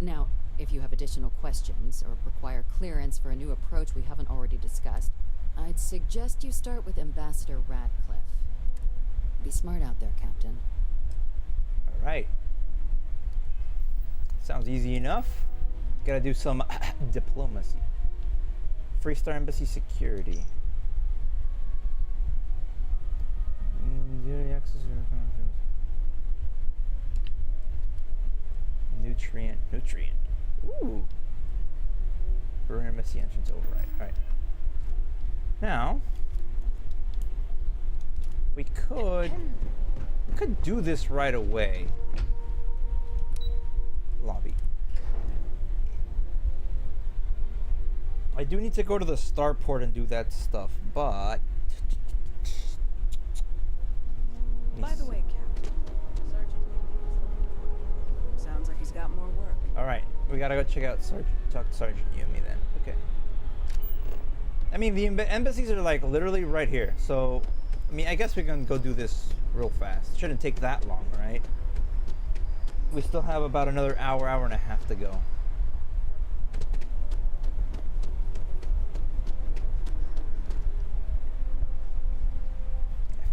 Now, if you have additional questions or require clearance for a new approach we haven't already discussed, I'd suggest you start with Ambassador Radcliffe. Be smart out there, Captain. Alright. Sounds easy enough. Gotta do some diplomacy. Freestar Embassy security. Nutrient. Ooh. Burn Embassy entrance override. Alright. Now, we could do this right away. Lobby. I do need to go to the starport and do that stuff, but By the way, Captain, Sergeant Yumi sounds like he's got more work. all right, we gotta go check out talk to Sergeant Yumi then. Okay. I mean, the embassies are like literally right here, so I mean, I guess we can go do this real fast. Shouldn't take that long, right? We still have about another hour and a half to go.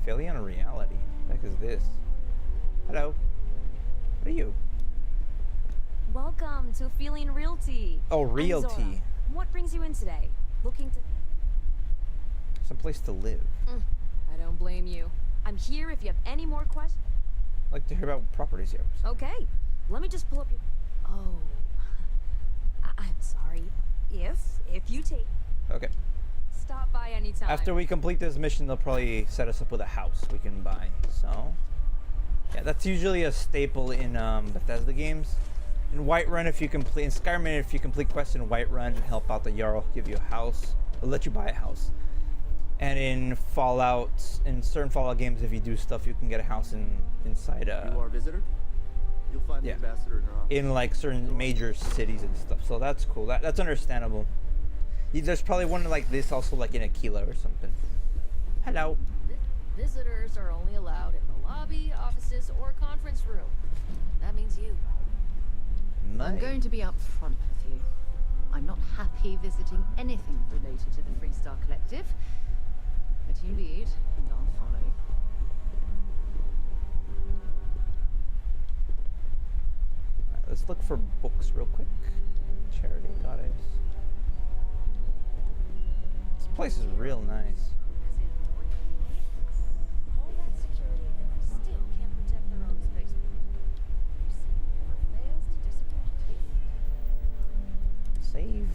Affiliate reality. What the heck is this? Hello. What are you? Welcome to Feeling Realty. Oh, I'm Realty. Zora. What brings you in today? Looking to... Someplace to live. I don't blame you. I'm here if you have any more questions. I'd like to hear about properties you have. Okay. Let me just pull up your... Oh. I'm sorry. If you take... Okay. Stop by anytime. After we complete this mission, they'll probably set us up with a house we can buy. So, yeah, that's usually a staple in Bethesda games. In Whiterun, if you complete, in Skyrim, if you complete quests in Whiterun and help out the Jarl, give you a house, they'll let you buy a house. And in Fallout, in certain Fallout games, if you do stuff, you can get a house inside. You are a visitor? You'll find the ambassador in her office. In like certain major cities and stuff. So that's cool. That's understandable. There's probably one like this also like in Aquila or something. Hello. Visitors are only allowed in the lobby, offices, or conference room. That means you. I'm going to be upfront with you. I'm not happy visiting anything related to the Freestar Collective. But you lead, and I'll follow. Alright, let's look for books real quick. Charity Goddess. This place is real nice. All that security and they still can't protect their own space. Never fails to disappoint. Save.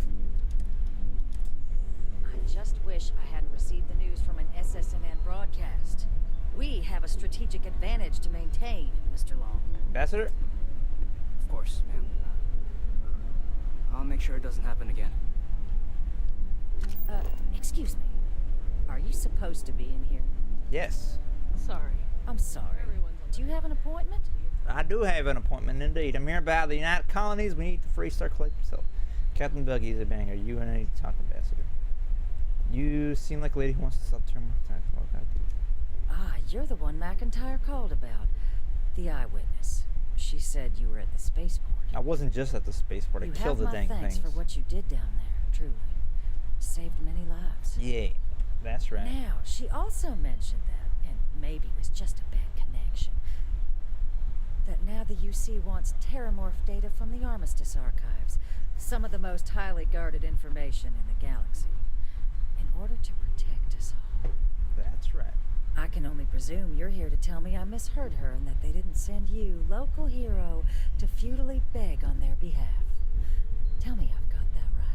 I just wish I hadn't received the news from an SSNN broadcast. We have a strategic advantage to maintain, Mr. Long. Ambassador? Of course, ma'am. I'll make sure it doesn't happen again. Excuse me. Are you supposed to be in here? Yes. Sorry. I'm sorry. Do you have an appointment? I do have an appointment indeed. I'm here about the United Colonies. We need the Freestar Collective. So, Captain Bucky is a banger. You and I need to talk, Ambassador. You seem like a lady who wants to stop term time. Ah, you're the one McIntyre called about. The eyewitness. She said you were at the spaceport. I wasn't just at the spaceport. I You killed have the my dang thanks things. for what you did down there, truly. Saved many lives. Yeah, that's right. Now, she also mentioned that, and maybe it was just a bad connection, that now the UC wants terramorph data from the Armistice archives, some of the most highly guarded information in the galaxy, in order to protect us all. That's right. I can only presume you're here to tell me I misheard her and that they didn't send you, local hero, to futilely beg on their behalf. Tell me I've got that right.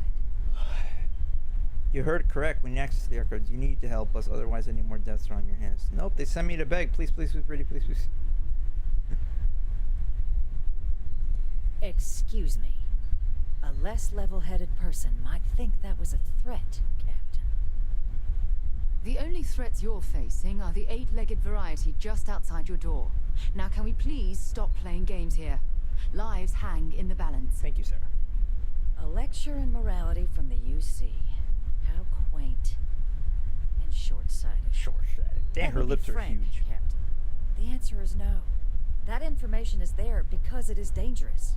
You heard correct. When you access the archives, you need to help us. Otherwise, any more deaths are on your hands. Nope, they sent me to beg. Please, please, please, pretty, please, please. Excuse me. A less level-headed person might think that was a threat, Captain. The only threats you're facing are the 8-legged variety just outside your door. Now can we please stop playing games here? Lives hang in the balance. Thank you, Sarah. A lecture in morality from the UC. How quaint and short-sighted. Short-sighted. Damn, her lips are huge. Captain. The answer is no. That information is there because it is dangerous.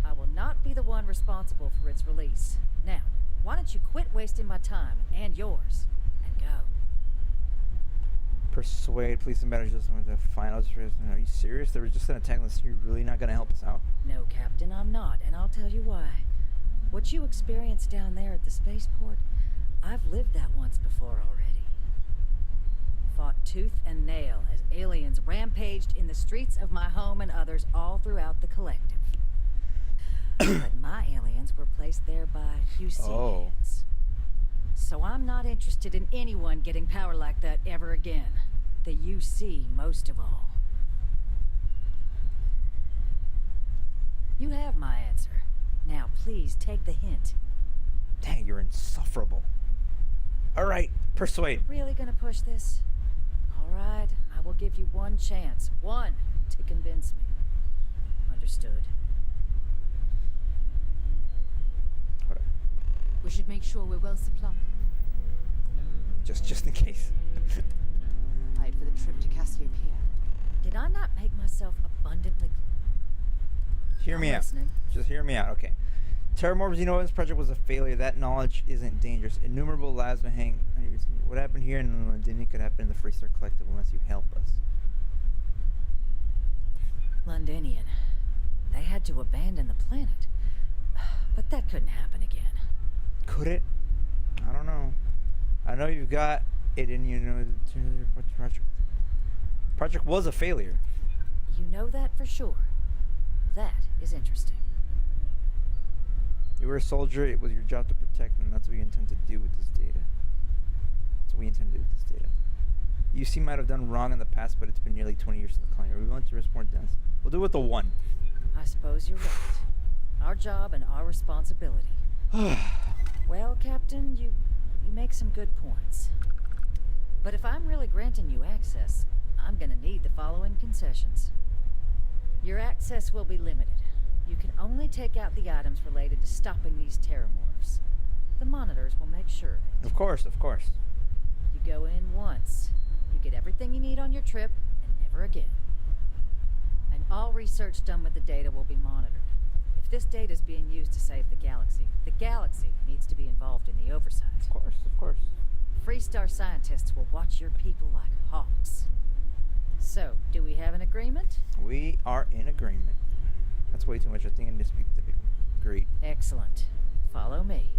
I will not be the one responsible for its release. Now, why don't you quit wasting my time and yours and go? Persuade police and matters just with the finals. Are you serious? There was just an attack list. You're really not gonna help us out? No, Captain, I'm not, and I'll tell you why. What you experienced down there at the spaceport, I've lived that once before already. Fought tooth and nail as aliens rampaged in the streets of my home and others all throughout the collective. But my aliens were placed there by UC hands. So I'm not interested in anyone getting power like that ever again. The UC most of all. You have my answer. Now please take the hint. Dang, you're insufferable. Alright, persuade. Really gonna push this? Alright, I will give you one chance. One to convince me. Understood. We should make sure we're well supplied. Just in case. Right for the trip to Cassiopeia. Did I not make myself abundantly Hear me out. listening. Just hear me out, okay. Terramorph's Xenoweapons project was a failure. That knowledge isn't dangerous. Innumerable lives may hang. What happened here in London could happen in the Freestar Collective unless you help us. Londinian. They had to abandon the planet. But that couldn't happen again. Could it? I don't know. I know you've got it in you know the project. Project was a failure. You know that for sure. That is interesting. You were a soldier, it was your job to protect them. That's what you intend to do with this data. That's what we intend to do with this data. UC might have done wrong in the past, but it's been nearly 20 years since the colony. Are we willing to risk more deaths? We'll do it with the 1. I suppose you're right. Our job and our responsibility. Well, Captain, you make some good points. But if I'm really granting you access, I'm gonna need the following concessions. Your access will be limited. You can only take out the items related to stopping these terramorphs. The monitors will make sure of it. Of course, of course. You go in once. You get everything you need on your trip, and never again. And all research done with the data will be monitored. If this data is being used to save the galaxy needs to be involved in the oversight. Of course, of course. Freestar scientists will watch your people like hawks. So, do we have an agreement? We are in agreement. That's way too much. I think in dispute to be agreed. Excellent. Follow me.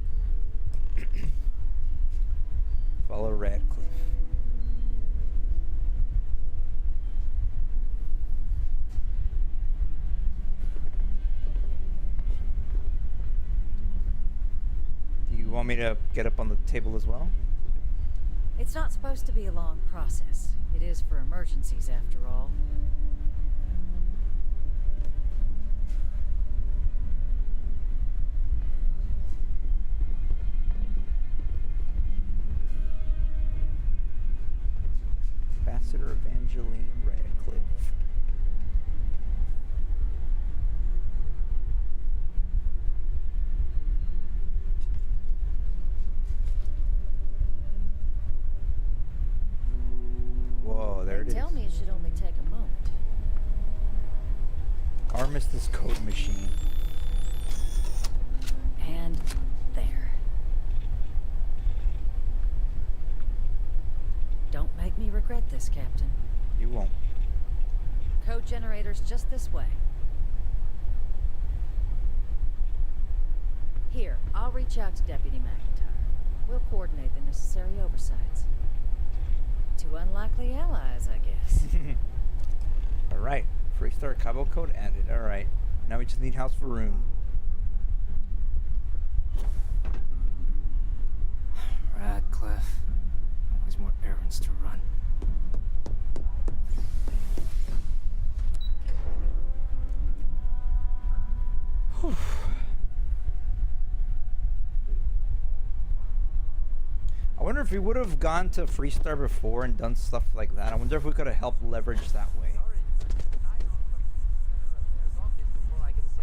Follow Radcliffe. Do you want me to get up on the table as well? It's not supposed to be a long process. It is for emergencies, after all. Ambassador Evangeline Radcliffe. Whoa, there it is. Tell me it should only take a moment. Armistice code machine. And there. Don't make me regret this, Captain. You won't. Code generators just this way. Here, I'll reach out to Deputy McIntyre. We'll coordinate the necessary oversights. Two unlikely allies, I guess. Alright. Freestar Cabo code added. Alright. Now we just need House Faroon. wonder if we would have gone to Freestar before and done stuff like that. I wonder if we could have helped leverage that way.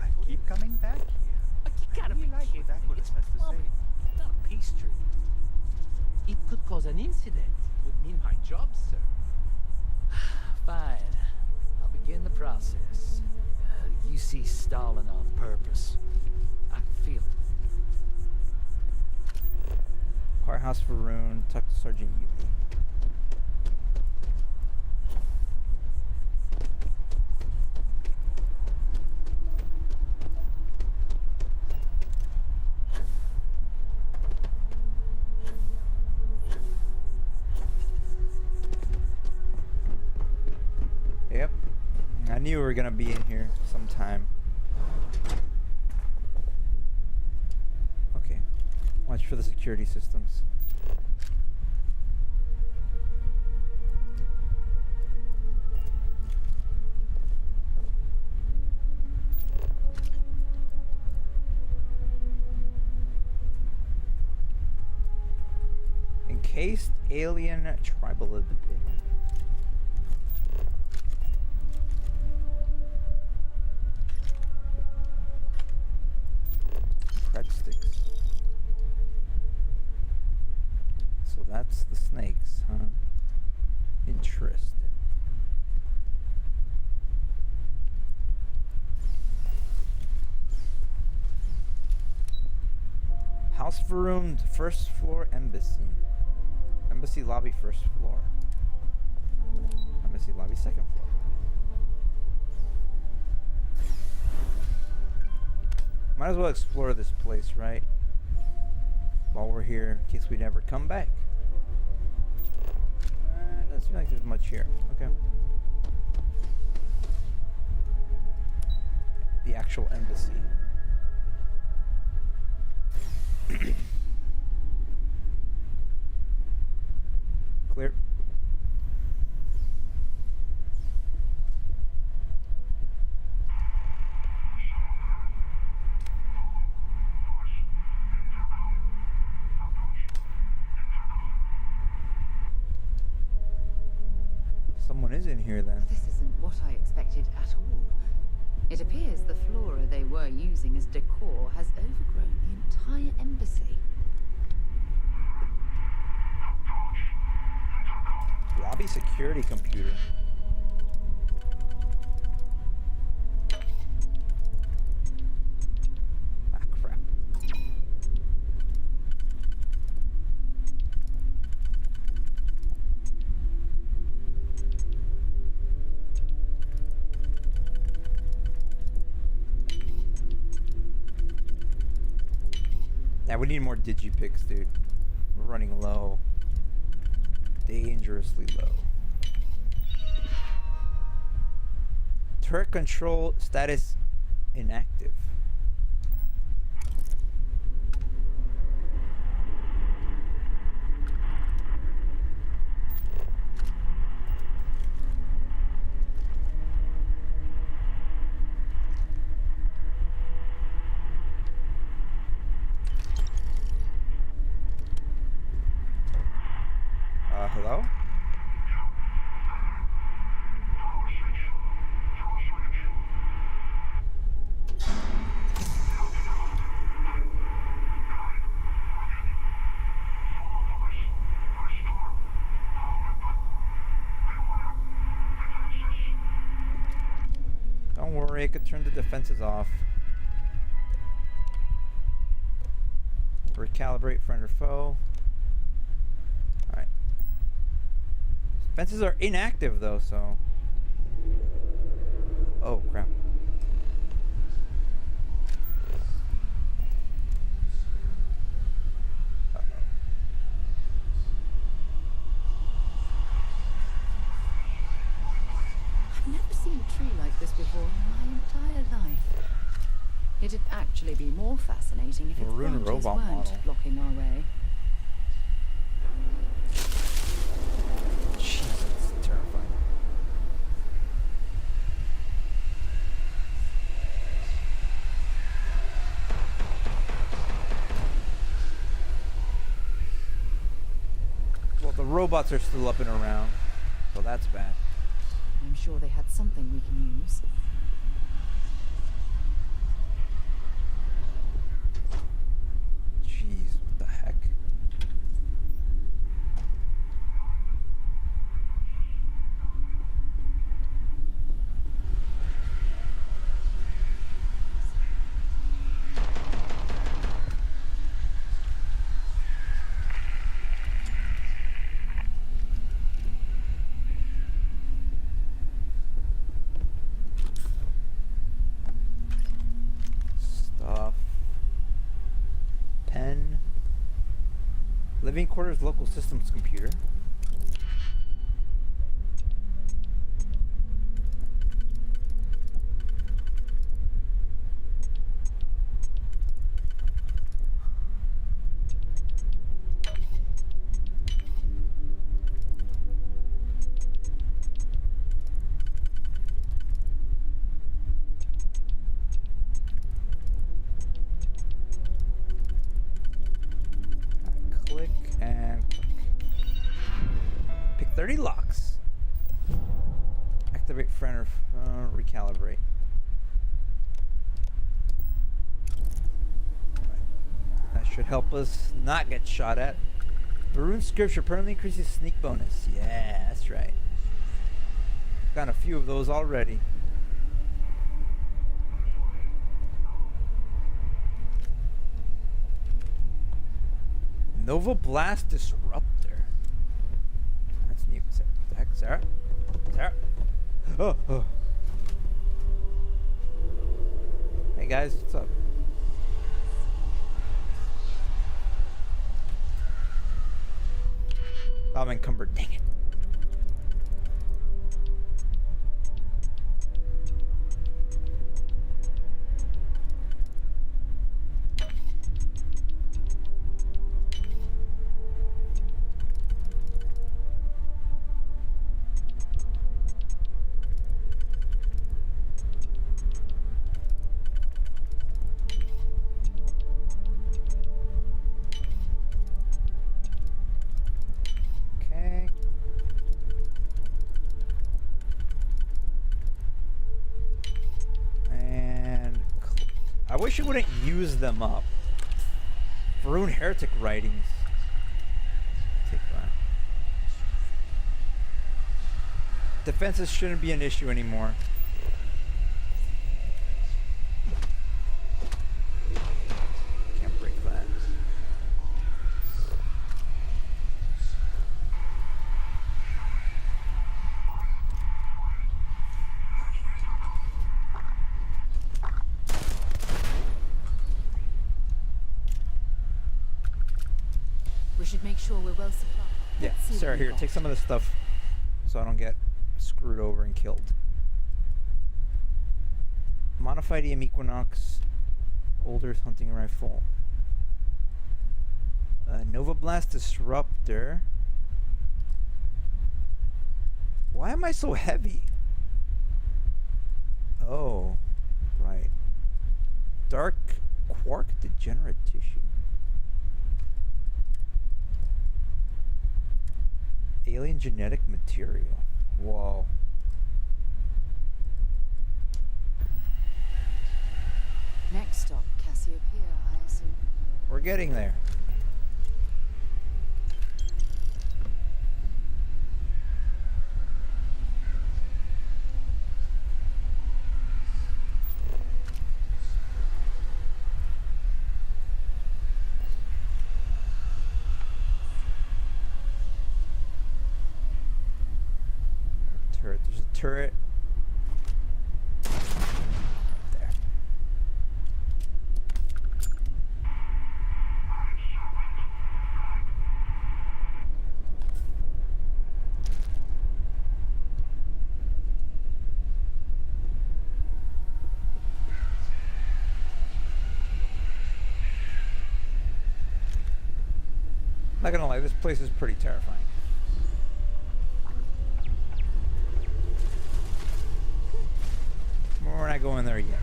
I keep coming back here. You gotta be like kidding what me. Daggett It's has to say. plumbing, not a peace treaty. It could cause an incident. It would mean my job, sir. Fine. I'll begin the process. You see stalling on purpose. I can feel it. Firehouse Varun, talk to Sergeant Yumi. Yep. I knew we were gonna be in here sometime. Okay. Watch for the security systems. Encased alien tribal. Breadsticks. So that's the snakes, huh? Interesting. House of Room, first floor embassy. Embassy lobby, first floor. Embassy lobby, second floor. Might as well explore this place, right? While we're here, in case we never come back. Doesn't seem like there's much here. Okay. The actual embassy. Clear. Someone is in here then. This isn't what I expected at all. It appears the flora they were using as decor has overgrown the entire embassy. Lobby security computer. Ah, crap. Yeah, we need more digipicks, dude. We're running low. Dangerously low. Turret control status inactive. Hello? Don't worry, I could turn the defenses off. Recalibrate friend or foe. Alright. Defenses are inactive though, so. Oh crap. I've never seen a tree like this before in my entire life. It'd actually be more fascinating if its Maroon branches robot weren't model. blocking our way. Jesus, it's terrifying. robots are still up and around, so that's bad. I'm sure they had something we can use. Jeez, what the heck? Pen. Living quarters, local systems computer. Click and click. Pick 30 locks. Activate friend or recalibrate. Right. That should help us not get shot at. Maroon scripture permanently increases sneak bonus. Yeah, that's right. Got a few of those already. Nova Blast Disruptor. That's new. What the heck, Sarah? Sarah? Oh. Hey guys, what's up? I'm encumbered. Dang it. I wish it wouldn't use them up. Varun Heretic writings. Take that. Defenses shouldn't be an issue anymore. Can't break that. We should make sure we're well supplied. Yeah, Sarah, here, take some of this stuff so I don't get screwed over and killed. Modified EM Equinox, Old Earth Hunting Rifle. Nova Blast Disruptor. Why am I so heavy? Oh, right. Dark Quark Degenerate Tissue. Alien genetic material. Whoa. Next stop, Cassiopeia, I assume. We're getting there. Turret. There's a turret. There. Not gonna lie, this place is pretty terrifying. We're not going there yet.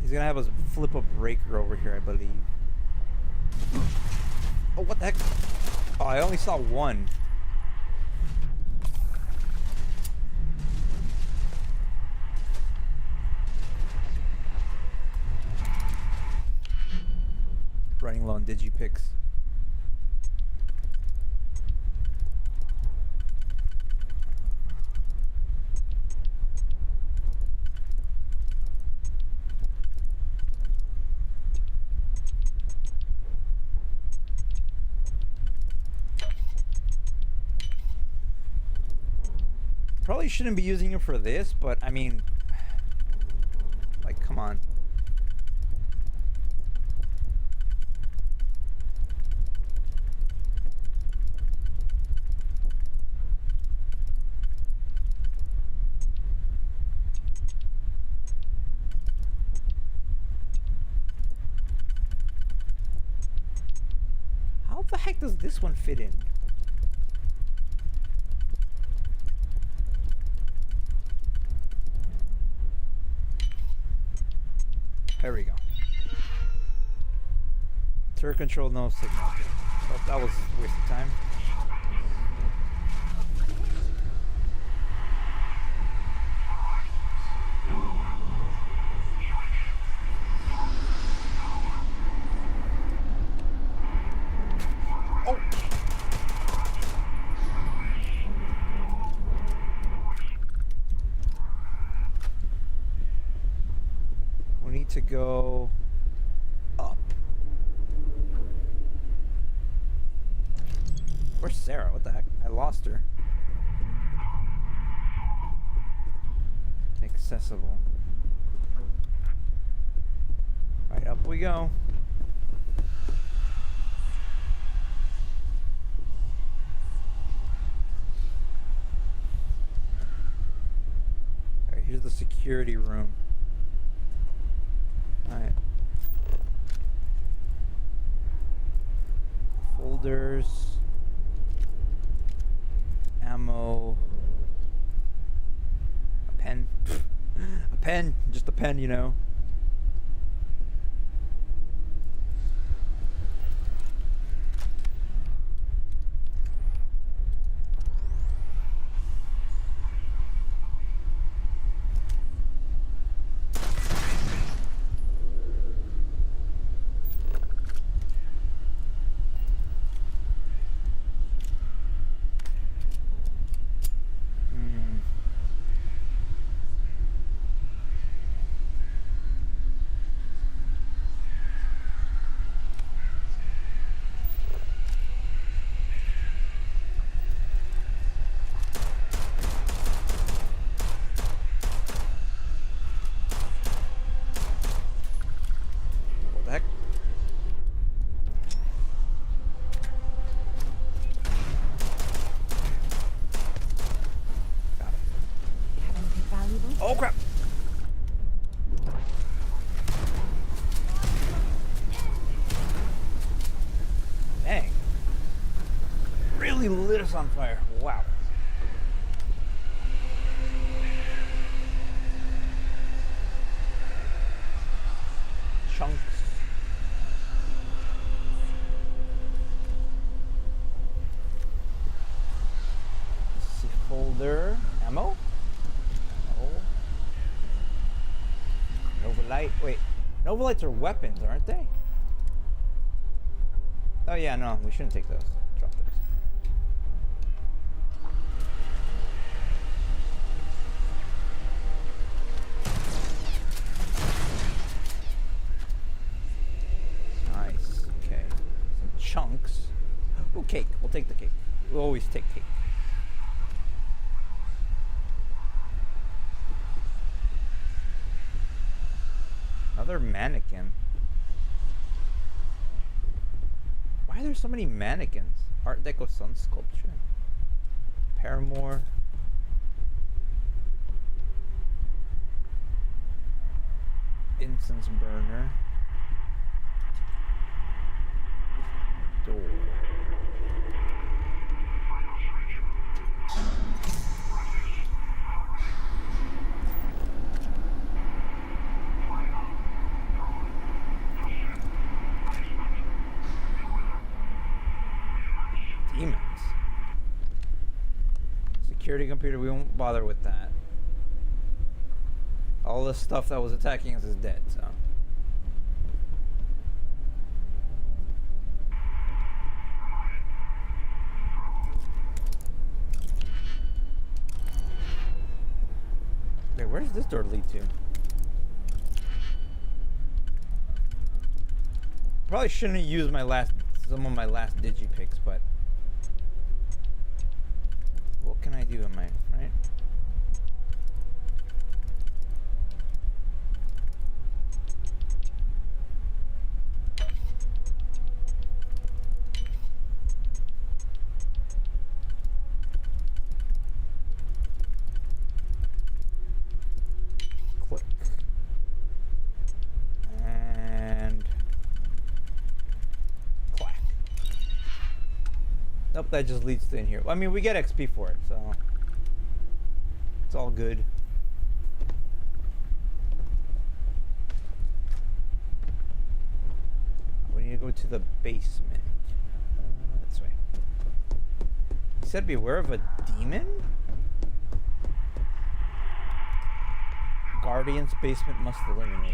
He's gonna have us flip a breaker over here, I believe. Oh, what the heck? Oh, I only saw one. Running low on digipicks. Probably shouldn't be using it for this, but I mean, like, come on. How the heck does this one fit in? There we go. Turret control, no signal. Oh, that was a waste of time. Oh! We need to go up. Where's Sarah? What the heck? I lost her. Accessible. Alright, up we go. Alright, here's the security room. Alright. Folders. Ammo. A pen. A pen. Just a pen, you know. Oh crap! Dang. Really lit us on fire. Wow. Chunks. Let's see, folder. Ammo? Novolite. Wait, Novolites are weapons, aren't they? Oh yeah, no, we shouldn't take those. Drop those. Nice. Okay. Some chunks. Ooh, cake. We'll take the cake. We'll always take cake. Another mannequin. Why are there so many mannequins? Art Deco sun sculpture. Paramore. Incense burner. Door. Security computer, we won't bother with that. All the stuff that was attacking us is dead, so. Wait, where does this door lead to? Probably shouldn't have used some of my last digipicks, but what can I do in my, right? Click. And clack. Nope, that just leads to in here. I mean, we get XP for it, so it's all good. We need to go to the basement. This way. He said beware of a demon? Guardian's basement must eliminate.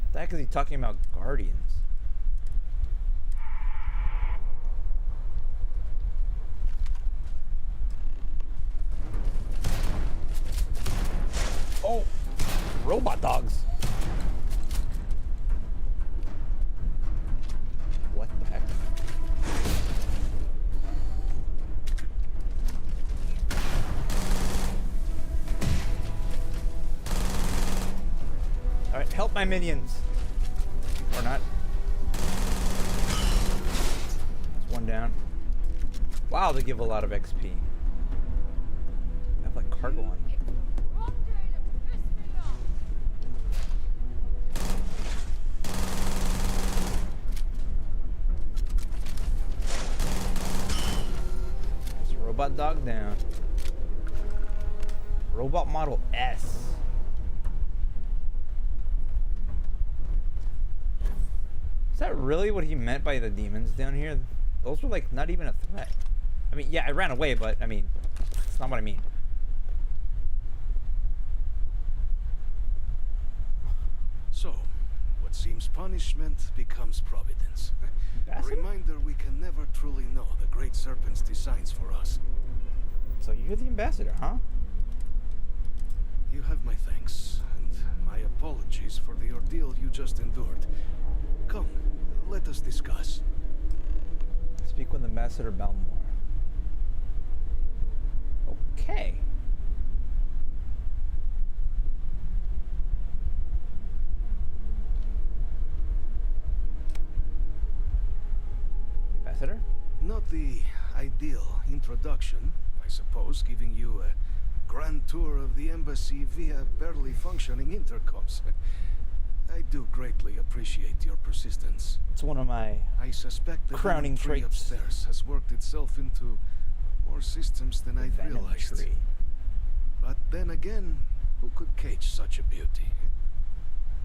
What the heck is he talking about, Guardians? Oh! Robot dogs! What the heck? Alright, help my minions. Or not. That's one down. Wow, they give a lot of XP. I have like cargo on me. Robot dog down. Robot model S. Is that really what he meant by the demons down here? Those were like not even a threat. I mean, yeah, I ran away, but I mean, it's not what I mean. So, what seems punishment becomes providence. A reminder we can never truly know the Great Serpent's designs for us. So you're the ambassador, huh? You have my thanks, and my apologies for the ordeal you just endured. Come, let us discuss. Speak with Ambassador Balmore. Okay. Ambassador? Not the ideal introduction, I suppose, giving you a grand tour of the embassy via barely functioning intercoms. I do greatly appreciate your persistence. It's one of my I suspect the crowning tree traits. upstairs has worked itself into more systems than I'd realized. Tree. But then again, who could cage such a beauty?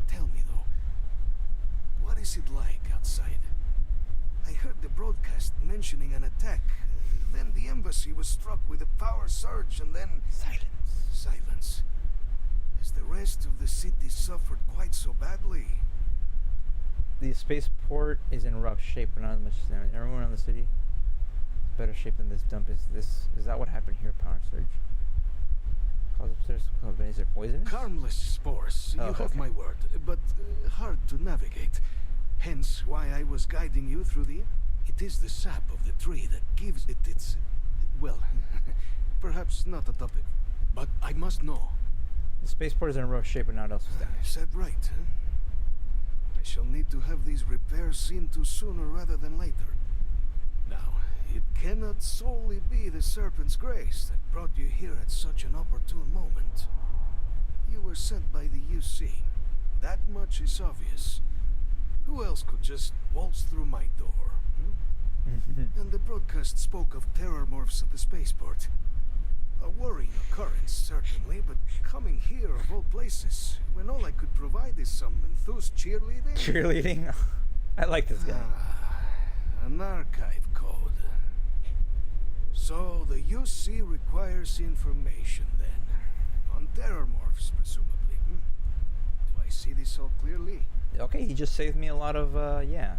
Tell me though, what is it like outside? I heard the broadcast mentioning an attack. Then the embassy was struck with a power surge and then... Silence. Has the rest of the city suffered quite so badly? The spaceport is in rough shape, but not as much damage. Everyone in the city is better shape than this dump. Is that what happened here? Power surge. Cause upstairs. Is it poisonous? Harmless spores. Oh, you have my word, but hard to navigate. Hence why I was guiding you through the... It is the sap of the tree that gives it its... Well, perhaps not a topic, but I must know. The spaceport is in rough shape, but not else is damaged. Is that right, huh? I shall need to have these repairs seen to sooner rather than later. Now, it cannot solely be the Serpent's grace that brought you here at such an opportune moment. You were sent by the UC. That much is obvious. Who else could just waltz through my door? And the broadcast spoke of terror morphs at the spaceport. A worrying occurrence, certainly, but coming here of all places, when all I could provide is some enthused cheerleading? Cheerleading? I like this guy. An archive code. So the UC requires information then. On terramorphs, presumably. Do I see this all clearly? Okay, he just saved me a lot of, yeah.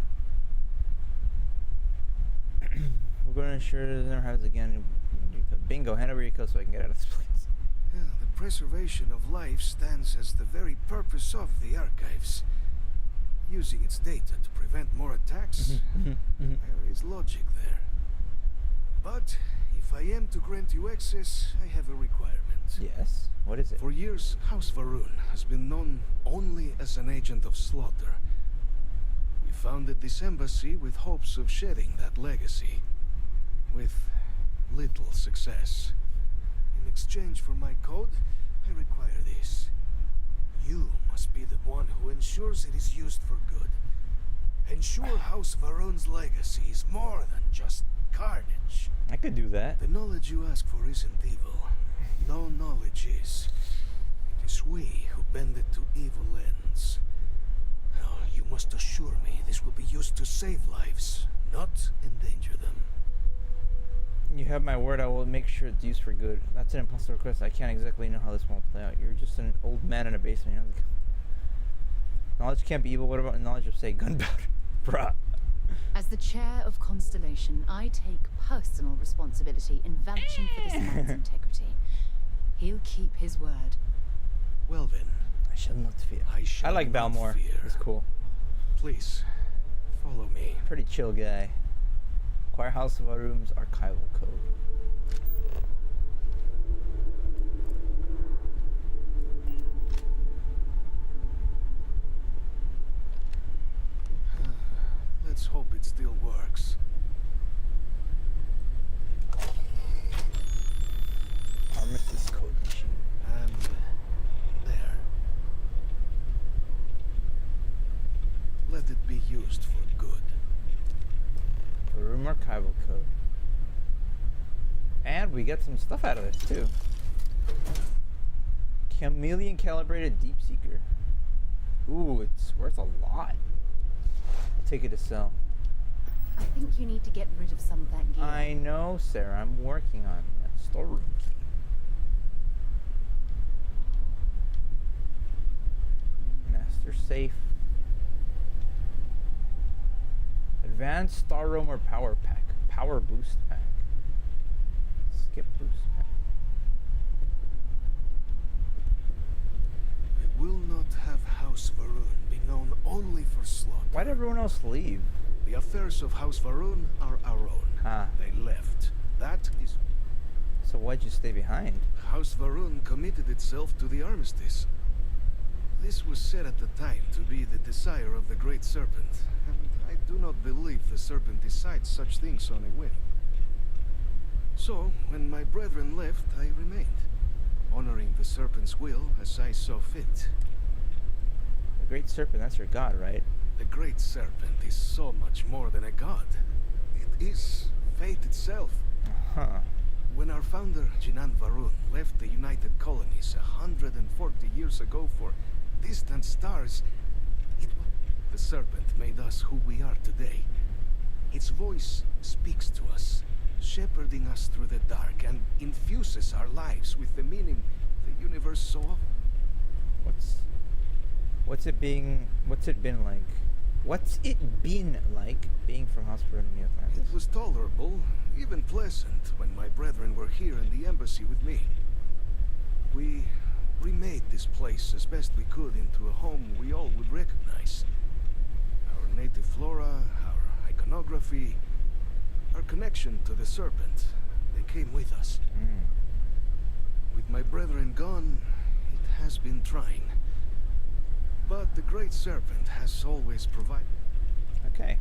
We're going to ensure it never happens again. Bingo, hand over your code so I can get out of this place. Yeah, the preservation of life stands as the very purpose of the archives. Using its data to prevent more attacks, there is logic there. But if I am to grant you access, I have a requirement. Yes? What is it? For years, House Varun has been known only as an agent of slaughter. We founded this embassy with hopes of shedding that legacy. With little success. In exchange for my code, I require this. You must be the one who ensures it is used for good. Ensure House Varun's legacy is more than just carnage. I could do that. The knowledge you ask for isn't evil. No knowledge is. It is we who bend it to evil ends. Now, you must assure me this will be used to save lives, not endanger them. You have my word, I will make sure it's used for good. That's an impossible request. I can't exactly know how this won't play out. You're just an old man in a basement. You know? Knowledge can't be evil. What about knowledge of, say, gunpowder? Bruh. As the chair of Constellation, I take personal responsibility in vouching for this man's integrity. He'll keep his word. Well then. I shall not fear. I like Balmore. He's cool. Please, follow me. Pretty chill guy. Acquire House of Varun's archival code. Let's hope it still works. Armistice code machine. And there. Let it be used for good. Varun archival code. And we get some stuff out of this too. Chameleon calibrated deep seeker. Ooh, it's worth a lot. I'll take it to sell. I think you need to get rid of some of that gear. I know, Sarah. I'm working on that. Storeroom key. Master safe. Advanced Star Roamer power pack. Power boost pack. Skip boost pack. I will not have House Varun be known only for slaughter. Why'd everyone else leave? The affairs of House Varun are our own. Ah. They left. That is... So why'd you stay behind? House Varun committed itself to the armistice. This was said at the time to be the desire of the Great Serpent, and I do not believe the Serpent decides such things on a whim. So, when my brethren left, I remained, honoring the Serpent's will as I saw fit. The Great Serpent, that's your god, right? The Great Serpent is so much more than a god. It is fate itself. Huh. When our founder, Jinan Varun, left the United Colonies 140 years ago for distant stars, the Serpent made us who we are today. Its voice speaks to us, shepherding us through the dark, and infuses our lives with the meaning the universe so often. What's it been like? What's it been like being from House Varun in the Atlantis? It was tolerable, even pleasant, when my brethren were here in the embassy with me. We remade this place as best we could into a home we all would recognize. Our native flora, our iconography, our connection to the Serpent, they came with us. With my brethren gone, it has been trying. But the Great Serpent has always provided. Okay.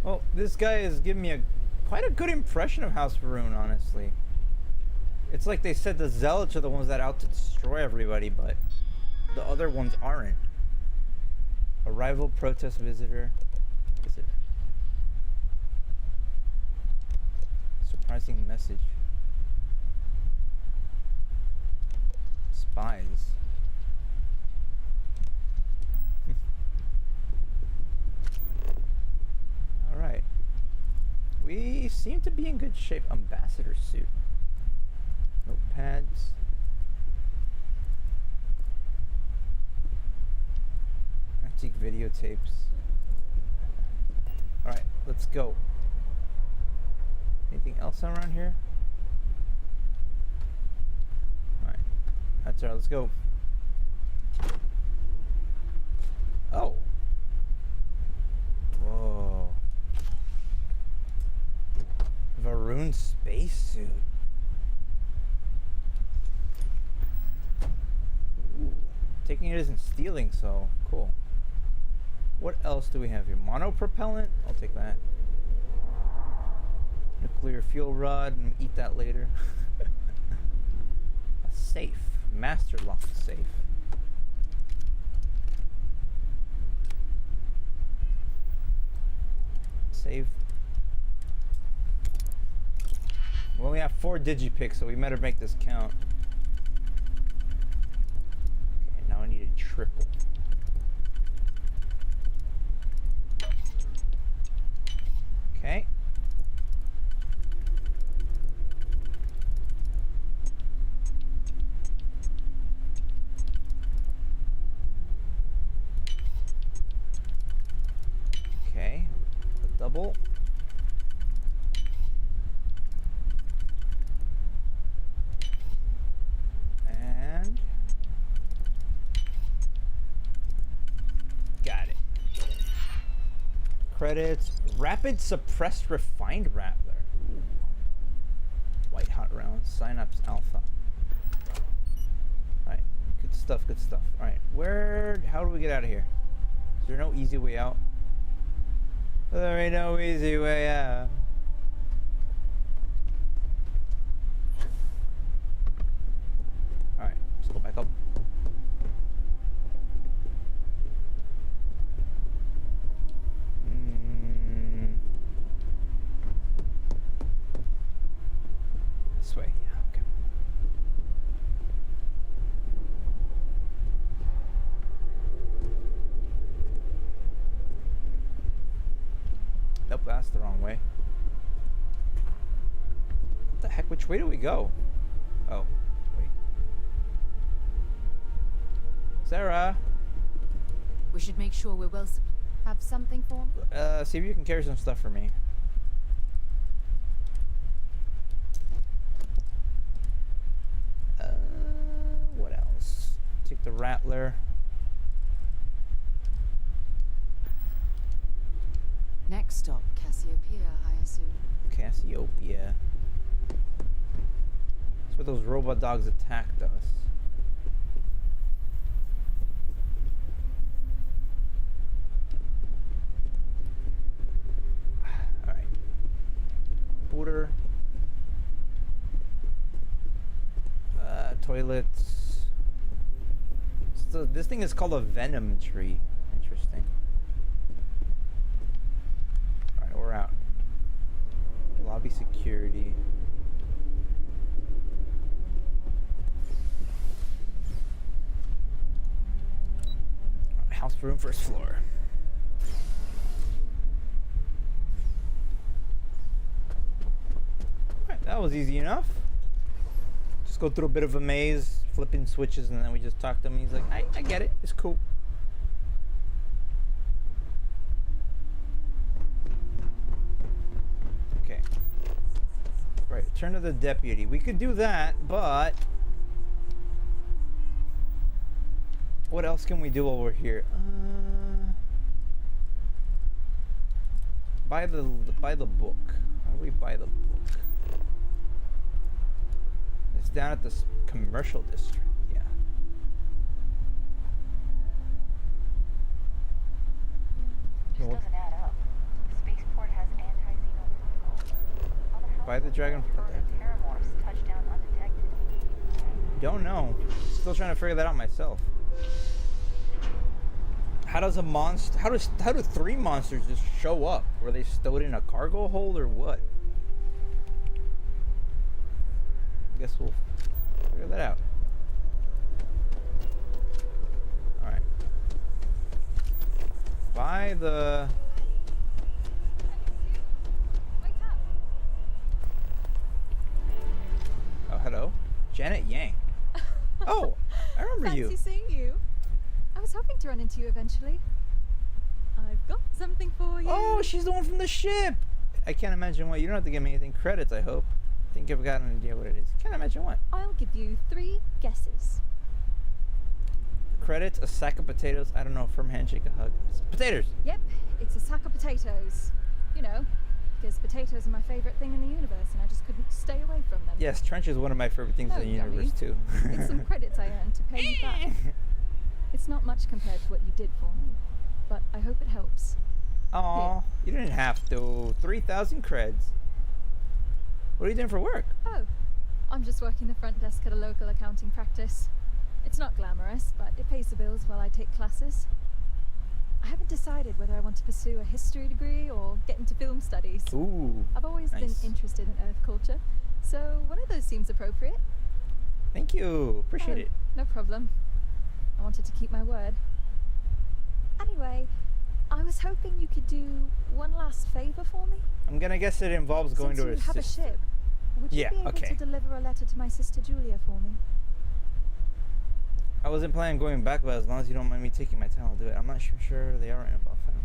Well, this guy is giving me quite a good impression of House Varun, honestly. It's like they said the Zealots are the ones that are out to destroy everybody, but the other ones aren't. Arrival protest visitor. What is it? Surprising message. Spies. Alright. We seem to be in good shape. Ambassador suit. Notepads. Antique videotapes. Alright, let's go. Anything else around here? Alright. That's alright, let's go. Oh. Whoa. Varun spacesuit. Taking it isn't stealing, so cool. What else do we have here? Monopropellant? I'll take that. Nuclear fuel rod, and eat that later. A safe. Master lock safe. Save. We only have 4 digipicks, so we better make this count. Okay, now I need a triple. Okay. Okay. A double. And got it. Credits. Rapid suppressed refined rattler. Ooh. White hot rounds. Synapse alpha. Alright. Good stuff, good stuff. Alright. How do we get out of here? Is there no easy way out? There ain't no easy way out. Alright. Let's go back up. This way, yeah, okay. Nope, that's the wrong way. What the heck? Which way do we go? Oh, wait. Sarah! We should make sure we're well have something for him. See if you can carry some stuff for me. What else? Take the rattler. Next stop, Cassiopeia, I assume. Cassiopeia. That's where those robot dogs attacked us. Alright. Booter. Toilets. So this thing is called a venom tree. Interesting. Alright, we're out. Lobby security. House room, first floor. Alright, that was easy enough. Just go through a bit of a maze, flipping switches, and then we just talk to him and he's like, I get it, it's cool. Okay. Right, turn to the deputy. We could do that, but what else can we do while we're here? Buy the book. How do we buy the book? It's down at the commercial district. Yeah. Just doesn't add up. Spaceport has anti-xeno. Buy the dragon. Terramorphs touchdown undetected. Don't know. Still trying to figure that out myself. How does a monster? How do 3 monsters just show up? Were they stowed in a cargo hold or what? I guess we'll figure that out. All right. Buy the. Janet Yang. Oh, I remember you. Fancy seeing you. I was hoping to run into you eventually. I've got something for you. Oh, she's the one from the ship. I can't imagine what. You don't have to give me anything. Credits, I hope. I think I've got an idea what it is. Can't imagine what. I'll give you 3 guesses. Credits, a sack of potatoes. I don't know, firm handshake, a hug. It's potatoes. Yep, it's a sack of potatoes. You know, because potatoes are my favorite thing in the universe and I just couldn't stay away from them. Yes, Trench is one of my favorite things in the universe, too. It's some credits I earned to pay you back. It's not much compared to what you did for me, but I hope it helps. Aw, you didn't have to. 3,000 creds. What are you doing for work? Oh, I'm just working the front desk at a local accounting practice. It's not glamorous, but it pays the bills while I take classes. I haven't decided whether I want to pursue a history degree or get into film studies. Ooh, I've always been nice. interested in Earth culture, so one of those seems appropriate. Thank you. Appreciate it. No problem. I wanted to keep my word. Anyway, I was hoping you could do one last favor for me. I'm gonna guess it involves going Since to you a have a sister. ship, would you Yeah, be able okay. to deliver a letter to my sister Julia for me? I wasn't planning on going back, but as long as you don't mind me taking my time, I'll do it. I'm not sure they are in about time.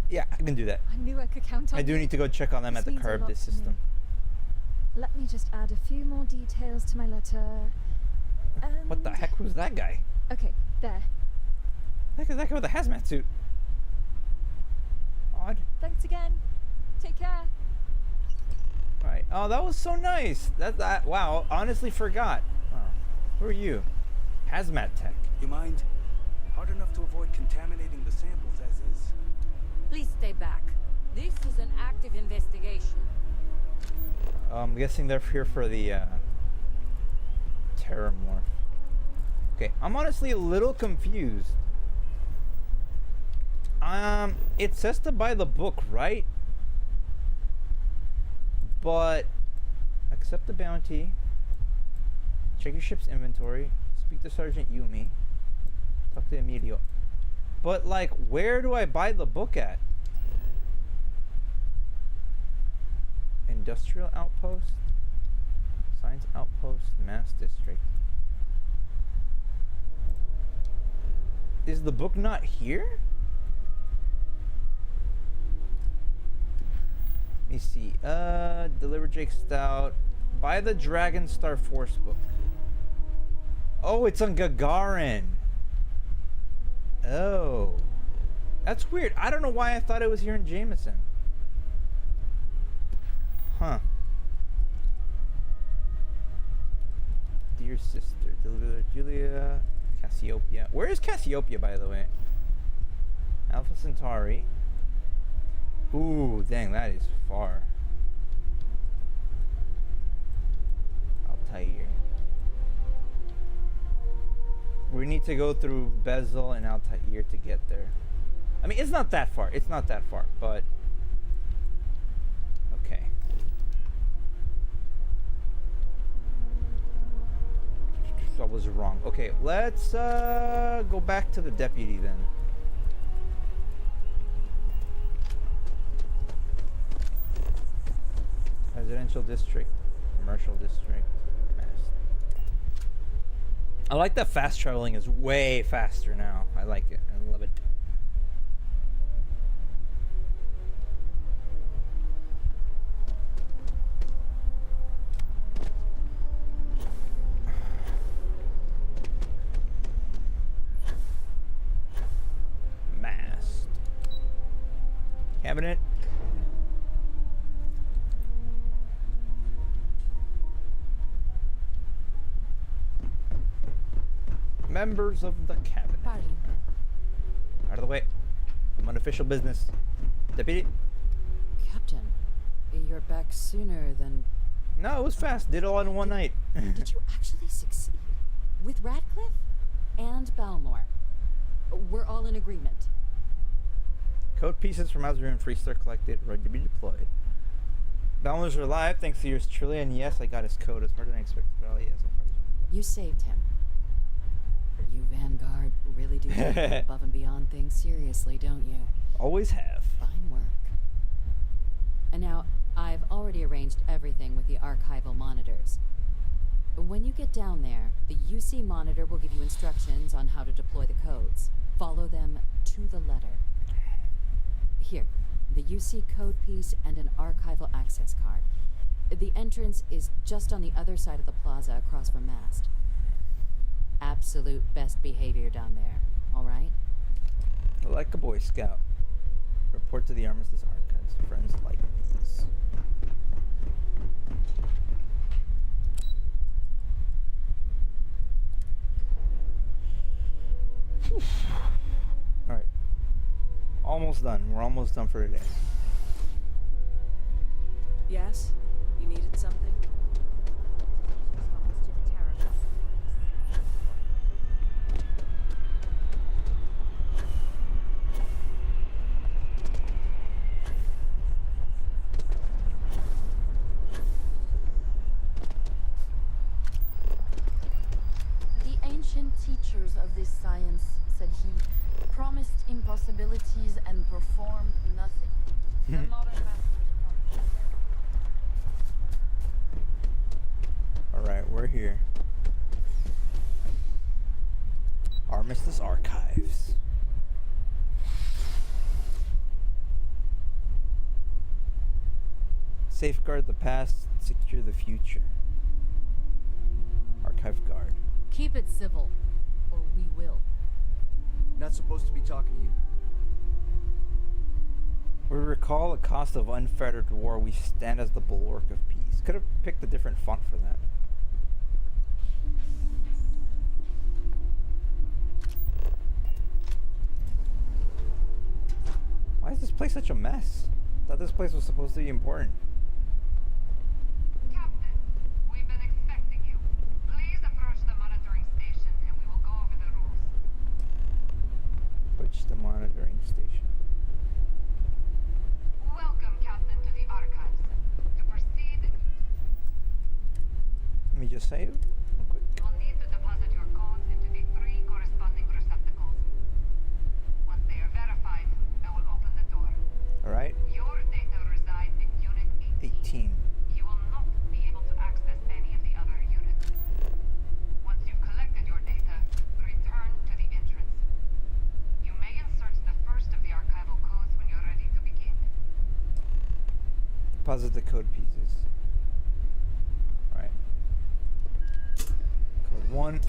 Yeah, I can do that. I knew I could count on I do you. need to go check on them This at the means a curb lot this to me. system. Let me just add a few more details to my letter. What the heck was that guy? Okay, there. What the heck is that guy with a hazmat suit? Odd. Thanks again. Take care. Right. Oh, that was so nice. That wow. Honestly, forgot. Oh, who are you? Hazmat tech. You mind? Hard enough to avoid contaminating the samples as is. Please stay back. This is an active investigation. I'm guessing they're here for the Terramorph. Okay, I'm honestly a little confused. It says to buy the book, right? But accept the bounty. Check your ship's inventory. Speak to Sergeant Yumi. Talk to Emilio. But like, where do I buy the book at? Industrial outpost, science outpost, mass district. Is the book not here? Let me see. Deliver Jake Stout. Buy the Dragon Star Force book. Oh, it's on Gagarin. Oh. That's weird. I don't know why I thought it was here in Jameson. Huh. Dear sister, deliver Julia, Cassiopeia. Where is Cassiopeia, by the way? Alpha Centauri. Ooh, dang, that is far. Altair. We need to go through Bezel and Altair to get there. I mean, it's not that far. It's not that far, but okay. I was wrong. Okay, let's go back to the deputy then. Residential district, commercial district, mass. I like that fast traveling is way faster now. I like it. I love it. Mast. Cabinet. Members of the cabinet. Pardon. Out of the way. I'm on official business. Deputy? Captain, you're back sooner than... No, it was fast. Did it all in one night. Did you actually succeed? With Radcliffe? And Balmore? We're all in agreement. Code pieces from Azure Freestar collected, ready to be deployed. Balmers are alive, thanks to yours truly, and yes, I got his code. It's harder than I expected, but yes, I'm party. You saved him. You Vanguard really do take the above and beyond things seriously, don't you? Always have. Fine work. And now, I've already arranged everything with the archival monitors. When you get down there, the UC monitor will give you instructions on how to deploy the codes. Follow them to the letter. Here, the UC code piece and an archival access card. The entrance is just on the other side of the plaza across from Mast. Absolute best behavior down there, all right? Like a Boy Scout. Report to the Armistice Archives. Friends like these. Alright. Almost done. We're almost done for today. Yes? You needed something? The ancient teachers of this science said he promised impossibilities and performed nothing. The modern masters promised. Alright, we're here. Armistice Archives. Safeguard the past, secure the future. Archive guard. Keep it civil, or we will. Not supposed to be talking to you. We recall the cost of unfettered war. We stand as the bulwark of peace. Could have picked a different font for that. Why is this place such a mess? I thought this place was supposed to be important. Captain, we've been expecting you. Please approach the monitoring station and we will go over the rules. Approach the monitoring station. Welcome, Captain, to the archives. To proceed, Let me just save. Real quick. you'll need to deposit your codes into the 3 corresponding receptacles. Once they are verified, I will open the door. Alright. Your data resides in Unit 18. You will not be able to access any of the other units. Once you've collected your data, return to the entrance. You may insert the first of the archival codes when you're ready to begin. Deposit the code pieces. Alright. Code 1.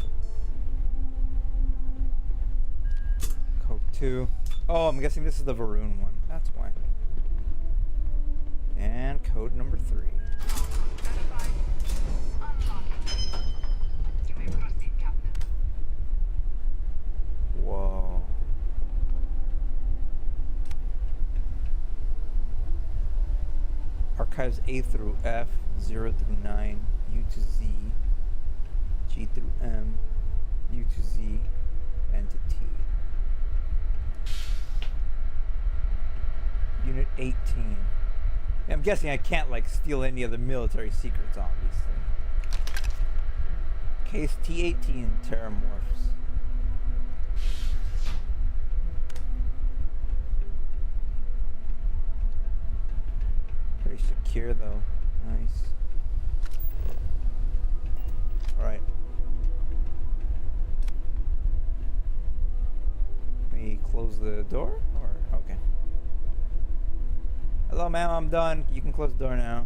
Code 2. Oh, I'm guessing this is the Varun one. That's why. And code number 3. You may proceed, Captain. Whoa. Archives A through F, 0 through 9, U to Z, G through M, U to Z, and to T. Unit 18. I'm guessing I can't like steal any of the military secrets, obviously. Case T18 Terramorphs. Pretty secure though. Nice. Alright. Let me close the door? Or okay. Hello, ma'am, I'm done. You can close the door now.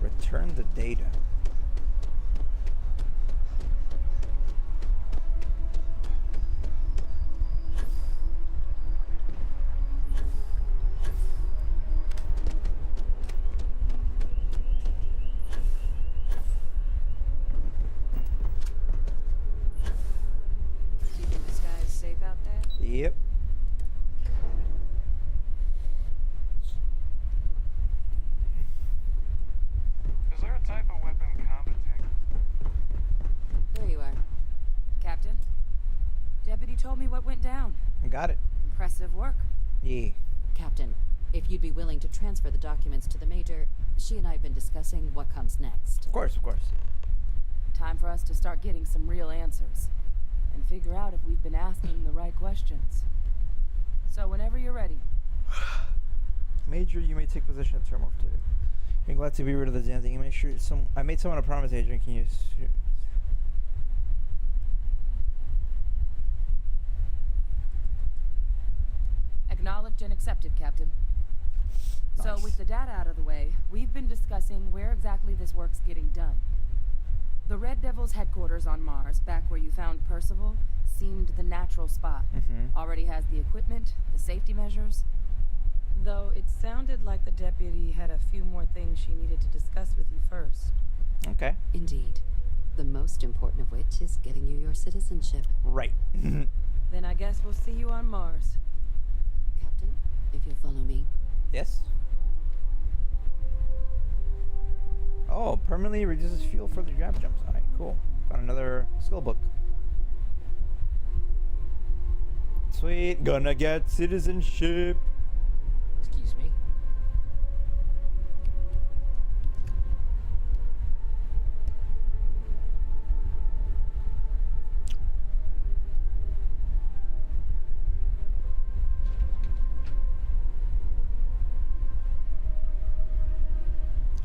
Return the data. Keeping this guy safe out there? Yep. Is there a type of weapon competent? There you are. Captain, Deputy told me what went down. I got it. Impressive work. Yeah. Captain, if you'd be willing to transfer the documents to the Major, she and I have been discussing what comes next. Of course, of course. Time for us to start getting some real answers and figure out if we've been asking the right questions. So whenever you're ready. Major, you may take position at Terminal 2. I'm glad to be rid of the damn thing. I made someone a promise, Adrian. Can you... Acknowledged and accepted, Captain. Nice. So with the data out of the way, we've been discussing where exactly this work's getting done. The Red Devil's headquarters on Mars, back where you found Percival, seemed the natural spot. Already has the equipment, the safety measures. Though it sounded like the deputy had a few more things she needed to discuss with you first. Okay. Indeed. The most important of which is getting you your citizenship. Right. Then I guess we'll see you on Mars. Captain, if you'll follow me. Yes. Oh, permanently reduces fuel for the grab jumps. Alright, cool. Found another skill book. Sweet. Gonna get citizenship. Excuse me.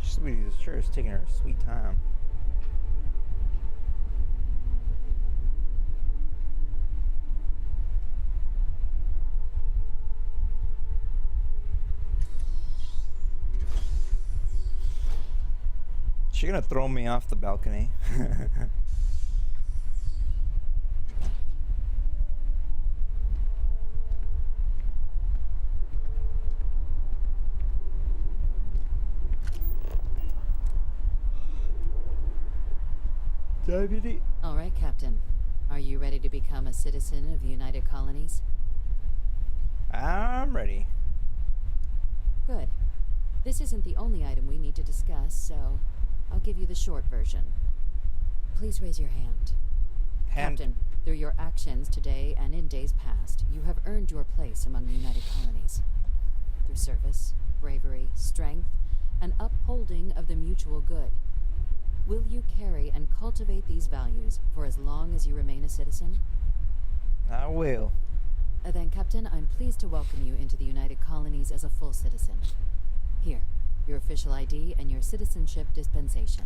Sweetie, sure is taking her sweet time. She gonna throw me off the balcony. Deputy. All right, Captain. Are you ready to become a citizen of the United Colonies? I'm ready. Good. This isn't the only item we need to discuss, so I'll give you the short version. Please raise your hand. Captain, through your actions today and in days past, you have earned your place among the United Colonies. Through service, bravery, strength, and upholding of the mutual good. Will you carry and cultivate these values for as long as you remain a citizen? I will. Then, Captain, I'm pleased to welcome you into the United Colonies as a full citizen. Here, your official ID and your citizenship dispensation.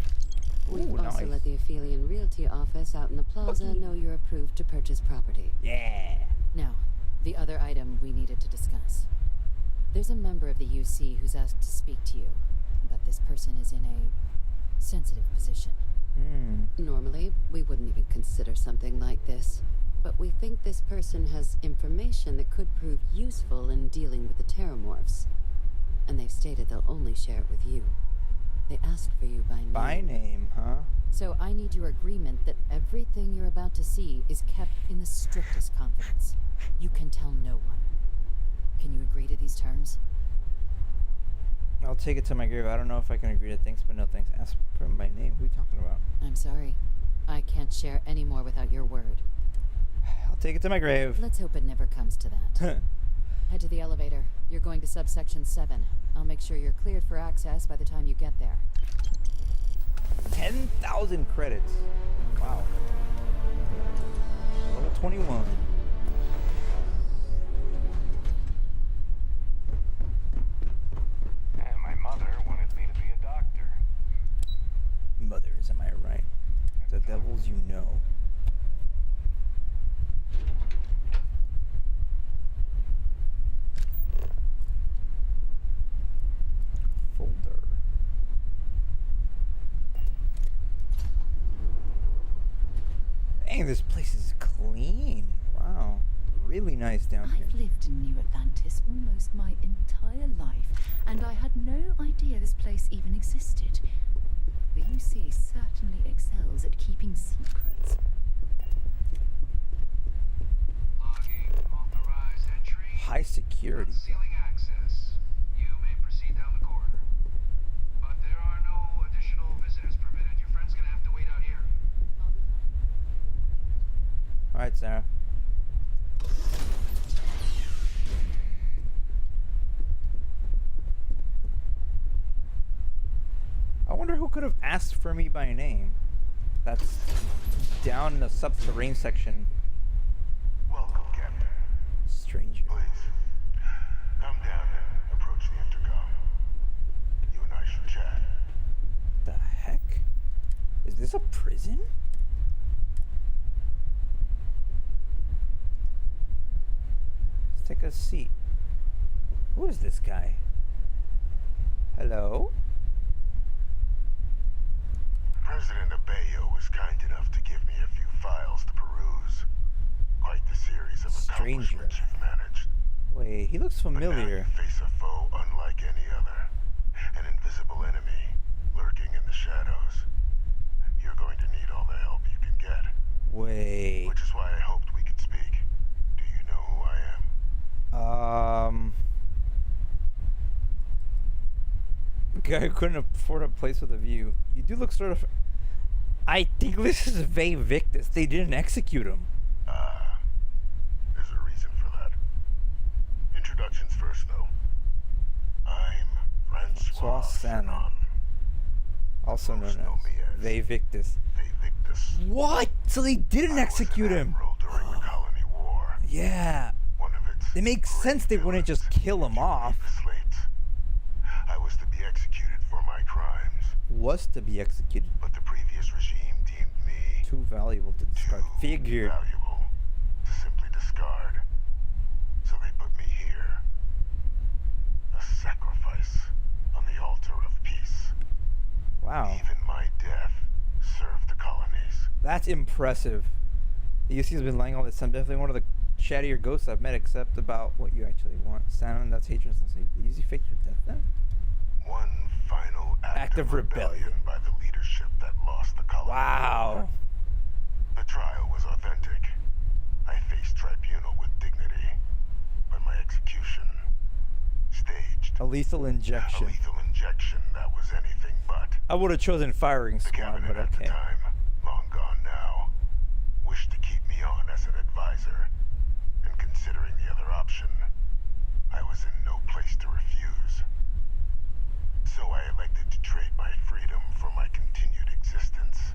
We've also let the Aphelion Realty office out in the plaza Bucky. know you're approved to purchase property. Yeah. Now, the other item we needed to discuss. There's a member of the UC who's asked to speak to you, but this person is in a sensitive position. Normally, we wouldn't even consider something like this. But we think this person has information that could prove useful in dealing with the Terramorphs. And they've stated they'll only share it with you. They asked for you by name. By name, huh? So I need your agreement that everything you're about to see is kept in the strictest confidence. You can tell no one. Can you agree to these terms? I'll take it to my grave. I don't know if I can agree to thanks, but no thanks. Ask for him by name. Who are you talking about? I'm sorry. I can't share any more without your word. I'll take it to my grave. Let's hope it never comes to that. Head to the elevator. You're going to subsection 7. I'll make sure you're cleared for access by the time you get there. 10,000 credits. Wow. Level 21. And my mother wanted me to be a doctor. Mothers, am I right? The devils you know. Folder. Dang, this place is clean. Wow. Really nice down here. I've lived in New Atlantis almost my entire life, and I had no idea this place even existed. The UC certainly excels at keeping secrets. Logging, authorized entry. High security. Unsealing access. You may proceed down the corridor. But there are no additional visitors permitted. Your friend's gonna have to wait out here. Alright, Sarah. wonder who could have asked for me by name. That's down in the subterranean section. Welcome, Captain. Stranger. Please, come down and approach the intercom. You and I should chat. The heck? Is this a prison? Let's take a seat. Who is this guy? Hello? President Abeyo was kind enough to give me a few files to peruse. Quite the series of accomplishments you've managed. Wait, he looks familiar. But now you face a foe unlike any other. An invisible enemy lurking in the shadows. You're going to need all the help you can get. Wait. Which is why I hoped we could speak. Do you know who I am? Guy who couldn't afford a place with a view. You do look sort of... I think this is Vae Victus. They didn't execute him. There's a reason for that. Introductions first, though. I'm Francois Sanon. Also known as Vae Victus. What? So they didn't execute him. During the Colony War. Yeah. It makes sense they wouldn't just kill him off. I was to be executed for my crimes. Was to be executed. But the previous regime deemed me too valuable to discard. Figured. Valuable to simply discard. So they put me here. A sacrifice on the altar of peace. Wow. Even my death served the colonies. That's impressive. The UC has been lying all this time. Definitely one of the chattier ghosts I've met, except about what you actually want. Sanon, that's hatred. You usually fake your death then? One final act of rebellion by the leadership that lost the colony. Wow. The trial was authentic. I faced tribunal with dignity, but my execution staged. A lethal injection. A lethal injection that was anything but. I would have chosen firing squad, but okay. At the time, long gone now, wished to keep me on as an advisor. And considering the other option, I was in no place to refuse. So I elected to trade my freedom for my continued existence.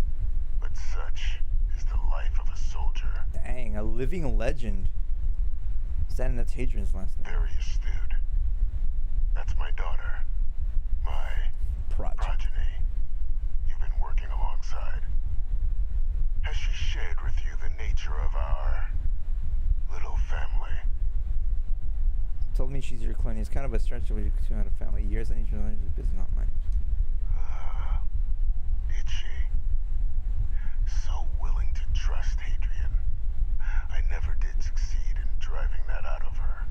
But such is the life of a soldier. Dang, a living legend. Sanon, that's Hadrian's last name. Very astute. That's my daughter. My progeny. You've been working alongside. Has she shared with you the nature of our little family? Told me she's your clone. It's kind of a stretch away to have a family. Years I need to learn his business, not mine. Did she? So willing to trust Hadrian. I never did succeed in driving that out of her.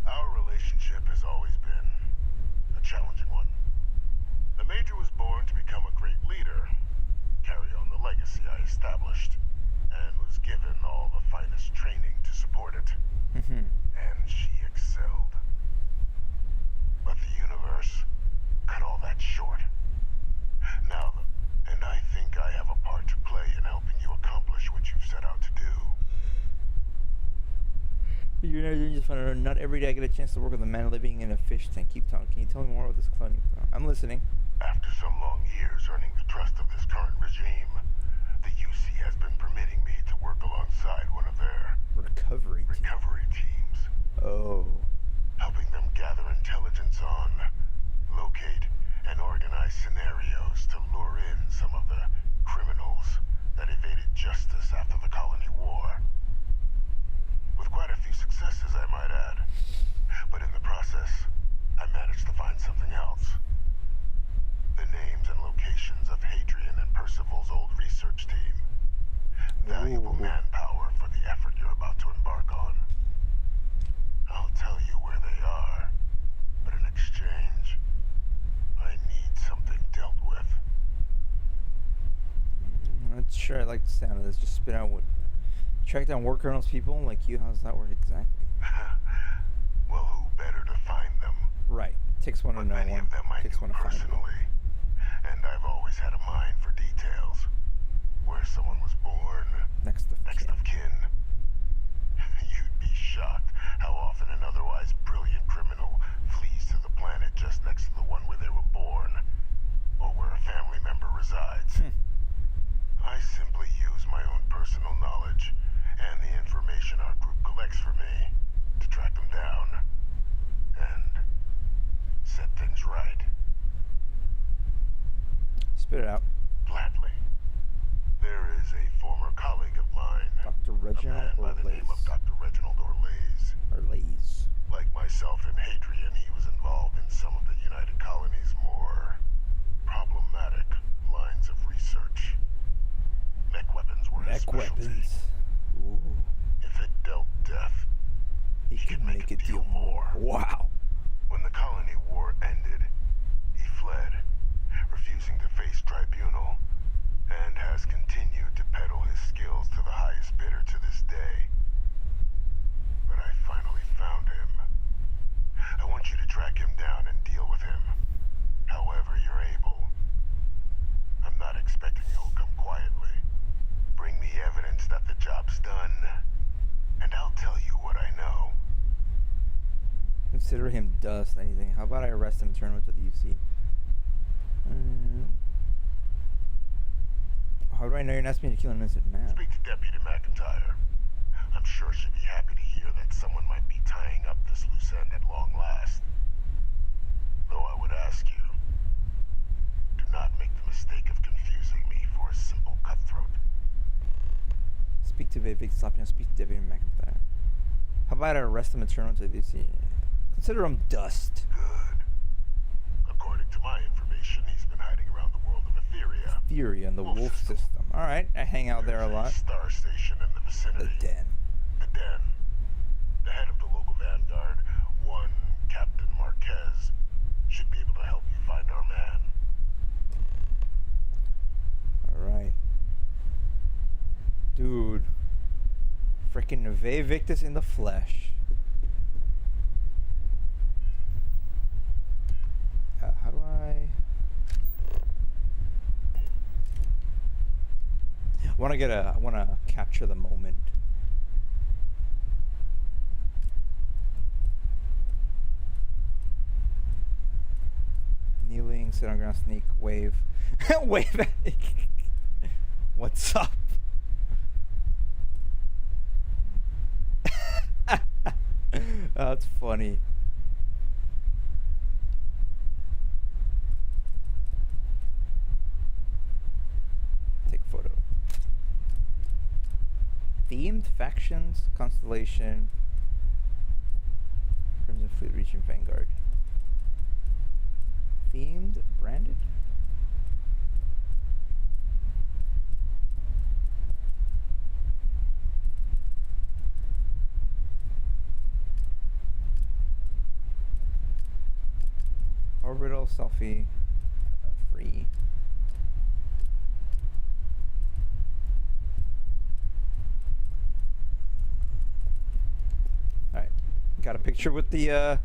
Our relationship has always been a challenging one. The Major was born to become a great leader, carry on the legacy I established, and was given all the finest training to support it. And she excelled. But the universe cut all that short. Now, and I think I have a part to play in helping you accomplish what you've set out to do. You just want to know, not every day I get a chance to work with a man living in a fish tank. Keep talking. Can you tell me more about this cloning? I'm listening. After some long years earning the trust of this current regime, the UC has been permitting me to work alongside one of their recovery teams. Oh. Helping them gather intelligence on, locate, and organize scenarios to lure in some of the criminals that evaded justice after the Colony War. With quite a few successes, I might add. But in the process, I managed to find something else. The names and locations of Hadrian and Percival's old research team. Valuable manpower for the effort you're about to embark on. I'll tell you where they are, but in exchange, I need something dealt with. Not sure I like the sound of this. Just spit out what. Track down war criminals, people like you. How does that work exactly? Well, who better to find them? Right. Takes one to know many one. of them I Takes knew one to find one. personally, and I've always had a mind for details. Where someone was born, next of kin. You'd be shocked how often an otherwise brilliant criminal flees to the planet just next to the one where they were born. resides. I simply use my own personal knowledge and the information our group collects for me to track them down and set things right. Spit it out. Gladly. There is a former colleague of mine, Dr. Reginald a man by the name of Dr. Reginald Orlays. Orlays. Like myself and Hadrian, he was involved in some of the United Colony's more problematic lines of research. Mech weapons were his specialty. Ooh. If it dealt death, he could make it deal more. Wow. When the colony war ended, he fled, refusing to face tribunal, and has continued to peddle his skills to the highest bidder to this day. But I finally found him. I want you to track him down and deal with him, however you're able. I'm not expecting you'll come quietly. Bring me evidence that the job's done, and I'll tell you what I know. Consider him dust. Anything. How about I arrest him and turn him to the UC? How do I know you're not asking me to kill an innocent man? Speak to Deputy McIntyre. I'm sure she'd be happy to hear that someone might be tying up this loose end at long last. Though I would ask you, do not make the mistake of confusing me for a simple cutthroat. Speak to Vivek, stop him, speak to Deputy McIntyre. How about I arrest him and turn him to the UC? Consider him dust. Good. According to my information, he's been hiding around the world of Etheria. Etheria and the Wolf system. Alright, I hang out there a lot. Star station in the vicinity. The Den. The Den. The head of the local vanguard, one Captain Marquez, should be able to help you find our man. Alright. Dude. Frickin' Vivictus in the flesh. How do I wanna capture the moment. Kneeling, sit on ground, sneak, wave. Wave at me. What's up? That's funny. Take a photo. Themed factions, constellation, Crimson Fleet reaching Vanguard. Themed, branded. Orbital selfie, free. Alright, got a picture with the,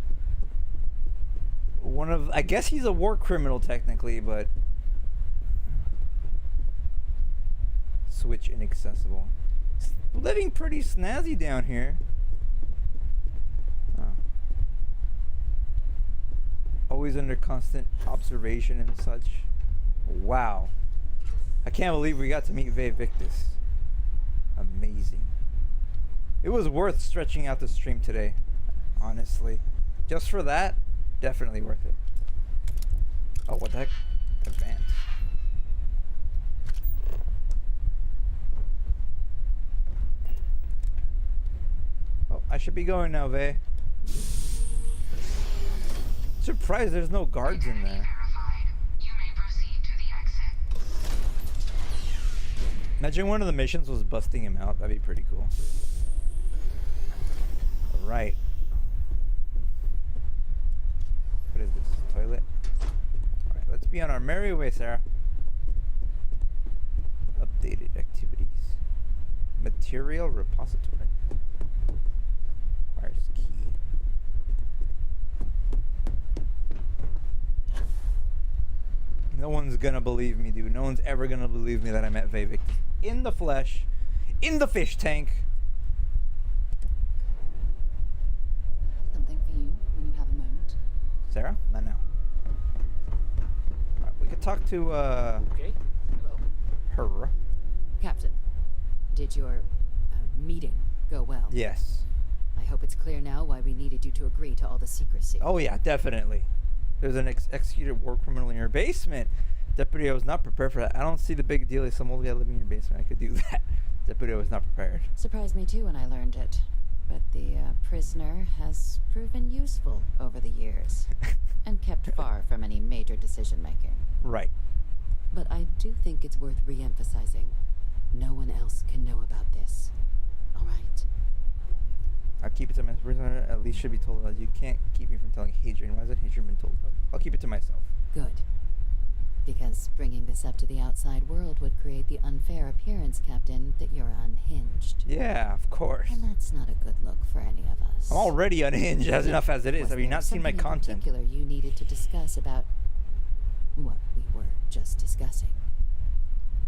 one of, I guess he's a war criminal technically, but switch inaccessible. He's living pretty snazzy down here. Oh. Always under constant observation and such. Wow. I can't believe we got to meet Vivictus. Amazing. It was worth stretching out the stream today, honestly. Just for that, definitely worth it. Oh, what the heck? Advance. Oh, I should be going now, Vay. Surprised there's no guards in there. Imagine one of the missions was busting him out. That'd be pretty cool. Alright. What is this? Toilet? Alright, let's be on our merry way, Sarah. Updated activities. Material repository. Requires key. No one's gonna believe me, dude. No one's ever gonna believe me that I met Vivek in the flesh, in the fish tank. Something for you when you have a moment. Sarah? Not now. Alright, we could talk to Okay. Hello. her. Captain, did your meeting go well? Yes. I hope it's clear now why we needed you to agree to all the secrecy. Oh yeah, definitely. There's an executed war criminal in your basement. Deputy, I was not prepared for that. I don't see the big deal. If some old guy living in your basement, I could do that. Deputy, I was not prepared. Surprised me too when I learned it. But the prisoner has proven useful over the years and kept far from any major decision making. Right. But I do think it's worth re-emphasizing. No one else can know about this. All right? I'll keep it to myself. Prisoner at least should be told. You can't keep me from telling Hadrian. Why hasn't Hadrian been told? I'll keep it to myself. Good. Because bringing this up to the outside world would create the unfair appearance, Captain, that you're unhinged. Yeah, of course. And that's not a good look for any of us. I'm already unhinged as enough as it is. Have you not seen my content? Something in particular you needed to discuss about what we were just discussing.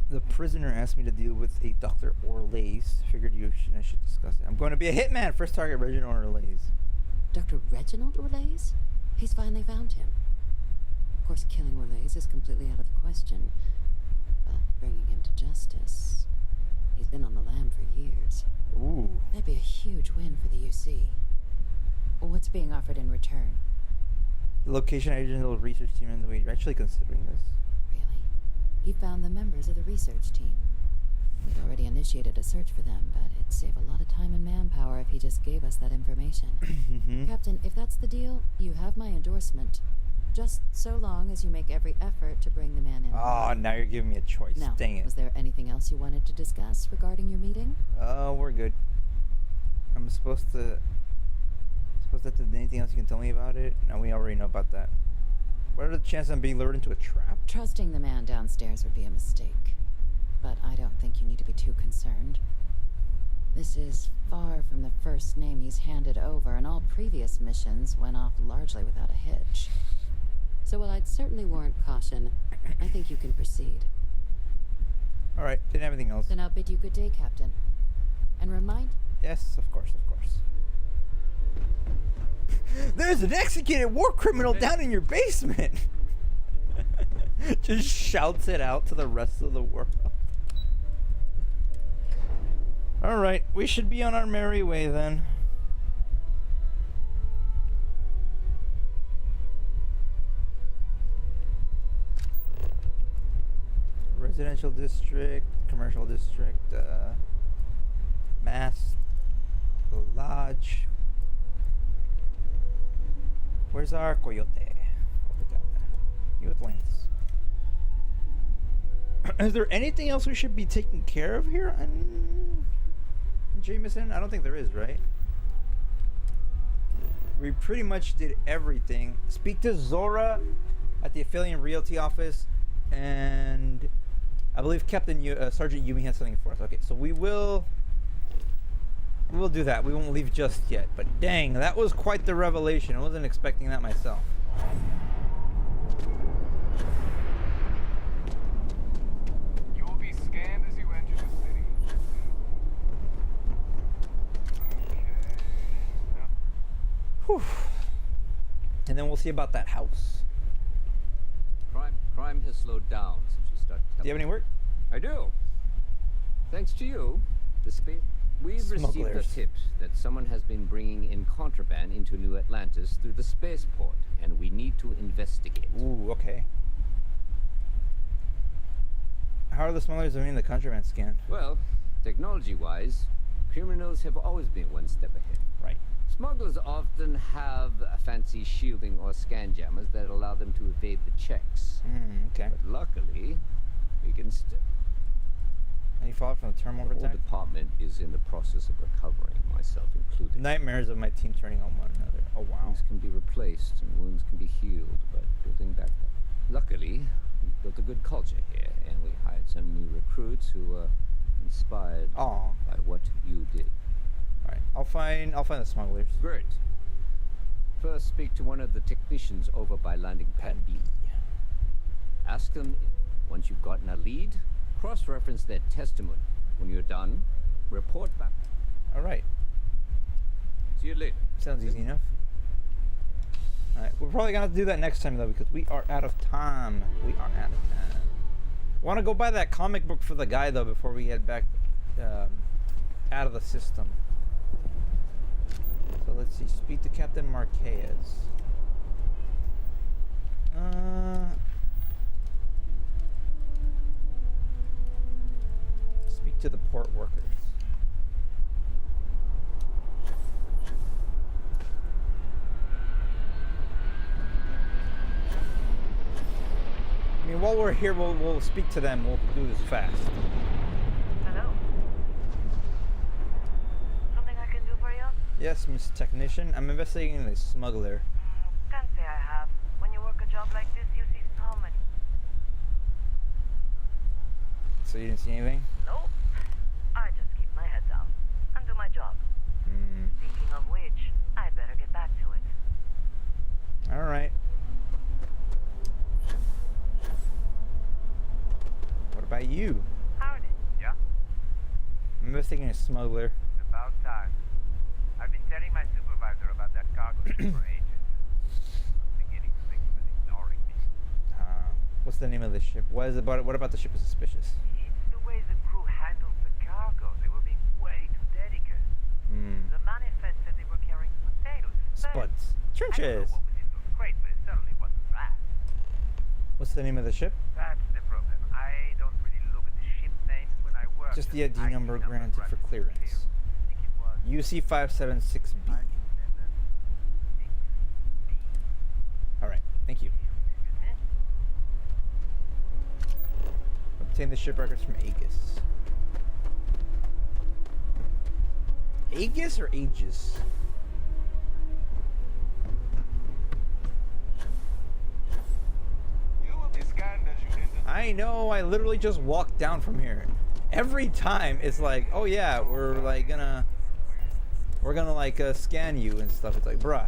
The prisoner asked me to deal with a Dr. Orlaise. Figured I should discuss it. I'm going to be a hitman. First target, Reginald Orlaise. Dr. Reginald Orlaise? He's finally found him. Of course, killing Orlaise is completely out of the question. But bringing him to justice... He's been on the lam for years. Ooh. That'd be a huge win for the UC. What's being offered in return? The location agent of the research team and the way you're actually considering this. Really? He found the members of the research team. We'd already initiated a search for them, but it'd save a lot of time and manpower if he just gave us that information. Captain, if that's the deal, you have my endorsement. Just so long as you make every effort to bring the man in. Oh, now you're giving me a choice. Now, Dang it. was there anything else you wanted to discuss regarding your meeting? We're good. I'm supposed to have anything else you can tell me about it? No, we already know about that. What are the chances I'm being lured into a trap? Trusting the man downstairs would be a mistake. But I don't think you need to be too concerned. This is far from the first name he's handed over, and all previous missions went off largely without a hitch. So while I'd certainly warrant caution, I think you can proceed. All right, didn't have anything else. Then I'll bid you good day, Captain. And remind... Yes, of course, of course. There's an executed war criminal down in your basement! Just shouts it out to the rest of the world. Alright, we should be on our merry way then. Residential district, commercial district, mass lodge. Where's our coyote? Over down there. Youth Lance. Is there anything else we should be taking care of here on Jameson? I don't think there is, right? We pretty much did everything. Speak to Zora at the Affiliate Realty office, and I believe Sergeant Yumi has something for us. Okay, so we will do that. We won't leave just yet. But dang, that was quite the revelation. I wasn't expecting that myself. You will be scanned as you enter the city. Whew. And then we'll see about that house. Crime has slowed down since you started. Do you have any work? I do. Thanks to you, we've received a tip that someone has been bringing in contraband into New Atlantis through the spaceport, and we need to investigate. Ooh, okay. How are the smugglers doing the contraband scan? Well, technology-wise, criminals have always been one step ahead. Right. Smugglers often have fancy shielding or scan jammers that allow them to evade the checks. Okay. But luckily, we can still... Any fallout from the terminal attack? The whole department is in the process of recovering, myself included. Nightmares of my team turning on one another. Oh, wow. Things can be replaced and wounds can be healed, but building back that... Luckily, we built a good culture here, and we hired some new recruits who were inspired by what you did. Alright, I'll find the smugglers. Great. First, speak to one of the technicians over by landing pad B. Ask them, once you've gotten a lead, cross-reference their testimony. When you're done, report back. Alright. See you later. Sounds easy enough. Alright, we're probably gonna have to do that next time though, because we are out of time. We are out of time. I want to go buy that comic book for the guy though before we head back out of the system. So let's see. Speak to Captain Marquez. Speak to the port workers. I mean, while we're here, we'll speak to them. We'll do this fast. Hello. Something I can do for you? Yes, Miss Technician. I'm investigating a smuggler. Can't say I have. When you work a job like this, you see so many. So you didn't see anything? Nope. I just keep my head down and do my job. Speaking of which, I better get back to it. All right. What about you? Howdy. Yeah? I'm investigating a smuggler. It's about time. I've been telling my supervisor about that cargo ship for ages. I'm beginning to think he was ignoring me. What's the name of the ship? What about the ship is suspicious? It's the way the crew handled the cargo. They were being way too delicate. The manifest said they were carrying potatoes. Spuds. Trenches. I don't know what was in those crates, but it certainly wasn't that. What's the name of the ship? That's the problem. I don't really look at the ship names when I work. Just the ID number granted for clearance. UC576B. Alright, thank you. Obtain the ship records from Aegis. Aegis or Aegis? I know, I literally just walked down from here. Every time it's like, oh yeah, we're gonna like scan you and stuff. It's like, bruh,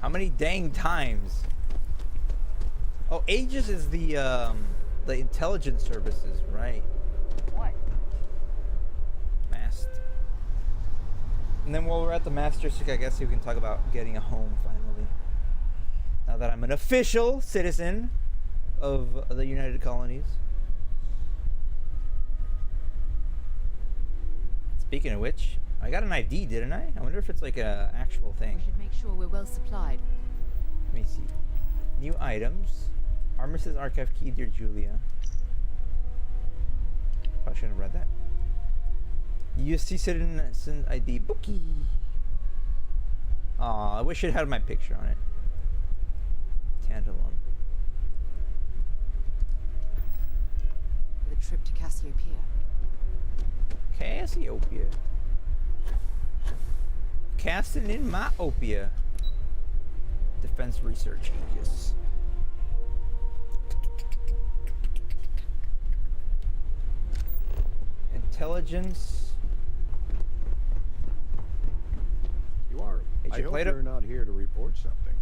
how many dang times? Oh, Aegis is the intelligence services, right? What? Mast. And then while we're at the master stick, I guess we can talk about getting a home finally. Now that I'm an official citizen of the United Colonies. Speaking of which, I got an ID, didn't I? I wonder if it's like a actual thing. We should make sure we're well supplied. Let me see. New items. Armistice Archive key, dear Julia. Probably shouldn't have read that. USC Citizen ID, Bucky. Aw, I wish it had my picture on it. Tantalum. For the trip to Cassiopeia. Cassiopeia. Casting in my opia. Defense Research Aegis. Intelligence. You are. I hope you're not here to report something.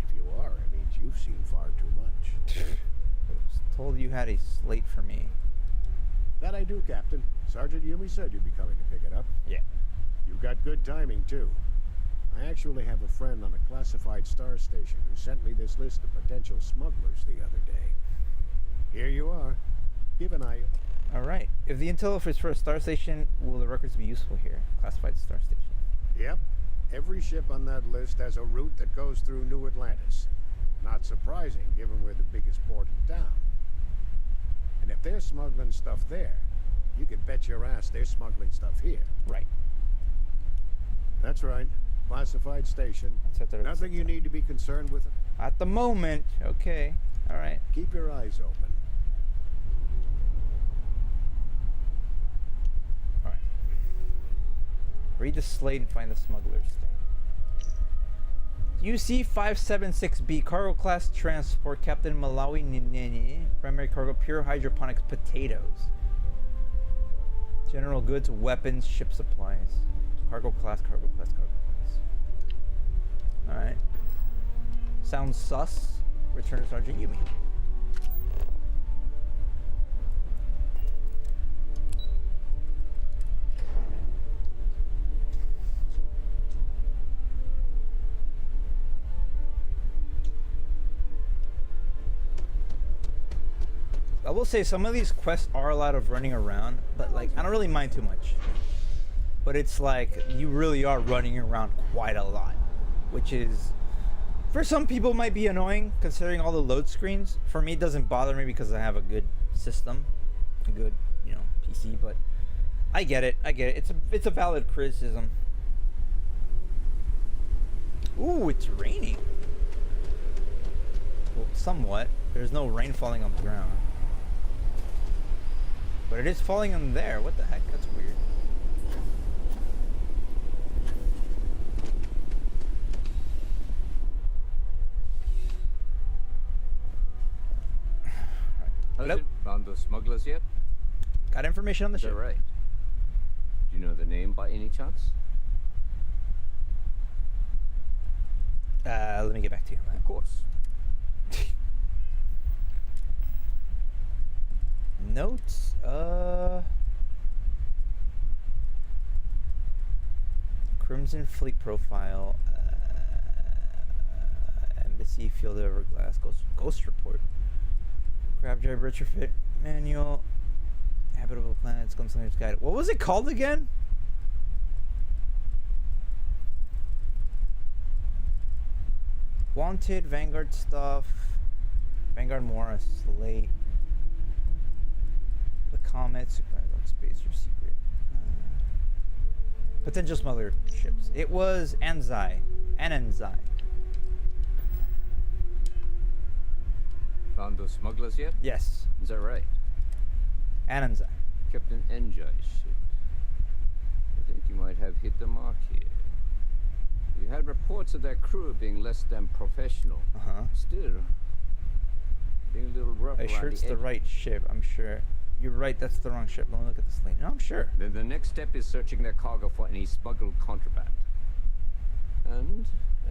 If you are, it means you've seen far too much. I was told you had a slate for me. That I do, Captain. Sergeant Yumi said you'd be coming to pick it up. Yeah. You've got good timing, too. I actually have a friend on a classified star station who sent me this list of potential smugglers the other day. Here you are. Keep an eye. Alright. If the intel is for a star station, will the records be useful here? Classified star station. Yep. Every ship on that list has a route that goes through New Atlantis. Not surprising, given we're the biggest port in town. And if they're smuggling stuff there, you can bet your ass they're smuggling stuff here. Right. That's right. Classified station. Nothing you need to be concerned with. At the moment. Okay. Alright. Keep your eyes open. Alright. Read the slate and find the smugglers thing. UC-576B, cargo class transport, Captain Malawi Ninene, primary cargo, pure hydroponics potatoes. General goods, weapons, ship supplies. Cargo class, cargo class, cargo class. Alright. Sounds sus. Return to Sergeant Yumi. I will say some of these quests are a lot of running around, but like I don't really mind too much. But it's like you really are running around quite a lot, which is for some people might be annoying considering all the load screens. For me, it doesn't bother me because I have a good system, a good, you know, PC. But I get it. I get it. It's a valid criticism. Ooh, it's raining. Well, somewhat. There's no rain falling on the ground. But it is falling in there. What the heck? That's weird. Hello? Found those smugglers yet? Got information on the ship. Right. Do you know the name by any chance? Let me get back to you on that. Of course. Notes. Crimson Fleet profile. Embassy Field of Everglass. Ghost report. Grab drive retrofit manual. Habitable planets. Gunslinger's guide. What was it called again? Wanted, Vanguard stuff. Vanguard Morris, Slate. The Comet, Supervisor, Space, or Secret. Potential smuggler ships. It was Anzai. Ananzai. Found those smugglers yet? Yes. Is that right? Ananzai. Captain Enjai's ship. I think you might have hit the mark here. You had reports of their crew being less than professional. Still, being a little rough Are you sure it's the right ship? I'm sure. You're right, that's the wrong ship. Let me look at the slate. No, I'm sure. Then the next step is searching their cargo for any smuggled contraband. And,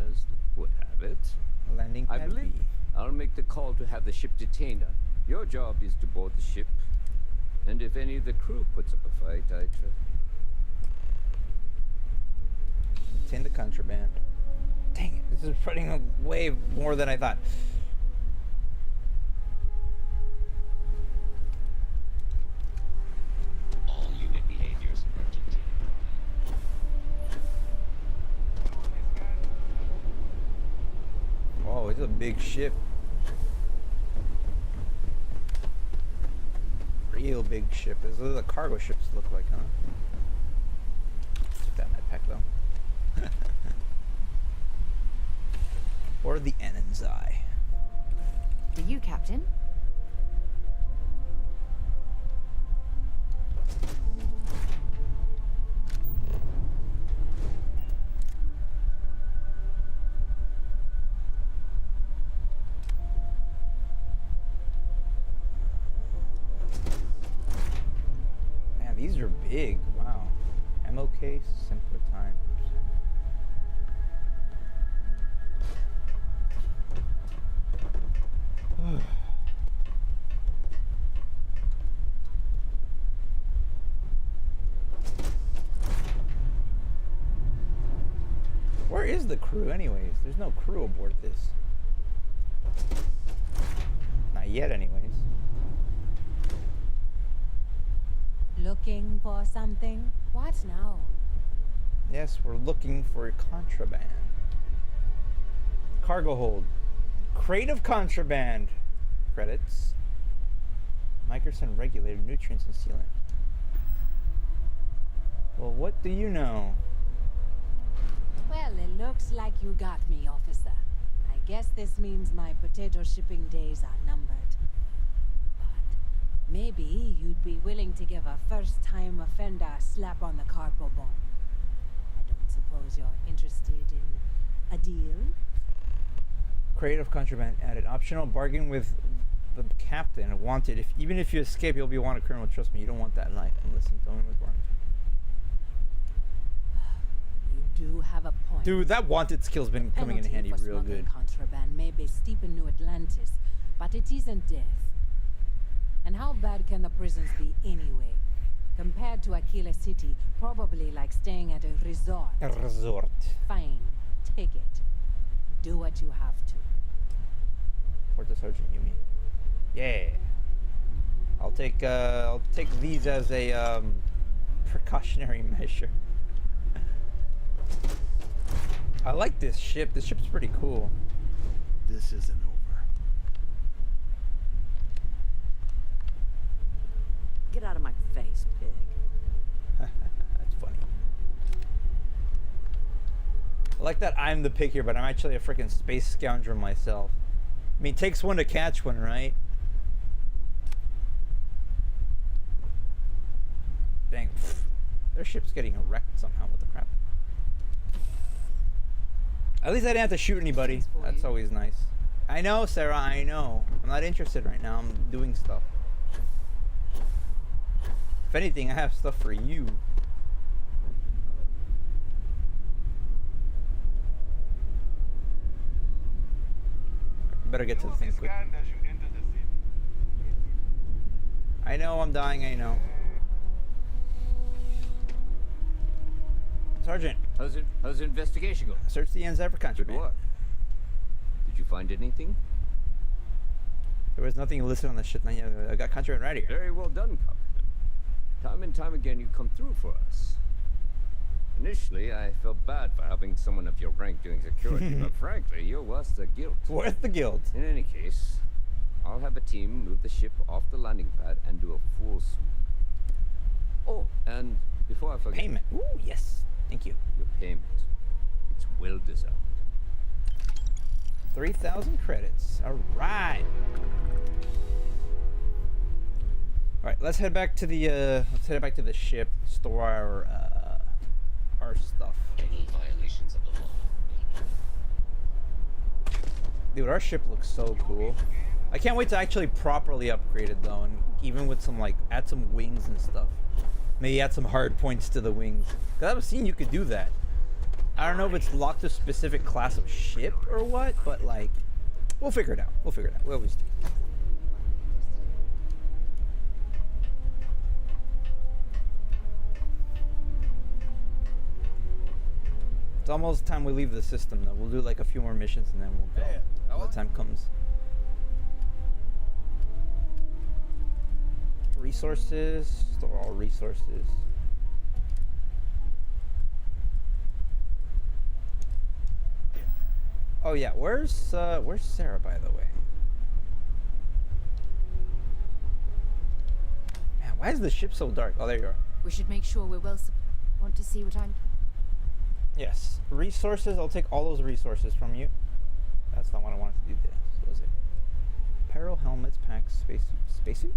as would have it, landing I pad believe B. I'll make the call to have the ship detained. Your job is to board the ship. And if any of the crew puts up a fight, I trust. Detain the contraband. Dang it, this is running way more than I thought. All unit behaviors urgent. Oh, it's a big ship. Real big ship. This is the cargo ships look like, huh? Took that med pack though. Or the Ananzai. For you, Captain. Man, these are big. Wow. Ammo case, simpler times. Where is the crew anyways? There's no crew aboard this. Not yet anyways. Looking for something? What now? Yes, we're looking for contraband. Cargo hold. Crate of contraband. Credits. Microsun regulator, nutrients and sealant. Well, what do you know? Well, it looks like you got me, officer. I guess this means my potato shipping days are numbered. But maybe you'd be willing to give a first-time offender a slap on the carpo bone. I don't suppose you're interested in a deal? Crate of contraband added. Optional bargain with the captain. Wanted. Even if you escape, you'll be a wanted criminal. Trust me, you don't want that life. Listen, don't with Barnes. You do have a point. Dude, that wanted skill's been coming in handy real good. Contraband may be steep in New Atlantis, but it isn't death. And how bad can the prisons be anyway? Compared to Aquila City, probably like staying at a resort. A resort. Fine, take it. Do what you have to. Porter Sergeant Yumi. Yeah. I'll take these as a precautionary measure. I like this ship. This ship's pretty cool. This isn't over. Get out of my face, pig. That's funny. I like that I'm the pig here, but I'm actually a freaking space scoundrel myself. I mean, it takes one to catch one, right? Dang. Their ship's getting wrecked somehow. What the crap? At least I didn't have to shoot anybody. That's always nice. I know, Sarah, I know. I'm not interested right now. I'm doing stuff. If anything, I have stuff for you. Better get to the thing quick. I know I'm dying, I know. Sergeant. How's the investigation going? Search the Enzyver country, man. What? Did you find anything? There was nothing listed on the shit. I got contraband right here. Very well done, Captain. Time and time again, you come through for us. Initially, I felt bad for helping someone of your rank doing security, but frankly, you're worth the guilt. Worth the guilt. In any case, I'll have a team move the ship off the landing pad and do a full sweep. Oh, and before I forget... Payment. Ooh, yes. Thank you. Your payment. It's well deserved. 3,000 credits. All right. All right, let's head back to the ship. Store our stuff. Any violations of the law. Dude, our ship looks so cool. I can't wait to actually properly upgrade it though, and even with some add some wings and stuff. Maybe add some hard points to the wings. Cause I've seen you could do that. I don't know if it's locked to a specific class of ship or what, but we'll figure it out. We'll figure it out. We always do. It's almost time we leave the system though. We'll do a few more missions and then we'll go when the time comes. Resources, store all resources. Oh yeah, where's Sarah, by the way? Man, why is the ship so dark? Oh, there you are. We should make sure we're well want to see what I'm... Yes, resources. I'll take all those resources from you. That's not what I wanted to do. This was it. Apparel, helmets, packs, spacesuits.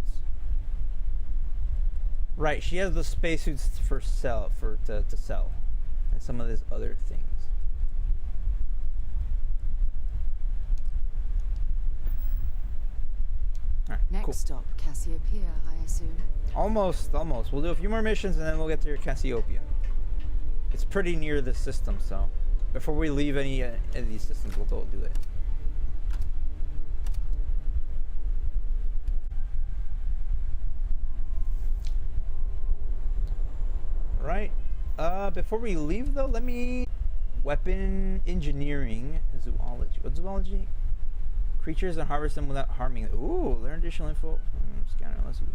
Right, she has the spacesuits to sell, and some of these other things. All right, Next cool. stop, Cassiopeia, I assume. Almost. We'll do a few more missions and then we'll get to your Cassiopeia. It's pretty near the system, so before we leave any of these systems, we'll go do it. Right. Before we leave though, let me... Weapon engineering, zoology. What zoology? Creatures and harvest them without harming them. Ooh, learn additional info. Scanner, unless you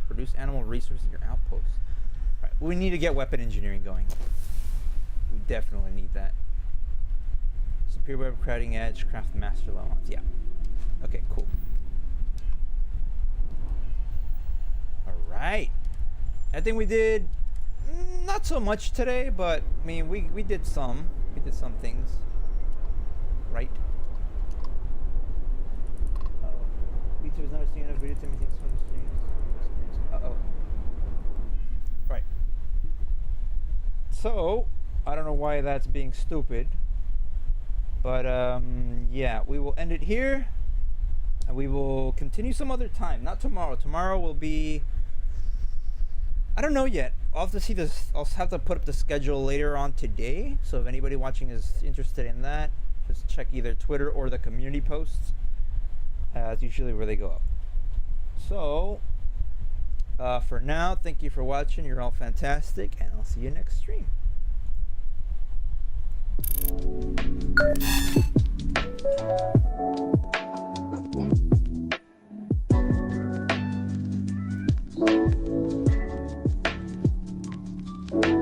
produce animal resources in your outpost. Right, we need to get weapon engineering going. We definitely need that. Superior web, crowding edge, craft master level. Yeah. Okay, cool. Alright. I think we did not so much today, but I mean we did some. We did some things. Right? YouTube is not seeing a video to me things from the streams. Uh-oh. Right. So, I don't know why that's being stupid. But, yeah, we will end it here. And we will continue some other time. Not tomorrow. Tomorrow will be... I don't know yet. I'll have to see this. I'll have to put up the schedule later on today. So if anybody watching is interested in that, just check either Twitter or the community posts. That's usually where they go up. So, for now, thank you for watching. You're all fantastic, and I'll see you next stream.